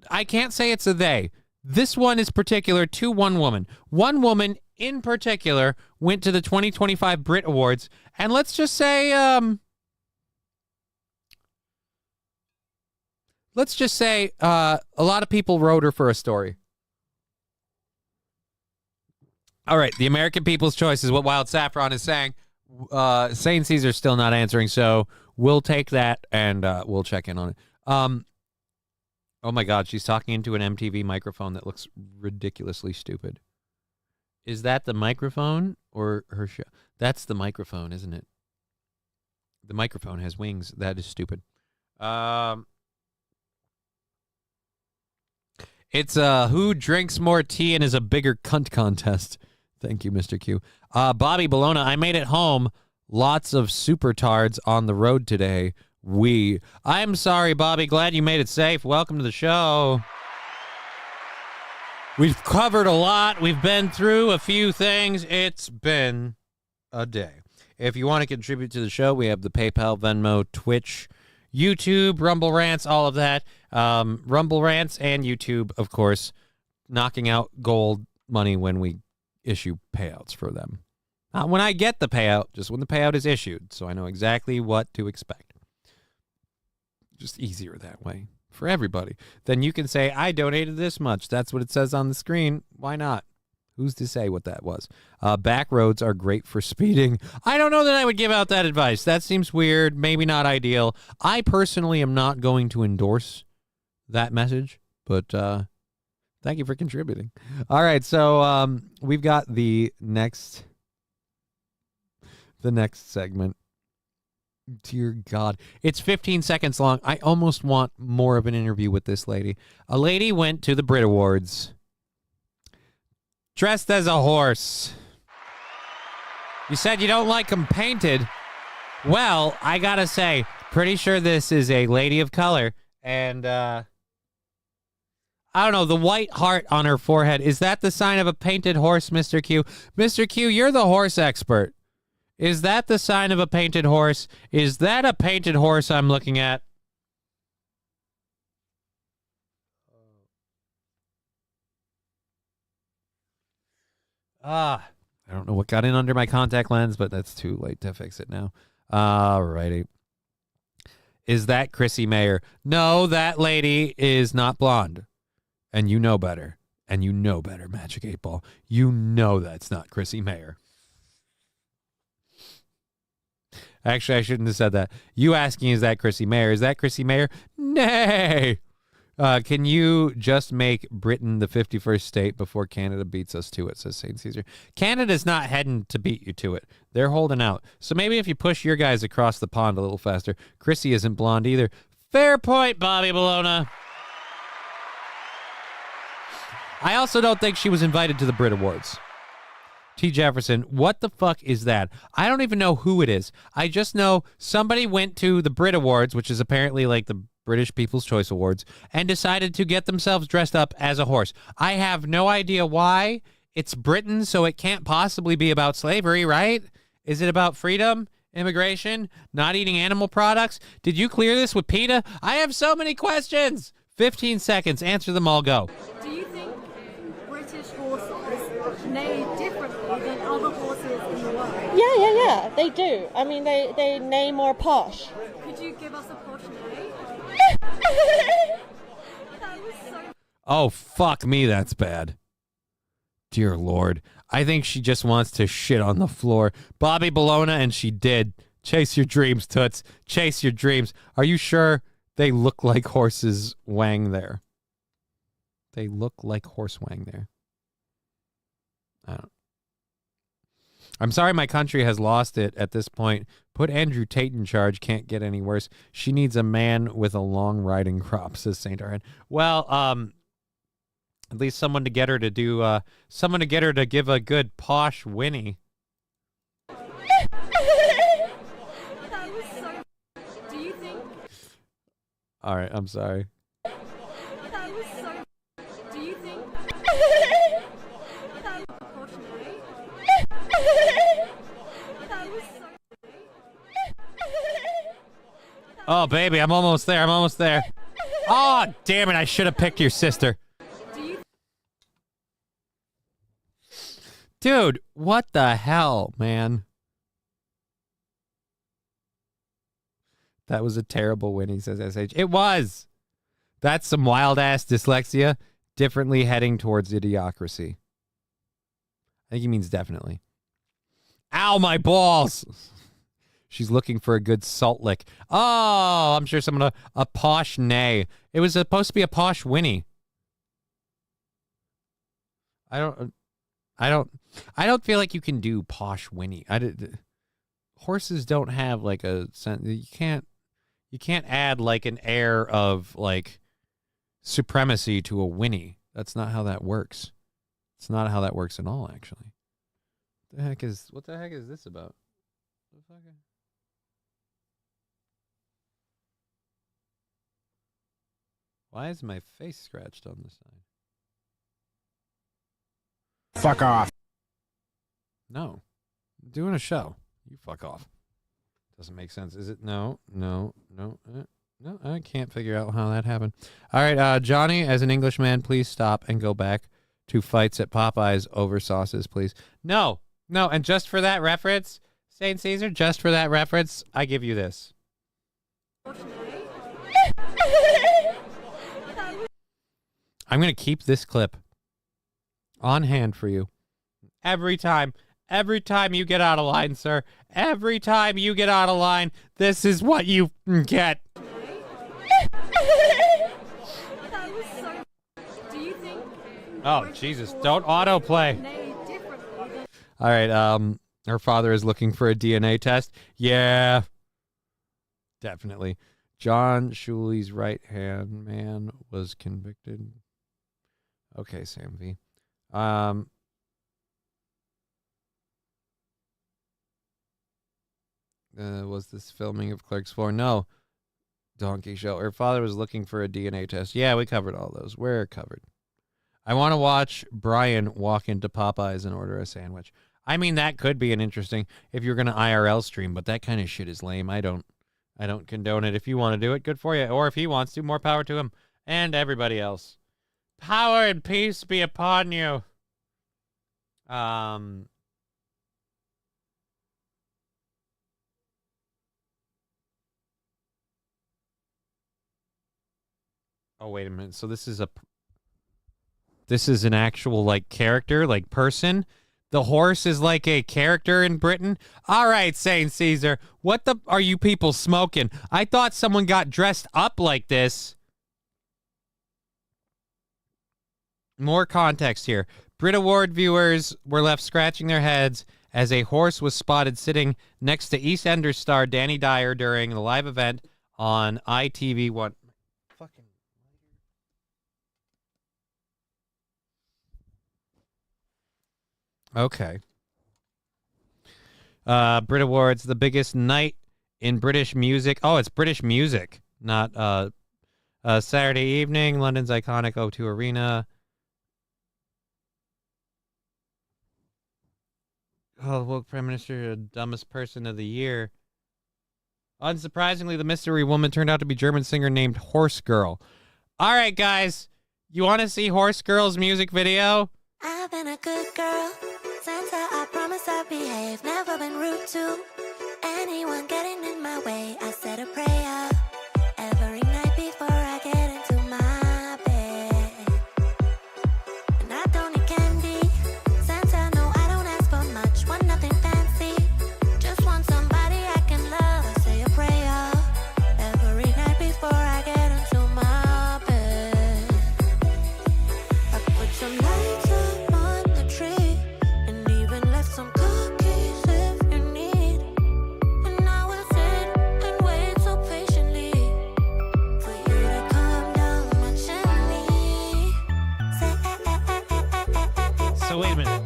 I can't say it's a they. This one is particular to one woman. One woman in particular went to the 2025 Brit Awards, and let's just say, a lot of people wrote her for a story. All right, the American People's Choice is what Wild Saffron is saying. St. Caesar's still not answering, so we'll take that and we'll check in on it. Oh my God, she's talking into an MTV microphone that looks ridiculously stupid. Is that the microphone or her show? That's the microphone, isn't it? The microphone has wings. That is stupid. It's who drinks more tea and is a bigger cunt contest. Thank you, Mr. Q. Bobby Bologna, I made it home. Lots of super tards on the road today. I'm sorry, Bobby. Glad you made it safe. Welcome to the show. We've covered a lot. We've been through a few things. It's been a day. If you want to contribute to the show, we have the PayPal, Venmo, Twitch, YouTube, Rumble Rants, all of that. Rumble Rants and YouTube, of course, knocking out gold money when we issue payouts for them. Not when I get the payout, just when the payout is issued, so I know exactly what to expect. Just easier that way for everybody. Then you can say, I donated this much. That's what it says on the screen. Why not? Who's to say what that was? Back roads are great for speeding. I don't know that I would give out that advice. That seems weird, maybe not ideal. I personally am not going to endorse that message, but thank you for contributing. All right, so we've got the next segment. Dear God. It's 15 seconds long. I almost want more of an interview with this lady. A lady went to the Brit Awards dressed as a horse. You said you don't like them painted. Well, I gotta say, pretty sure this is a lady of color. And, I don't know, the white heart on her forehead. Is that the sign of a painted horse, Mr. Q? Mr. Q, you're the horse expert. Is that the sign of a painted horse? Is that a painted horse I'm looking at? I don't know what got in under my contact lens, but that's too late to fix it now. All righty. Is that Chrissy Mayer? No, that lady is not blonde. And you know better. And you know better, Magic 8 Ball. You know that's not Chrissy Mayer. Actually, I shouldn't have said that. You asking, is that Chrissy Mayer? Is that Chrissy Mayer? Nay. Can you just make Britain the 51st state before Canada beats us to it, says St. Caesar. Canada's not heading to beat you to it. They're holding out. So maybe if you push your guys across the pond a little faster. Chrissy isn't blonde either. Fair point, Bobby Bologna. I also don't think she was invited to the Brit Awards. T. Jefferson, what the fuck is that? I don't even know who it is. I just know somebody went to the Brit Awards, which is apparently like the British People's Choice Awards, and decided to get themselves dressed up as a horse. I have no idea why. It's Britain, so it can't possibly be about slavery, right? Is it about freedom, immigration, not eating animal products? Did you clear this with PETA? I have so many questions. 15 seconds. Answer them all. Go. Do you think British horses neigh differently than other horses in the world? Yeah, they do. I mean, they neigh more posh. Could you give us a posh neigh? That was so... Oh, fuck me, that's bad. Dear Lord. I think she just wants to shit on the floor. Bobby Bologna, and she did. Chase your dreams, Toots. Chase your dreams. Are you sure they look like horses wang there? They look like horse wang there. I'm sorry my country has lost it at this point. Put Andrew Tate in charge. Can't get any worse. She needs a man with a long riding crop, says St. Arhan. Well, at least someone to get her to do, someone to get her to give a good posh whinny. That was so... Do you think... All right, I'm sorry. That was so... Do you think... That was a posh neigh? That was so... Oh, baby, I'm almost there. I'm almost there. Oh, damn it. I should have picked your sister. Dude, what the hell, man? That was a terrible whinny, says SH. It was. That's some wild-ass dyslexia. Differently heading towards idiocracy. I think he means definitely. Ow, my balls. She's looking for a good salt lick. Oh, I'm sure someone, a posh neigh. It was supposed to be a posh whinny. I don't feel like you can do posh whinny. Horses don't have like a sense. You can't add like an air of like supremacy to a whinny. That's not how that works. It's not how that works at all, actually. What the heck is this about? Why is my face scratched on the side? Fuck off. No. I'm doing a show. You fuck off. Doesn't make sense. Is it? No. No, I can't figure out how that happened. All right, Johnny, as an Englishman, please stop and go back to fights at Popeyes over sauces, please. No, and just for that reference, St. Caesar, just for that reference, I give you this. I'm going to keep this clip on hand for you. Every time you get out of line, sir, every time you get out of line, this is what you get. Oh, Jesus, don't autoplay. All right, her father is looking for a DNA test. Yeah, definitely. John Shuli's right-hand man was convicted. Okay, Sam V. Was this filming of Clerks 4? No. Donkey Show. Her father was looking for a DNA test. Yeah, we covered all those. We're covered. I want to watch Brian walk into Popeyes and order a sandwich. I mean, that could be an interesting if you're going to IRL stream, but that kind of shit is lame. I don't condone it. If you want to do it, good for you. Or if he wants to, more power to him and everybody else. Power and peace be upon you. Oh, wait a minute. So this is an actual like character, like person. The horse is like a character in Britain. All right, St. Caesar, what the are you people smoking? I thought someone got dressed up like this. More context here. Brit Award viewers were left scratching their heads as a horse was spotted sitting next to EastEnders star Danny Dyer during the live event on ITV1. Okay. Brit Awards, the biggest night in British music. Oh, it's British music, not Saturday evening, London's iconic O2 Arena. Oh, woke Prime Minister, the dumbest person of the year. Unsurprisingly, the mystery woman turned out to be German singer named Horse Girl. All right, guys. You want to see Horse Girl's music video? I've been a good girl. Santa, I promise I'll behave. Never been rude to anyone getting in my way. I said a prayer every night before I get into my bed. And I don't need candy. Santa, no, I don't ask for much. Want nothing fancy. Just want somebody I can love. I say a prayer every night before I get into my bed. I put some lights up on the tree and even left some cookies if you need. And I will sit and wait so patiently for you to come down my chimney. So wait a minute.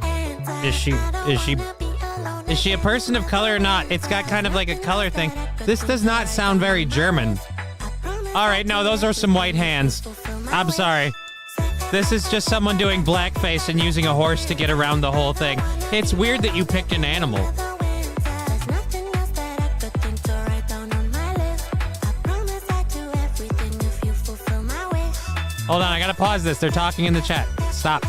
Is she a person of color or not? It's got kind of like a color thing. This does not sound very German. All right, no, those are some white hands. I'm sorry. This is just someone doing blackface and using a horse to get around the whole thing. It's weird that you picked an animal. Hold on, I gotta pause this. They're talking in the chat. Stop.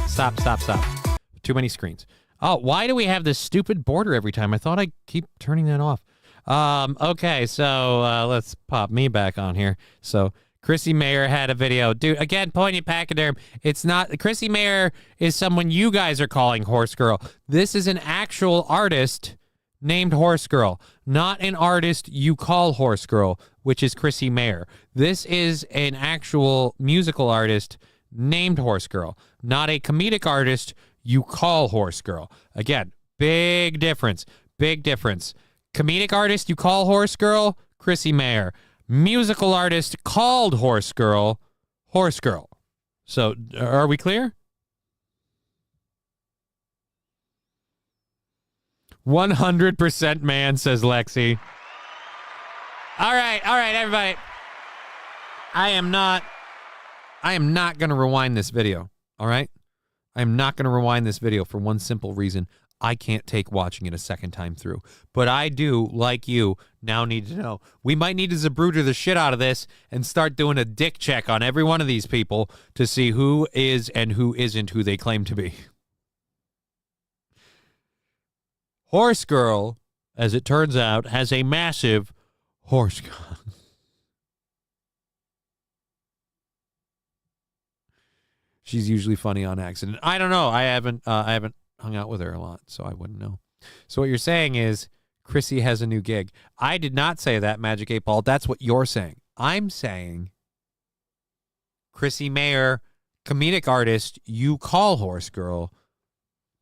Too many screens. Oh, why do we have this stupid border every time? I thought I keep turning that off. Okay, so let's pop me back on here. So Chrissy Mayer had a video. Dude, again, poignant pachyderm. It's not... Chrissy Mayer is someone you guys are calling Horse Girl. This is an actual artist named Horse Girl, not an artist you call Horse Girl, which is Chrissy Mayer. This is an actual musical artist named Horse Girl, not a comedic artist you call Horse Girl. Again, big difference. Comedic artist you call Horse Girl, Chrissy Mayer. Musical artist called Horse Girl, Horse Girl. So, are we clear? 100% man, says Lexi. All right, everybody. I am not going to rewind this video, all right? I'm not going to rewind this video for one simple reason. I can't take watching it a second time through. But I do, like you, now need to know. We might need to Zabruder the shit out of this and start doing a dick check on every one of these people to see who is and who isn't who they claim to be. Horse Girl, as it turns out, has a massive horse gun. She's usually funny on accident. I don't know. I haven't hung out with her a lot, so I wouldn't know. So what you're saying is Chrissy has a new gig. I did not say that, Magic 8 Ball. That's what you're saying. I'm saying Chrissy Mayer, comedic artist, you call Horse Girl.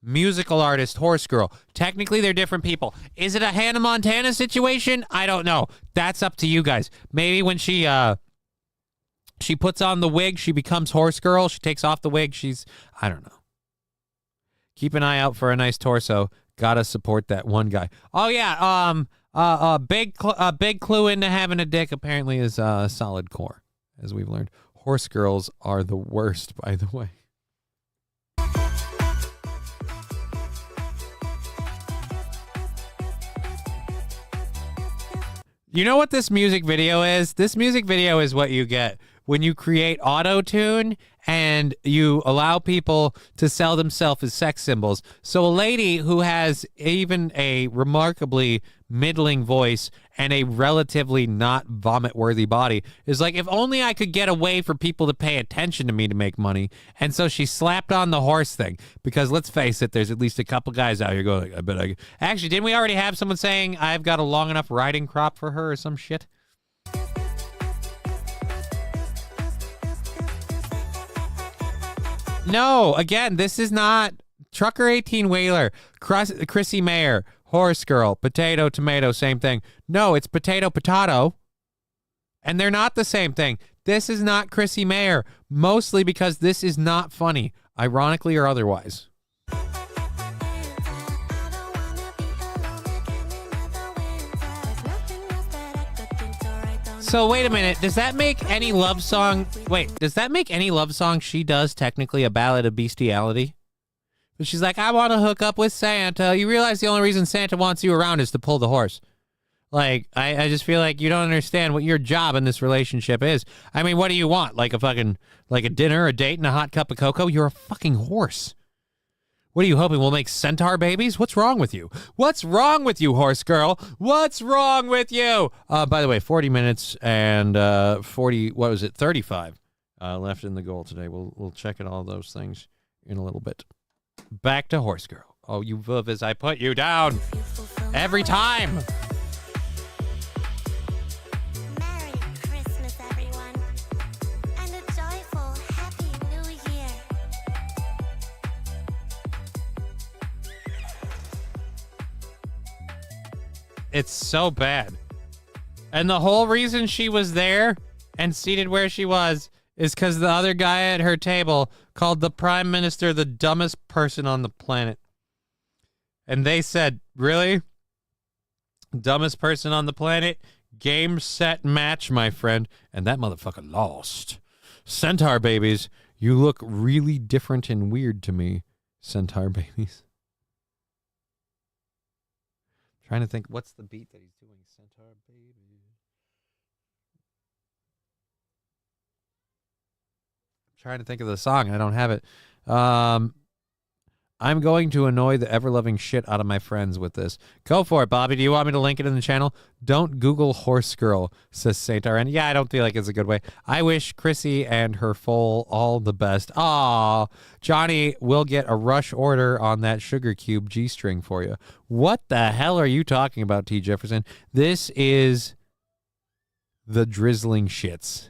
Musical artist, Horse Girl. Technically, they're different people. Is it a Hannah Montana situation? I don't know. That's up to you guys. Maybe when she puts on the wig, she becomes Horse Girl. She takes off the wig. I don't know. Keep an eye out for a nice torso. Gotta support that one guy. Oh yeah. Big clue into having a dick apparently is solid core, as we've learned. Horse girls are the worst, by the way. You know what this music video is? This music video is what you get when you create auto-tune and you allow people to sell themselves as sex symbols. So a lady who has even a remarkably middling voice and a relatively not vomit-worthy body is like, if only I could get a way for people to pay attention to me to make money. And so she slapped on the horse thing. Because let's face it, there's at least a couple guys out here going, I bet I... Actually, didn't we already have someone saying I've got a long enough riding crop for her or some shit? No, again, this is not Trucker 18 Whaler, Chrissy Mayer, Horse Girl, Potato, Tomato, same thing. No, it's Potato, Potato, and they're not the same thing. This is not Chrissy Mayer, mostly because this is not funny, ironically or otherwise. So wait a minute. Does that make any love song? Wait, does that make any love song she does technically a ballad of bestiality? But she's like, I want to hook up with Santa. You realize the only reason Santa wants you around is to pull the horse. Like, I just feel like you don't understand what your job in this relationship is. I mean, what do you want? Like a dinner, a date, and a hot cup of cocoa? You're a fucking horse. What are you hoping we'll make centaur babies? What's wrong with you? What's wrong with you, horse girl? What's wrong with you? By the way, 40 minutes and 35 left in the goal today. We'll check in all those things in a little bit. Back to horse girl. Oh, you vuv, I put you down every time. Merry Christmas, everyone, and a joyful, happy New Year. It's so bad. And the whole reason she was there and seated where she was is because the other guy at her table called the prime minister the dumbest person on the planet. And they said, really? Dumbest person on the planet? Game, set, match, my friend. And that motherfucker lost. Centaur babies, you look really different and weird to me, centaur babies. Trying to think, what's the beat that he's doing? Centaur baby. Trying to think of the song. I don't have it. I'm going to annoy the ever-loving shit out of my friends with this. Go for it, Bobby. Do you want me to link it in the channel? Don't Google horse girl, says Saint RN. Yeah, I don't feel like it's a good way. I wish Chrissy and her foal all the best. Aw, Johnny will get a rush order on that sugar cube G-string for you. What the hell are you talking about, T. Jefferson? This is the drizzling shits.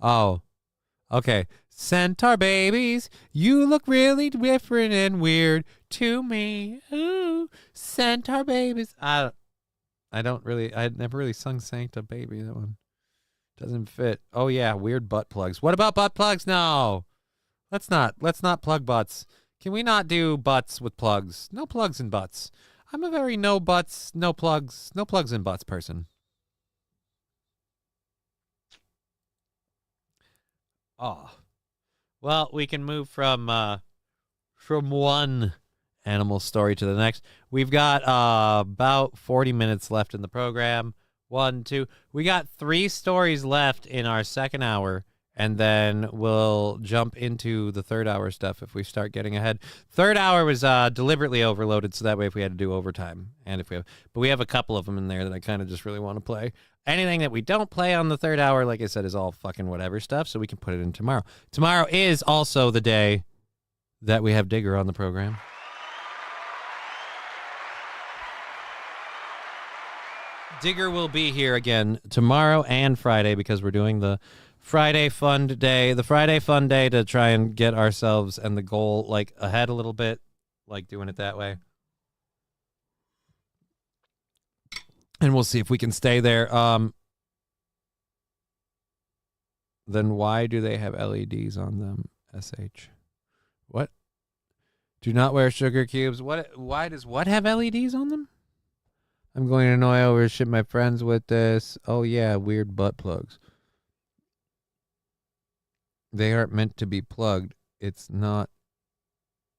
Oh, okay. Centaur babies, you look really different and weird to me. Ooh, centaur babies. I never really sung Sancta Baby. That one doesn't fit. Oh yeah, weird butt plugs. What about butt plugs? No, let's not plug butts. Can we not do butts with plugs? No plugs in butts. I'm a very no butts, no plugs in butts person. Oh. Well, we can move from one animal story to the next. We've got about 40 minutes left in the program. 1, 2. We got 3 stories left in our second hour, and then we'll jump into the third hour stuff if we start getting ahead. Third hour was deliberately overloaded, so that way if we had to do overtime, but we have a couple of them in there that I kind of just really want to play. Anything that we don't play on the third hour, like I said, is all fucking whatever stuff, so we can put it in tomorrow. Tomorrow is also the day that we have Digger on the program. Digger will be here again tomorrow and Friday because we're doing the Friday Fun Day. The Friday Fun Day to try and get ourselves and the goal like ahead a little bit, like doing it that way. And we'll see if we can stay there. Then why do they have LEDs on them? SH. What? Do not wear sugar cubes. What? Why does what have LEDs on them? I'm going to annoy over shit my friends with this. Oh yeah, weird butt plugs. They aren't meant to be plugged. It's not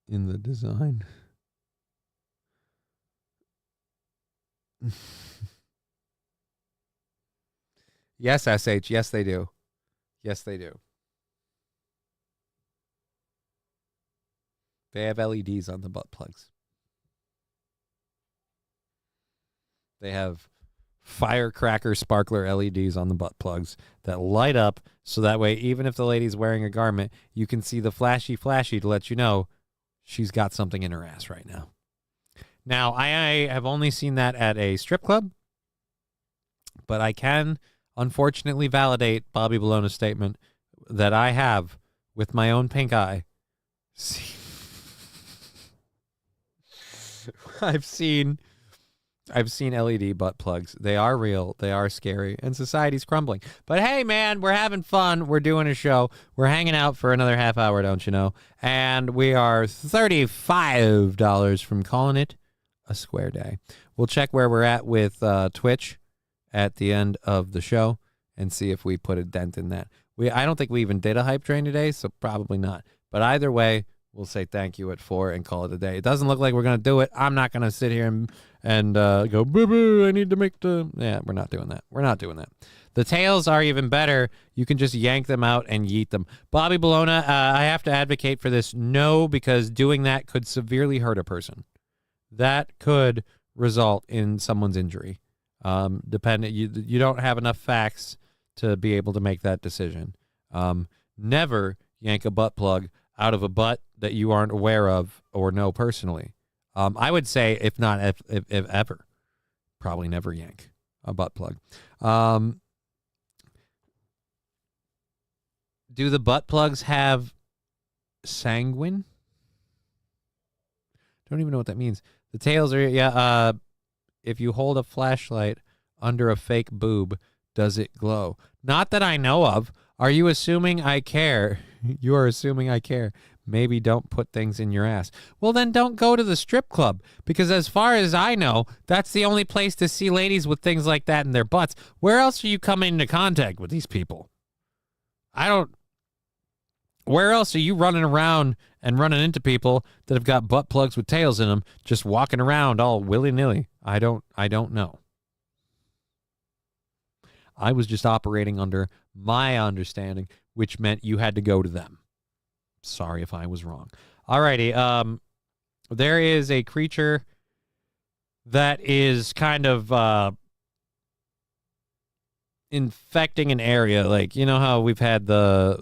in the design. Yes, SH. Yes, they do. Yes, they do. They have LEDs on the butt plugs. They have firecracker sparkler LEDs on the butt plugs that light up so that way even if the lady's wearing a garment, you can see the flashy to let you know she's got something in her ass right now. Now, I have only seen that at a strip club, but I can unfortunately validate Bobby Bologna's statement that I have with my own pink eye. I've seen LED butt plugs. They are real. They are scary. And society's crumbling. But hey, man, we're having fun. We're doing a show. We're hanging out for another half hour, don't you know? And we are $35 from calling it a square day. We'll check where we're at with Twitch at the end of the show and see if we put a dent in that. I don't think we even did a hype train today, so probably not. But either way, we'll say thank you at 4 and call it a day. It doesn't look like we're going to do it. I'm not going to sit here and go, boo-boo, I need to make the... Yeah, we're not doing that. We're not doing that. The tails are even better. You can just yank them out and yeet them. Bobby Bologna, I have to advocate for this. No, because doing that could severely hurt a person. That could result in someone's injury. You don't have enough facts to be able to make that decision. Never yank a butt plug out of a butt that you aren't aware of or know personally. I would say, if not if ever, probably never yank a butt plug. Do the butt plugs have sanguine? Don't even know what that means. The tails are, if you hold a flashlight under a fake boob, does it glow? Not that I know of. Are you assuming I care? You are assuming I care. Maybe don't put things in your ass. Well, then don't go to the strip club, because as far as I know, that's the only place to see ladies with things like that in their butts. Where else are you coming into contact with these people? Where else are you running around and running into people that have got butt plugs with tails in them, just walking around all willy-nilly? I don't know. I was just operating under my understanding, which meant you had to go to them. Sorry if I was wrong. Alrighty. There is a creature that is kind of infecting an area. Like, you know how we've had the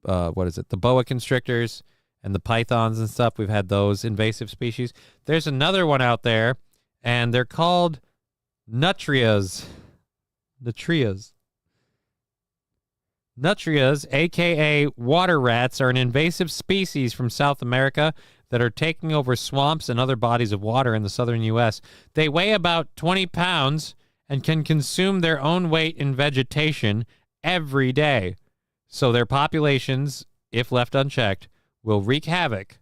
boa constrictors and the pythons and stuff. We've had those invasive species. There's another one out there, and they're called nutrias. Nutrias, a.k.a. water rats, are an invasive species from South America that are taking over swamps and other bodies of water in the southern U.S. They weigh about 20 pounds and can consume their own weight in vegetation every day. So their populations, if left unchecked, will wreak havoc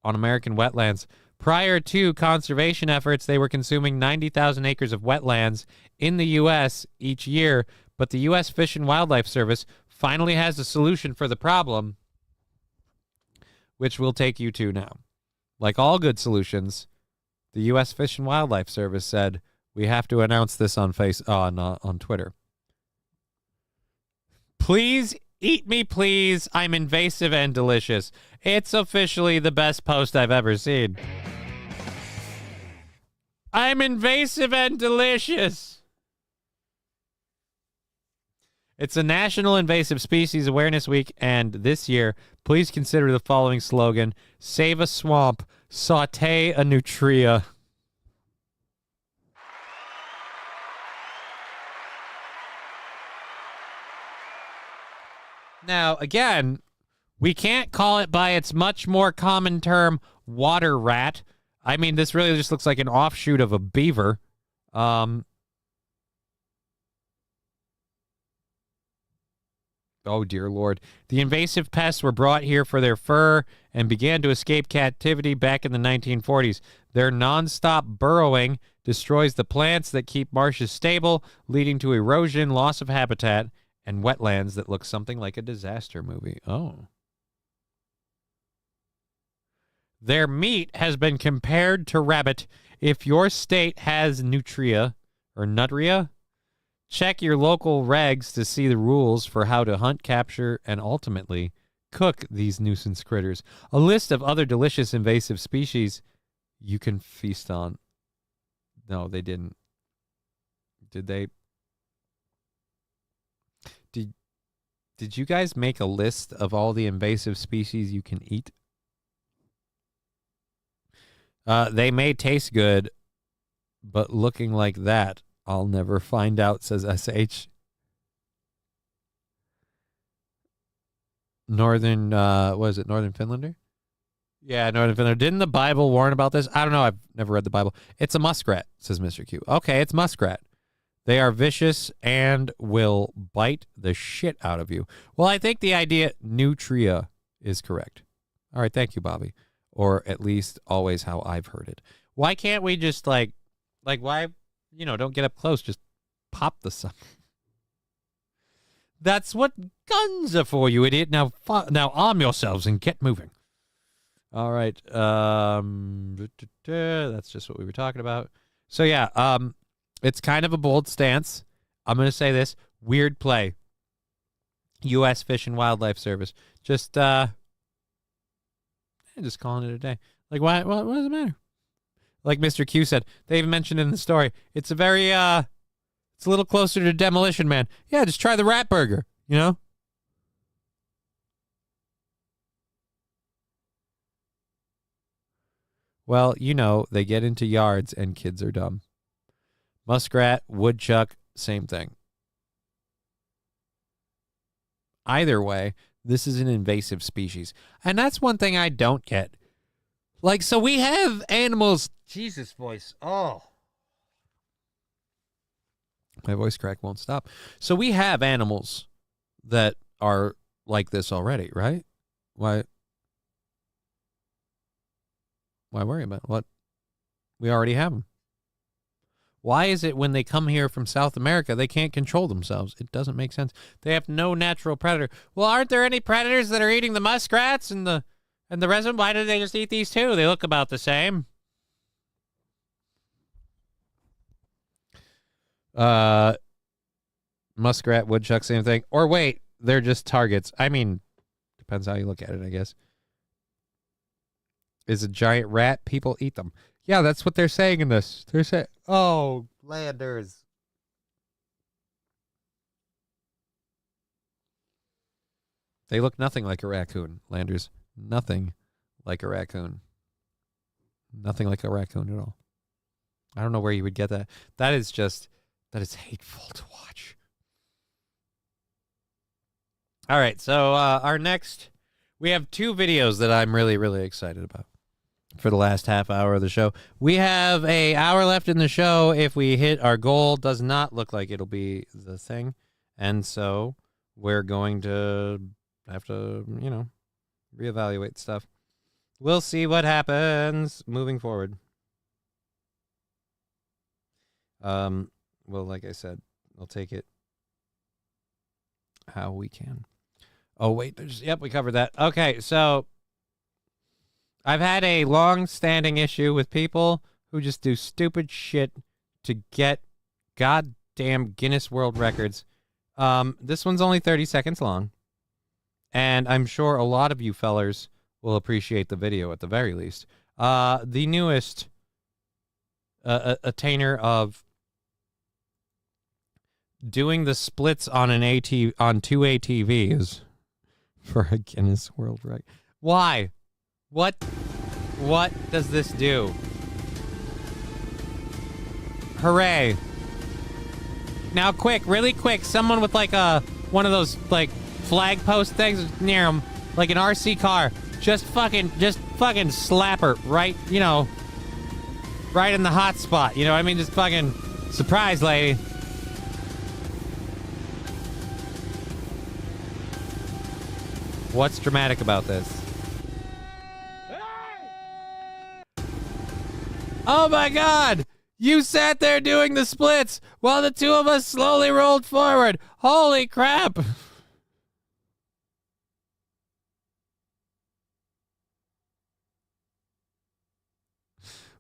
on American wetlands. Prior to conservation efforts, they were consuming 90,000 acres of wetlands in the U.S. each year, but the U.S. Fish and Wildlife Service finally has a solution for the problem, which we'll take you to now. Like all good solutions, the U.S. Fish and Wildlife Service said, we have to announce this on Twitter. Please eat me, please. I'm invasive and delicious. It's officially the best post I've ever seen. I'm invasive and delicious. It's a National Invasive Species Awareness Week, and this year, please consider the following slogan: save a swamp, saute a nutria. Now, again, we can't call it by its much more common term, water rat. I mean, this really just looks like an offshoot of a beaver. Oh, dear Lord. The invasive pests were brought here for their fur and began to escape captivity back in the 1940s. Their nonstop burrowing destroys the plants that keep marshes stable, leading to erosion, loss of habitat, and wetlands that look something like a disaster movie. Oh. Their meat has been compared to rabbit. If your state has nutria, check your local regs to see the rules for how to hunt, capture, and ultimately cook these nuisance critters. A list of other delicious invasive species you can feast on. No, they didn't. Did they? Did you guys make a list of all the invasive species you can eat? They may taste good, but looking like that, I'll never find out, says SH. Northern Finlander? Yeah, Northern Finlander. Didn't the Bible warn about this? I don't know. I've never read the Bible. It's a muskrat, says Mr. Q. Okay, it's muskrat. They are vicious and will bite the shit out of you. Well, I think the idea nutria is correct. All right, thank you, Bobby. Or at least always how I've heard it. Why can't we just like why, don't get up close, just pop the sucker. That's what guns are for, you idiot. Now arm yourselves and get moving. All right. That's just what we were talking about. So yeah, it's kind of a bold stance. I'm going to say this. Weird play. U.S. Fish and Wildlife Service. Just calling it a day. Like, why? What does it matter? Like Mr. Q said, they even mentioned in the story, it's a very, it's a little closer to Demolition Man. Yeah, just try the rat burger, Well, they get into yards and kids are dumb. Muskrat, woodchuck, same thing. Either way, this is an invasive species. And that's one thing I don't get. Like, so we have animals. Jesus, voice. Oh. My voice crack won't stop. So we have animals that are like this already, right? Why worry about what? We already have them. Why is it when they come here from South America, they can't control themselves? It doesn't make sense. They have no natural predator. Well, aren't there any predators that are eating the muskrats and the rest of them? Why did they just eat these two? They look about the same. Muskrat, woodchuck, same thing. Or wait, they're just targets. I mean, depends how you look at it, I guess. Is a giant rat, people eat them. Yeah, that's what they're saying in this. They're saying, oh, Landers. They look nothing like a raccoon, Landers. Nothing like a raccoon. Nothing like a raccoon at all. I don't know where you would get that. That is hateful to watch. All right, so our next, we have two videos that I'm really, really excited about for the last half hour of the show. We have an hour left in the show. If we hit our goal, does not look like it'll be the thing. And so we're going to have to, reevaluate stuff. We'll see what happens moving forward. Well, like I said, I'll take it how we can. Oh, wait. We covered that. Okay, so I've had a long-standing issue with people who just do stupid shit to get goddamn Guinness World Records. This one's only 30 seconds long, and I'm sure a lot of you fellers will appreciate the video at the very least. The newest attainer of doing the splits on on two ATVs for a Guinness World Record. Why? What does this do? Hooray. Now quick, really quick, someone with like one of those like flag post things near them, like an RC car, just fucking slap her right, right in the hot spot. You know what I mean? Just fucking surprise, lady. What's dramatic about this? Oh my God! You sat there doing the splits while the two of us slowly rolled forward. Holy crap!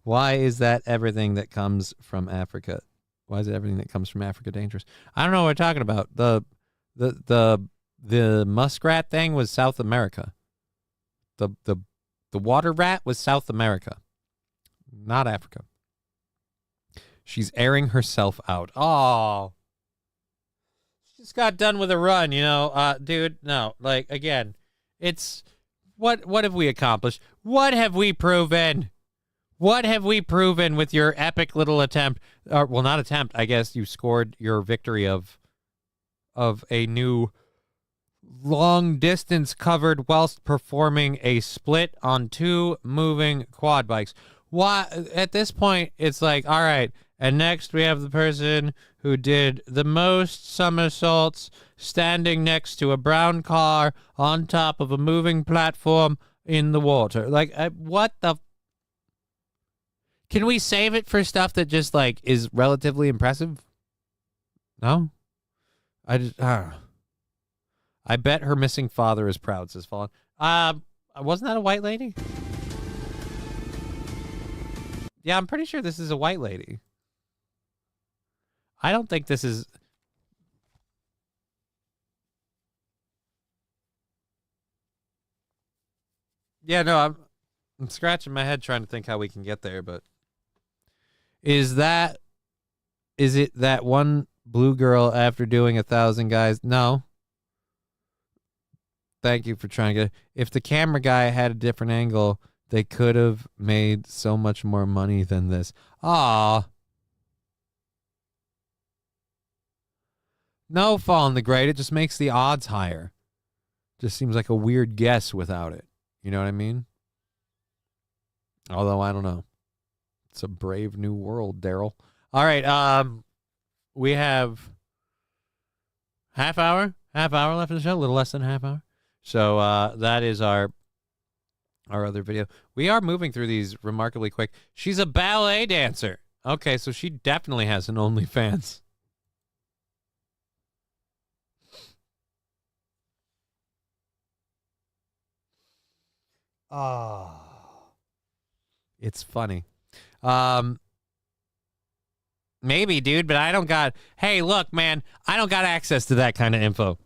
Why is that everything that comes from Africa? Why is it everything that comes from Africa dangerous? I don't know what we're talking about. The muskrat thing was South America. The water rat was South America, not Africa. She's airing herself out. Oh, she just got done with a run, dude. No, like again, it's what have we accomplished? What have we proven? What have we proven with your epic little attempt? Well, not attempt. I guess you scored your victory of a new long distance covered whilst performing a split on two moving quad bikes. Why? At this point, it's like, all right. And next we have the person who did the most somersaults standing next to a brown car on top of a moving platform in the water. Like, what the? Can we save it for stuff that just like is relatively impressive? No? I bet her missing father is proud, says Fallen. Wasn't that a white lady? Yeah, I'm pretty sure this is a white lady. I don't think this is... Yeah, no, I'm scratching my head trying to think how we can get there, but... Is it that one blue girl after doing 1,000 guys? No. Thank you for trying to get... If the camera guy had a different angle, they could have made so much more money than this. Aw. No, Fallen the Great. It just makes the odds higher. Just seems like a weird guess without it. You know what I mean? Although, I don't know. It's a brave new world, Daryl. All right, we have half hour left of the show, a little less than a half hour. So that is our other video. We are moving through these remarkably quick. She's a ballet dancer. Okay, so she definitely has an OnlyFans. Oh. It's funny. Maybe, dude, but I don't got... Hey, look, man, I don't got access to that kind of info.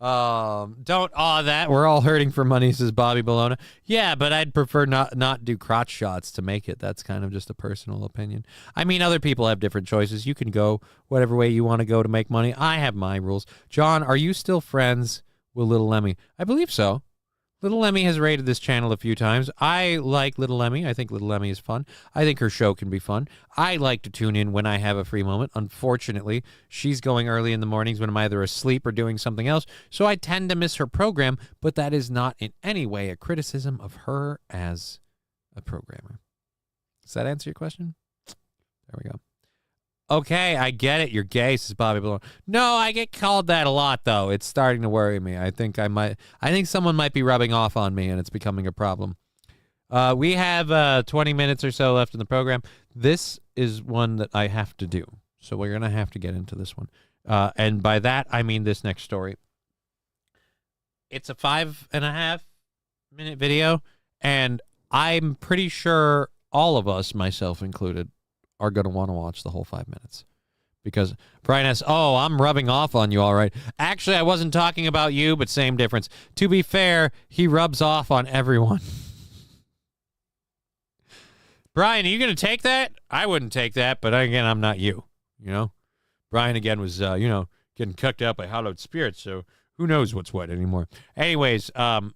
Don't awe that. We're all hurting for money, says Bobby Bologna. Yeah, but I'd prefer not do crotch shots to make it. That's kind of just a personal opinion. I mean, other people have different choices. You can go whatever way you want to go to make money. I have my rules. John, are you still friends with Little Lemmy? I believe so. Little Lemmy has raided this channel a few times. I like Little Lemmy. I think Little Lemmy is fun. I think her show can be fun. I like to tune in when I have a free moment. Unfortunately, she's going early in the mornings when I'm either asleep or doing something else, so I tend to miss her program, but that is not in any way a criticism of her as a programmer. Does that answer your question? There we go. Okay, I get it. You're gay, says Bobby Balone. No, I get called that a lot, though. It's starting to worry me. I think someone might be rubbing off on me, and it's becoming a problem. We have 20 minutes or so left in the program. This is one that I have to do, so we're going to have to get into this one. And by that, I mean this next story. It's a 5.5-minute video, and I'm pretty sure all of us, myself included, are going to want to watch the whole 5 minutes. Because Brian asks, oh, I'm rubbing off on you, all right. Actually, I wasn't talking about you, but same difference. To be fair, he rubs off on everyone. Brian, are you going to take that? I wouldn't take that, but again, I'm not you. You know? Brian, again, was, getting cucked out by hallowed spirits, so who knows what's what anymore. Anyways,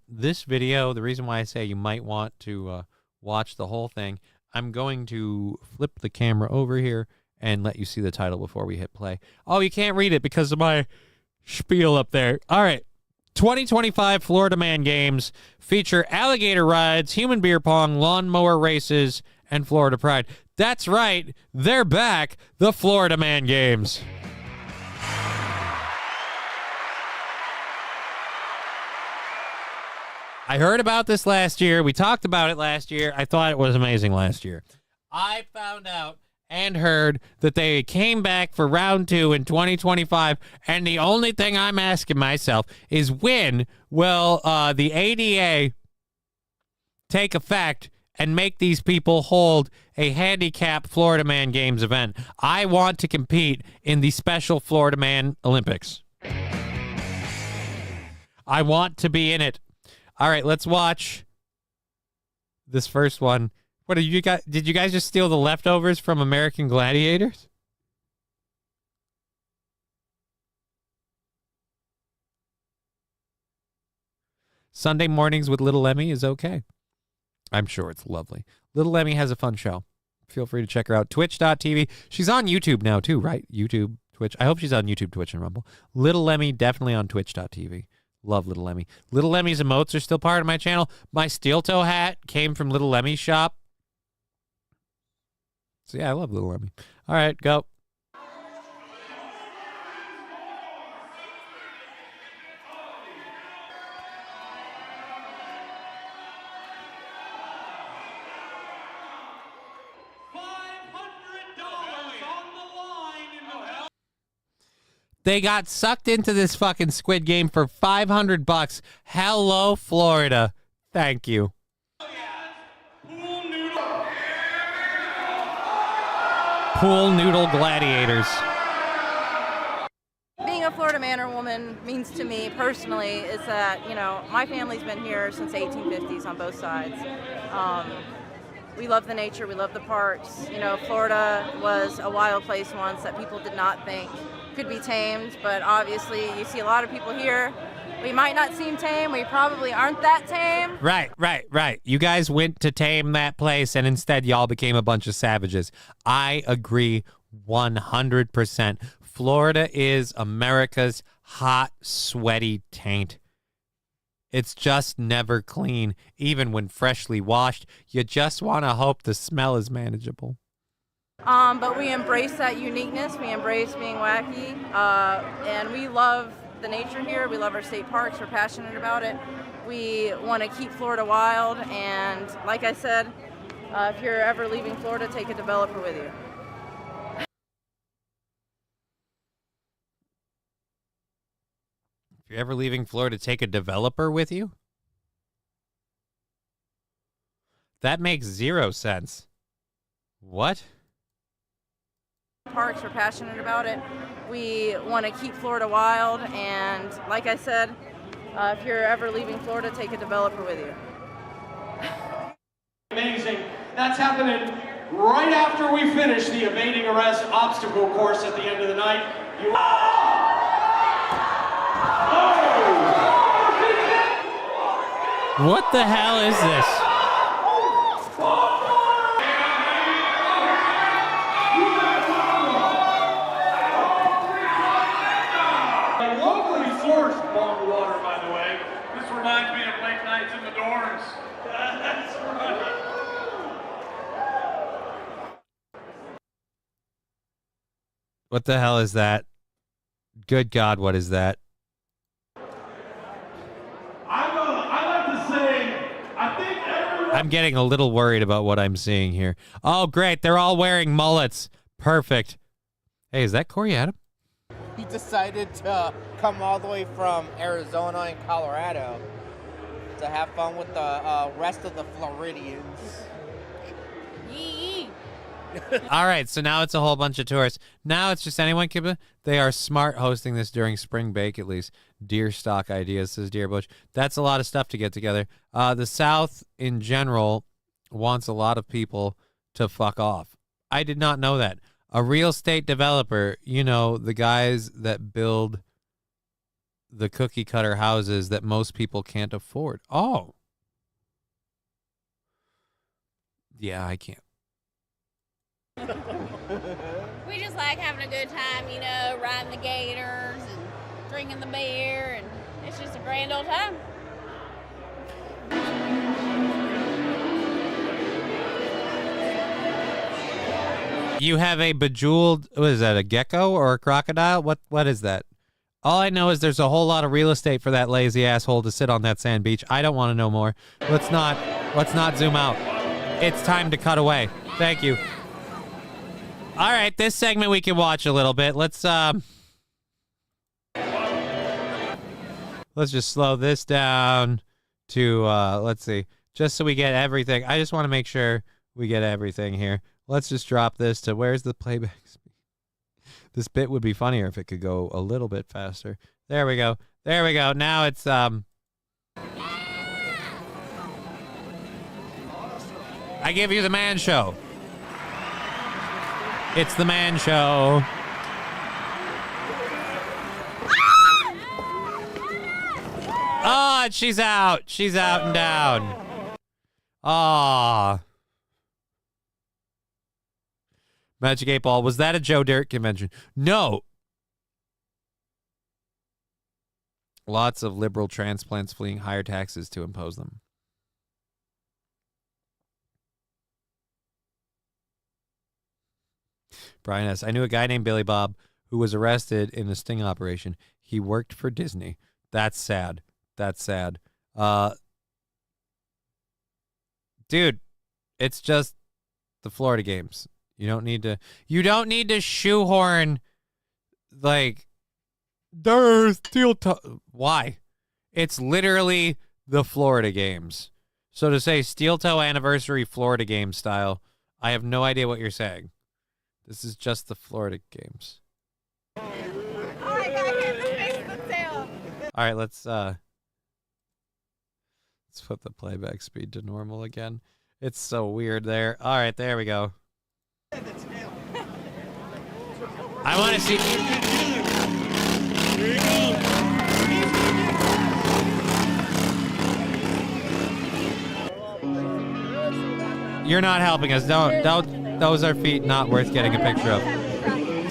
this video, the reason why I say you might want to watch the whole thing, I'm going to flip the camera over here and let you see the title before we hit play. Oh, you can't read it because of my spiel up there. All right. 2025 Florida Man Games feature alligator rides, human beer pong, lawnmower races, and Florida Pride. That's right. They're back. The Florida Man Games. I heard about this last year. We talked about it last year. I thought it was amazing last year. I found out and heard that they came back for round 2 in 2025, and the only thing I'm asking myself is when will the ADA take effect and make these people hold a handicap Florida Man Games event? I want to compete in the special Florida Man Olympics. I want to be in it. All right, let's watch this first one. What did you guys just steal the leftovers from American Gladiators? Sunday mornings with Little Lemmy is okay. I'm sure it's lovely. Little Lemmy has a fun show. Feel free to check her out. Twitch.tv. She's on YouTube now too, right? YouTube, Twitch. I hope she's on YouTube, Twitch, and Rumble. Little Lemmy definitely on Twitch.tv. Love Little Lemmy. Little Lemmy's emotes are still part of my channel. My steel toe hat came from Little Lemmy's shop. So yeah, I love Little Lemmy. All right, go. They got sucked into this fucking Squid Game for $500. Hello, Florida. Thank you. Pool noodle gladiators. Being a Florida man or woman means to me personally is that, you know, my family's been here since the 1850s on both sides. We love the nature, we love the parks. You know, Florida was a wild place once that people did not think could be tamed, but obviously you see a lot of people here. We might not seem tame, we probably aren't that tame. Right. You guys went to tame that place, and instead y'all became a bunch of savages. I agree 100%. Florida is America's hot, sweaty taint. It's just never clean. Even when freshly washed, you just want to hope the smell is manageable. But we embrace that uniqueness. We embrace being wacky. And we love the nature here. We love our state parks. We're passionate about it. We want to keep Florida wild. And like I said, if you're ever leaving Florida, take a developer with you. If you're ever leaving Florida, take a developer with you? That makes zero sense. What? Parks, we're passionate about it. We want to keep Florida wild. And like I said, if you're ever leaving Florida, take a developer with you. Amazing. That's happening right after we finish the evading arrest obstacle course at the end of the night. What the hell is this? Locally sourced bong water, by the way. This reminds me of late nights in the dorms. That's right. What the hell is that? Good God, what is that? I'm getting a little worried about what I'm seeing here. Oh, great. They're all wearing mullets. Perfect. Hey, is that Corey Adam? He decided to come all the way from Arizona and Colorado to have fun with the rest of the Floridians. Yee. All right, so now it's a whole bunch of tourists. Now it's just anyone can. They are smart hosting this during spring break, at least. Deer stock ideas, says Deer Bush. That's a lot of stuff to get together. The South, in general, wants a lot of people to fuck off. I did not know that. A real estate developer, you know, the guys that build the cookie cutter houses that most people can't afford. Oh. Yeah, I can't. We just like having a good time, you know, riding the gators and drinking the beer, and it's just a grand old time. You have a bejeweled, what is that, a gecko or a crocodile? What is that? All I know is there's a whole lot of real estate for that lazy asshole to sit on that sand beach. I don't want to know more. Let's not zoom out. It's time to cut away. Thank you. All right, this segment we can watch a little bit. Let's just slow this down to let's see, just so we get everything. I just want to make sure we get everything here. Let's just drop this to where's the playback speed? This bit would be funnier if it could go a little bit faster. There we go. There we go. Now it's I give you the man show. It's the man show. Oh, she's out. She's out and down. Ah. Magic 8 Ball. Was that a Joe Dirt convention? No. Lots of liberal transplants fleeing higher taxes to impose them. Brian S. I knew a guy named Billy Bob who was arrested in a sting operation. He worked for Disney. That's sad. That's sad. Dude, it's just the Florida games. You don't need to shoehorn like steel toe. Why? It's literally the Florida games. So to say steel toe anniversary Florida game style, I have no idea what you're saying. This is just the Florida games. Oh my God, here's the Facebook sale. All right, let's put the playback speed to normal again. It's so weird there. All right, there we go. I want to see. You're not helping us. Don't. Those are feet not worth getting a picture of.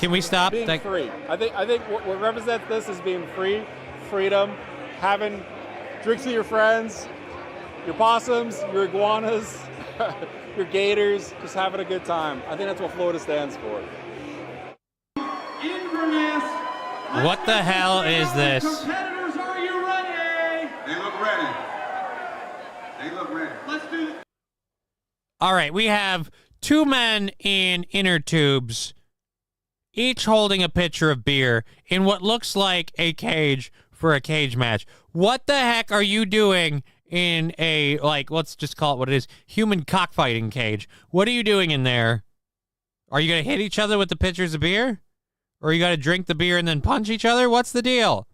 Can we stop? Being free. I think what represents this is being free, freedom, having drinks with your friends, your possums, your iguanas, your gators, just having a good time. I think that's what Florida stands for. Inverness. What the hell is this? Competitors, are you ready? They look ready. They look ready. Let's do this. All right, we have two men in inner tubes, each holding a pitcher of beer in what looks like a cage for a cage match. What the heck are you doing in a, like, let's just call it what it is, human cockfighting cage? What are you doing in there? Are you going to hit each other with the pitchers of beer? Or are you going to drink the beer and then punch each other? What's the deal?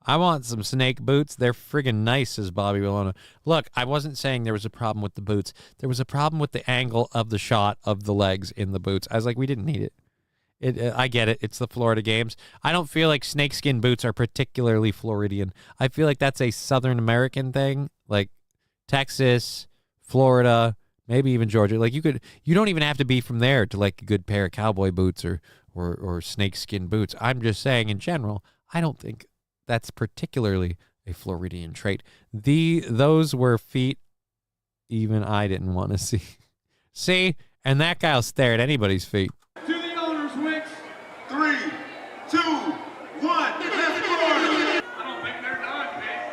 I want some snake boots. They're friggin' nice, says Bobby Willona. Look, I wasn't saying there was a problem with the boots. There was a problem with the angle of the shot of the legs in the boots. I was like, we didn't need it. I get it. It's the Florida games. I don't feel like snakeskin boots are particularly Floridian. I feel like that's a Southern American thing, like Texas, Florida, maybe even Georgia. Like you don't even have to be from there to like a good pair of cowboy boots or snakeskin boots. I'm just saying in general, I don't think that's particularly a Floridian trait. Those were feet even I didn't want to see. See? And that guy'll stare at anybody's feet. To the owners, Wicks. 3, 2, 1. Let's go. I don't think they're done, man.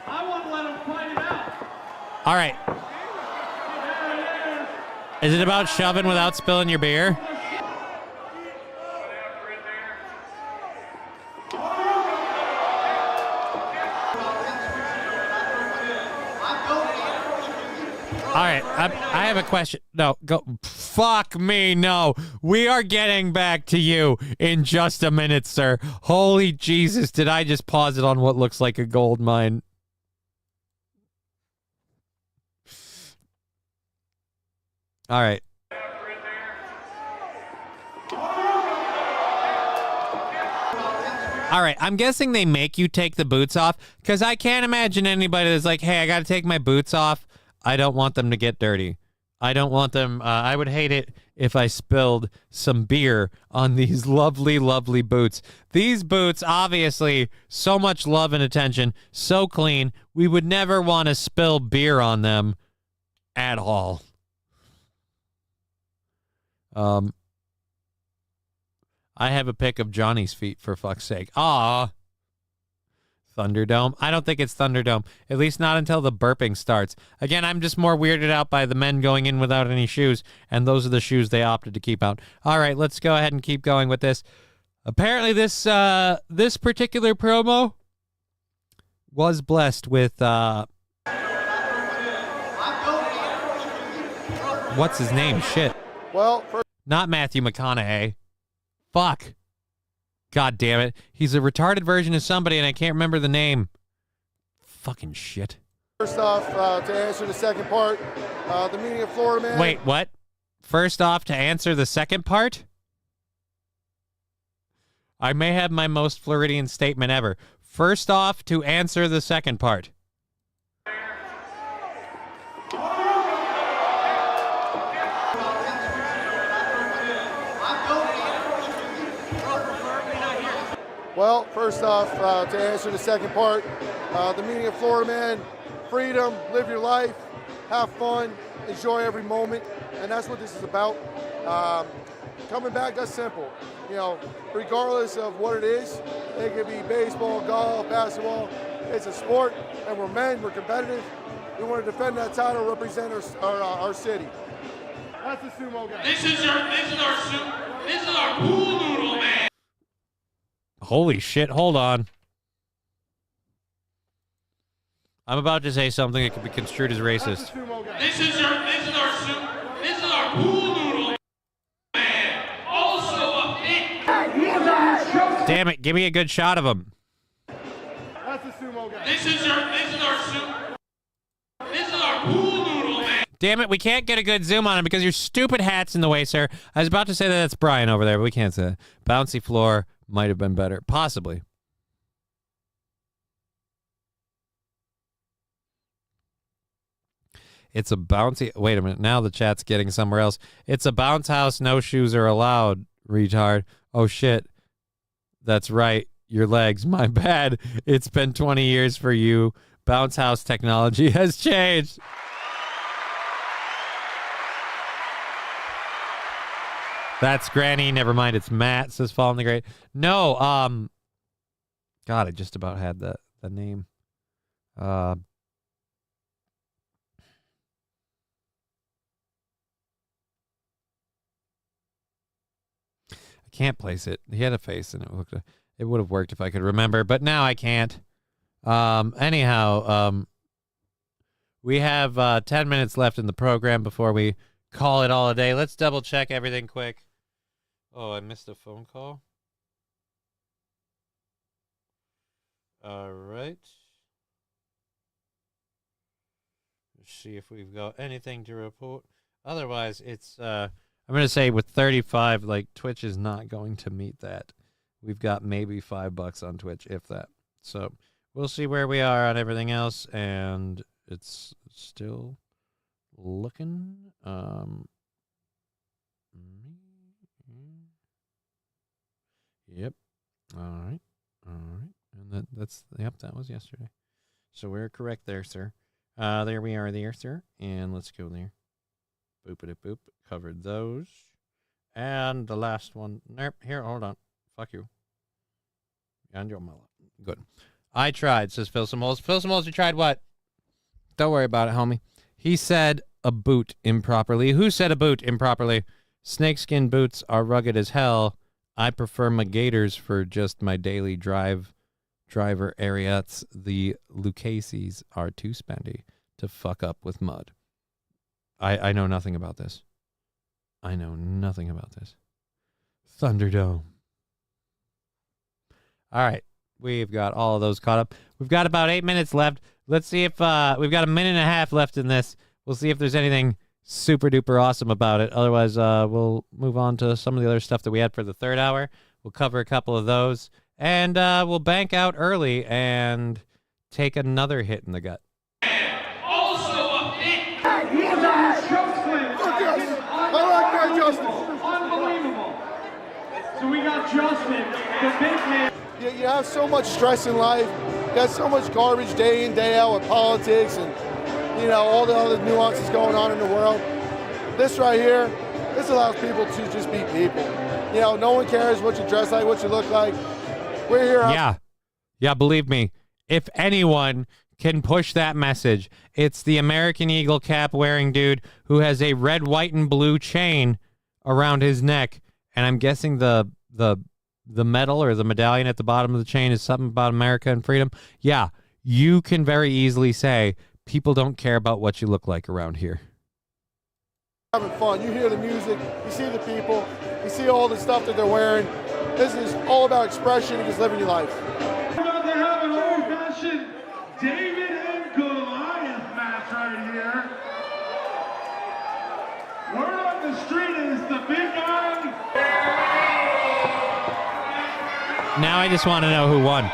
I want to let them fight it out. All right. Is it about shoving without spilling your beer? All right, I have a question. No, go. Fuck me, no. We are getting back to you in just a minute, sir. Holy Jesus, did I just pause it on what looks like a gold mine? All right. All right, I'm guessing they make you take the boots off, because I can't imagine anybody that's like, hey, I got to take my boots off. I don't want them to get dirty. I don't want them. I would hate it if I spilled some beer on these lovely, lovely boots. These boots, obviously, so much love and attention, so clean. We would never want to spill beer on them at all. I have a pic of Johnny's feet, for fuck's sake. Aw. Thunderdome? I don't think it's Thunderdome. At least not until the burping starts. Again, I'm just more weirded out by the men going in without any shoes, and those are the shoes they opted to keep out. All right, let's go ahead and keep going with this. Apparently this this particular promo was blessed with what's his name? Shit. Well, not Matthew McConaughey. Fuck. God damn it. He's a retarded version of somebody, and I can't remember the name. Fucking shit. First off, to answer the second part, the meaning of Florida man. Wait, what? First off, to answer the second part? I may have my most Floridian statement ever. First off, to answer the second part. Well, first off, to answer the second part, the meaning of Florida man, freedom, live your life, have fun, enjoy every moment, and that's what this is about. Coming back, that's simple. You know, regardless of what it is, it could be baseball, golf, basketball, it's a sport, and we're men, we're competitive. We want to defend that title, represent our city. That's the sumo guy. This is our pool noodle man. Holy shit, hold on. I'm about to say something that could be construed as racist. This is our pool noodle man. Also a fit. Damn it, give me a good shot of him. That's the sumo guy. This is our pool noodle man. Damn it, we can't get a good zoom on him because your stupid hat's in the way, sir. I was about to say that that's Brian over there, but we can't say that. Bouncy floor might have been better. Possibly. It's a bouncy... Wait a minute. Now the chat's getting somewhere else. It's a bounce house. No shoes are allowed, retard. Oh, shit. That's right. Your legs. My bad. It's been 20 years for you. Bounce house technology has changed. That's Granny. Never mind. It's Matt, says Fall in the Great. No, God, I just about had the name. I can't place it. He had a face, and it would have worked if I could remember, but now I can't. Anyhow, we have 10 minutes left in the program before we call it all a day. Let's double check everything quick. Oh, I missed a phone call. All right. Let's see if we've got anything to report. Otherwise, it's I'm going to say with 35, like, Twitch is not going to meet that. We've got maybe $5 on Twitch, if that. So we'll see where we are on everything else, and it's still looking. Yep. All right. And that's that was yesterday. So we're correct there, sir. There we are there, sir. And let's go there. Boopity boop. Covered those. And the last one. Nope. Here, hold on. Fuck you. And your mother. Good. I tried, says Phil Simoles. Phil Simoles, you tried what? Don't worry about it, homie. He said a boot improperly. Who said a boot improperly? Snakeskin boots are rugged as hell. I prefer my gaiters for just my daily driver areas. The Lucchese's are too spendy to fuck up with mud. I know nothing about this. I know nothing about this. Thunderdome. All right. We've got all of those caught up. We've got about 8 minutes left. Let's see if we've got a minute and a half left in this. We'll see if there's anything super duper awesome about it. Otherwise, we'll move on to some of the other stuff that we had for the third hour. We'll cover a couple of those. And we'll bank out early and take another hit in the gut. Also a fit. Unbelievable. So we got Justin, the big man. You have so much stress in life. You got so much garbage day in, day out with politics and, all the other nuances going on in the world. This right here, this allows people to just be people. No one cares what you dress like, what you look like. We're here. Yeah, believe me. If anyone can push that message, it's the American Eagle cap wearing dude who has a red, white, and blue chain around his neck. And I'm guessing the medal or the medallion at the bottom of the chain is something about America and freedom. Yeah, you can very easily say people don't care about what you look like around here. Having fun. You hear the music, you see the people, you see all the stuff that they're wearing. This is all about expression and just living your life. We're about to have an old-fashioned David and Goliath match right here. Word on the street is the big guy. Now I just want to know who won.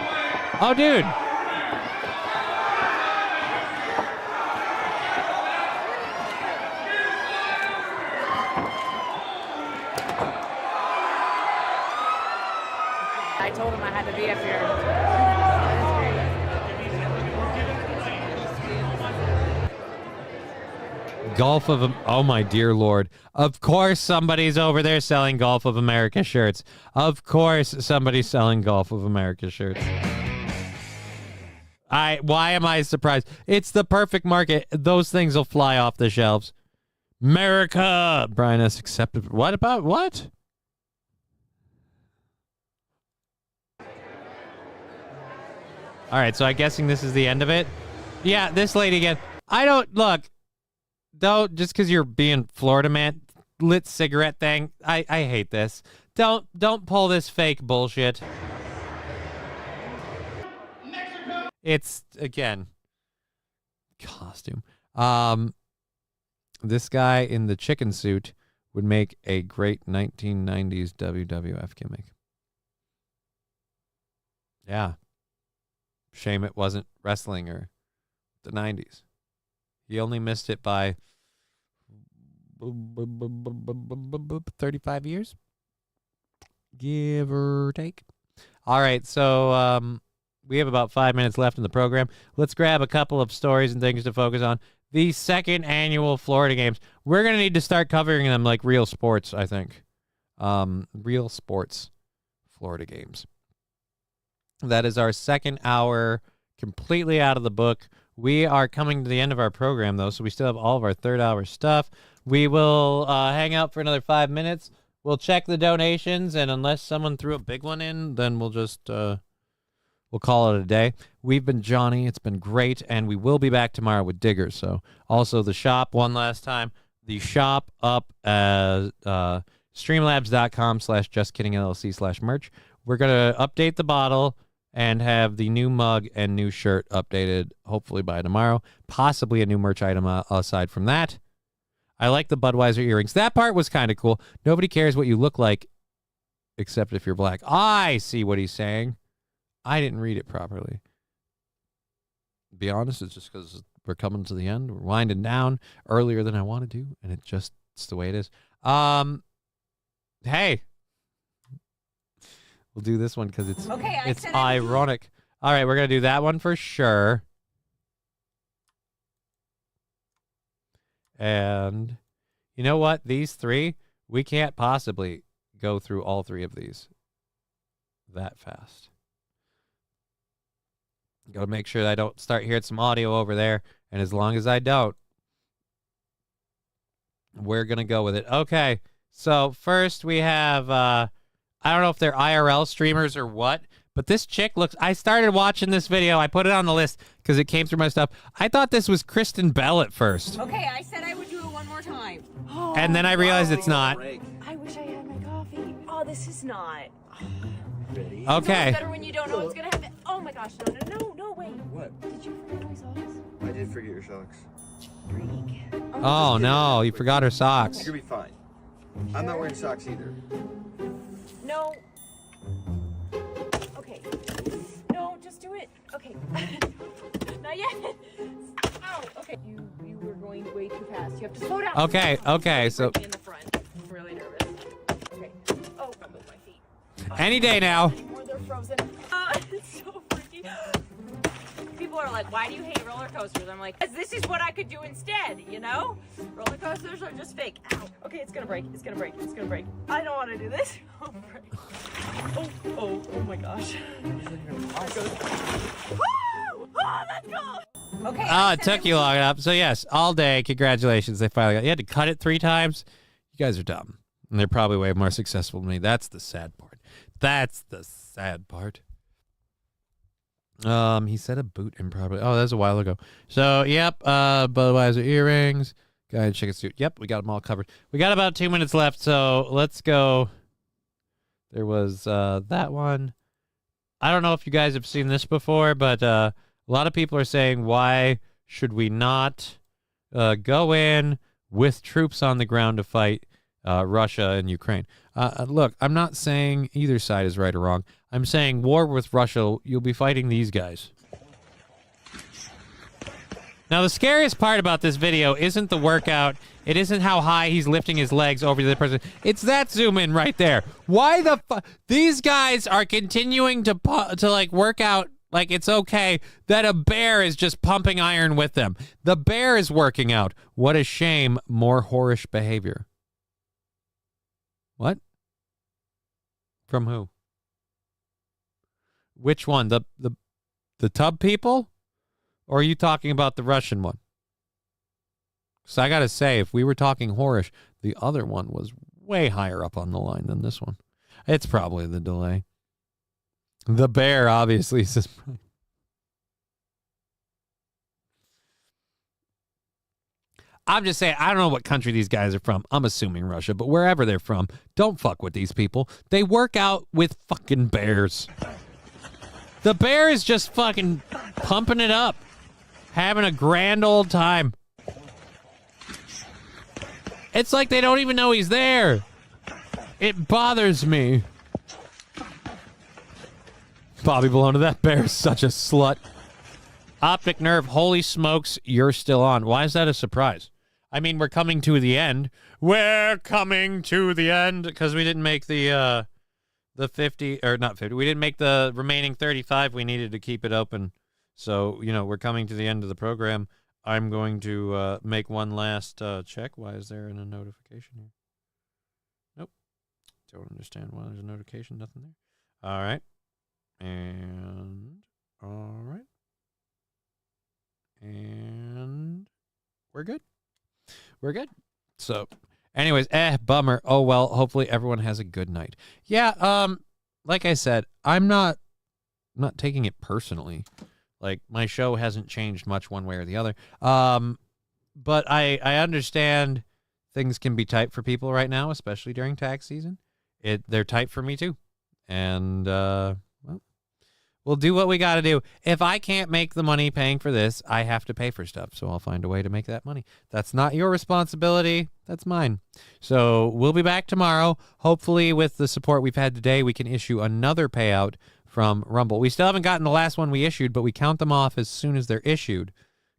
Oh, dude. I told him I had to be up here. Golf of... Oh, my dear Lord. Of course somebody's over there selling Golf of America shirts. Of course somebody's selling Golf of America shirts. Why am I surprised? It's the perfect market. Those things will fly off the shelves. America. Brian S. accepted. What about what? All right, so I'm guessing this is the end of it. Yeah, this lady again. I don't look. Don't just because you're being Florida man, lit cigarette thing. I hate this. Don't pull this fake bullshit. It's again costume. This guy in the chicken suit would make a great 1990s WWF gimmick. Yeah. Shame it wasn't wrestling or the 90s. He only missed it by 35 years, give or take. All right, so we have about 5 minutes left in the program. Let's grab a couple of stories and things to focus on. The second annual Florida Games. We're going to need to start covering them like real sports, I think. Real sports Florida Games. That is our second hour completely out of the book. We are coming to the end of our program, though, so we still have all of our third hour stuff. We will hang out for another 5 minutes. We'll check the donations, and unless someone threw a big one in, then we'll just we'll call it a day. We've been Johnny. It's been great, and we will be back tomorrow with Digger. So also the shop, one last time. The shop up as streamlabs.com/justkiddingllc/merch. We're going to update the bottle and have the new mug and new shirt updated hopefully by tomorrow. Possibly a new merch item aside from that. I like the Budweiser earrings. That part was kind of cool. Nobody cares what you look like except if you're black. I see what he's saying. I didn't read it properly. To be honest, it's just because we're coming to the end. We're winding down earlier than I want to do, and it's the way it is. Hey. We'll do this one because it's ironic. All right, we're going to do that one for sure. And you know what? These three, we can't possibly go through all three of these that fast. Got to make sure that I don't start hearing some audio over there. And as long as I don't, we're going to go with it. Okay, so first we have... I don't know if they're IRL streamers or what, but this chick looks... I started watching this video. I put it on the list because it came through my stuff. I thought this was Kristen Bell at first. Okay, I said I would do it one more time. And then I realized it's not. I wish I had my coffee. Oh, this is not. Okay. It's better when you don't know what's going to happen. Oh my gosh, no, wait. What? Did you forget my socks? I did forget your socks. Freak. Oh, no, you forgot her socks. You're going to be fine. I'm not wearing socks either. No. Okay. No, just do it. Okay. Not yet. Ow. Okay. You were going way too fast. You have to slow down. Okay, so... In the front. I'm really nervous. Okay. Oh, I moved my feet. Any day now. They're frozen. It's so freaky. People are like, why do you hate roller coasters? I'm like, this is what I could do instead, you know? Roller coasters are just fake. Ow. Okay, it's gonna break. It's gonna break. It's gonna break. I don't want to do this. Oh my gosh. Woo! Oh, let's go! Okay. It took you long enough. So yes, all day. Congratulations. They finally got... You had to cut it 3 times. You guys are dumb. And they're probably way more successful than me. That's the sad part. He said a boot improperly. Oh, that was a while ago. So, yep, Budweiser earrings, guy in chicken suit. Yep, we got them all covered. We got about 2 minutes left, so let's go. There was that one. I don't know if you guys have seen this before, but a lot of people are saying, why should we not go in with troops on the ground to fight Russia and Ukraine? Look, I'm not saying either side is right or wrong. I'm saying war with Russia, you'll be fighting these guys. Now, the scariest part about this video isn't the workout. It isn't how high he's lifting his legs over the other person. It's that zoom in right there. Why the fuck? These guys are continuing to like work out like it's okay that a bear is just pumping iron with them. The bear is working out. What a shame. More whorish behavior. What? From who? Which one? The tub people? Or are you talking about the Russian one? So I got to say, if we were talking whorish, the other one was way higher up on the line than this one. It's probably the delay. The bear, obviously, says... I'm just saying, I don't know what country these guys are from. I'm assuming Russia, but wherever they're from, don't fuck with these people. They work out with fucking bears. The bear is just fucking pumping it up, having a grand old time. It's like they don't even know he's there. It bothers me. Bobby Bologna, that bear is such a slut. Optic nerve, holy smokes, you're still on. Why is that a surprise? I mean, we're coming to the end. We're coming to the end because we didn't make the 50, or not 50. We didn't make the remaining 35. We needed to keep it open. So, you know, we're coming to the end of the program. I'm going to make one last check. Why is there a notification here? Nope. Don't understand why there's a notification. Nothing there. All right. And all right. And we're good. We're good. So, anyways, bummer. Oh, well, hopefully everyone has a good night. Yeah, like I said, I'm not taking it personally. Like, my show hasn't changed much one way or the other. But I understand things can be tight for people right now, especially during tax season. They're tight for me too. And, well, we'll do what we got to do. If I can't make the money paying for this, I have to pay for stuff. So I'll find a way to make that money. That's not your responsibility. That's mine. So we'll be back tomorrow. Hopefully with the support we've had today, we can issue another payout from Rumble. We still haven't gotten the last one we issued, but we count them off as soon as they're issued.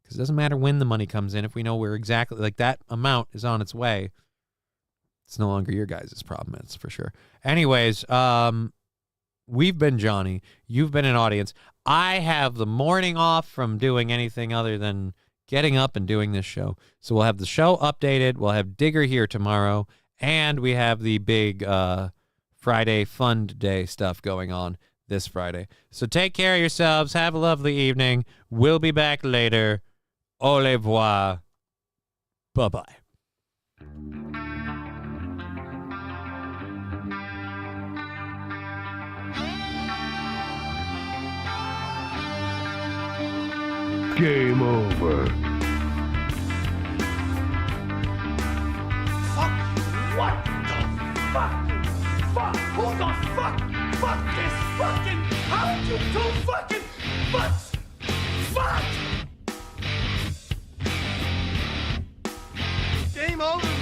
Because it doesn't matter when the money comes in. If we know we're exactly, like, that amount is on its way, it's no longer your guys' problem. It's for sure. Anyways, we've been Johnny. You've been an audience. I have the morning off from doing anything other than getting up and doing this show. So we'll have the show updated. We'll have Digger here tomorrow. And we have the big Friday Fun Day stuff going on this Friday. So take care of yourselves. Have a lovely evening. We'll be back later. Au revoir. Bye-bye. Game over. Fuck! What the fuck? Fuck! Who the fuck? Fuck this fucking! How did you two fucking fucks? Fuck! Game over.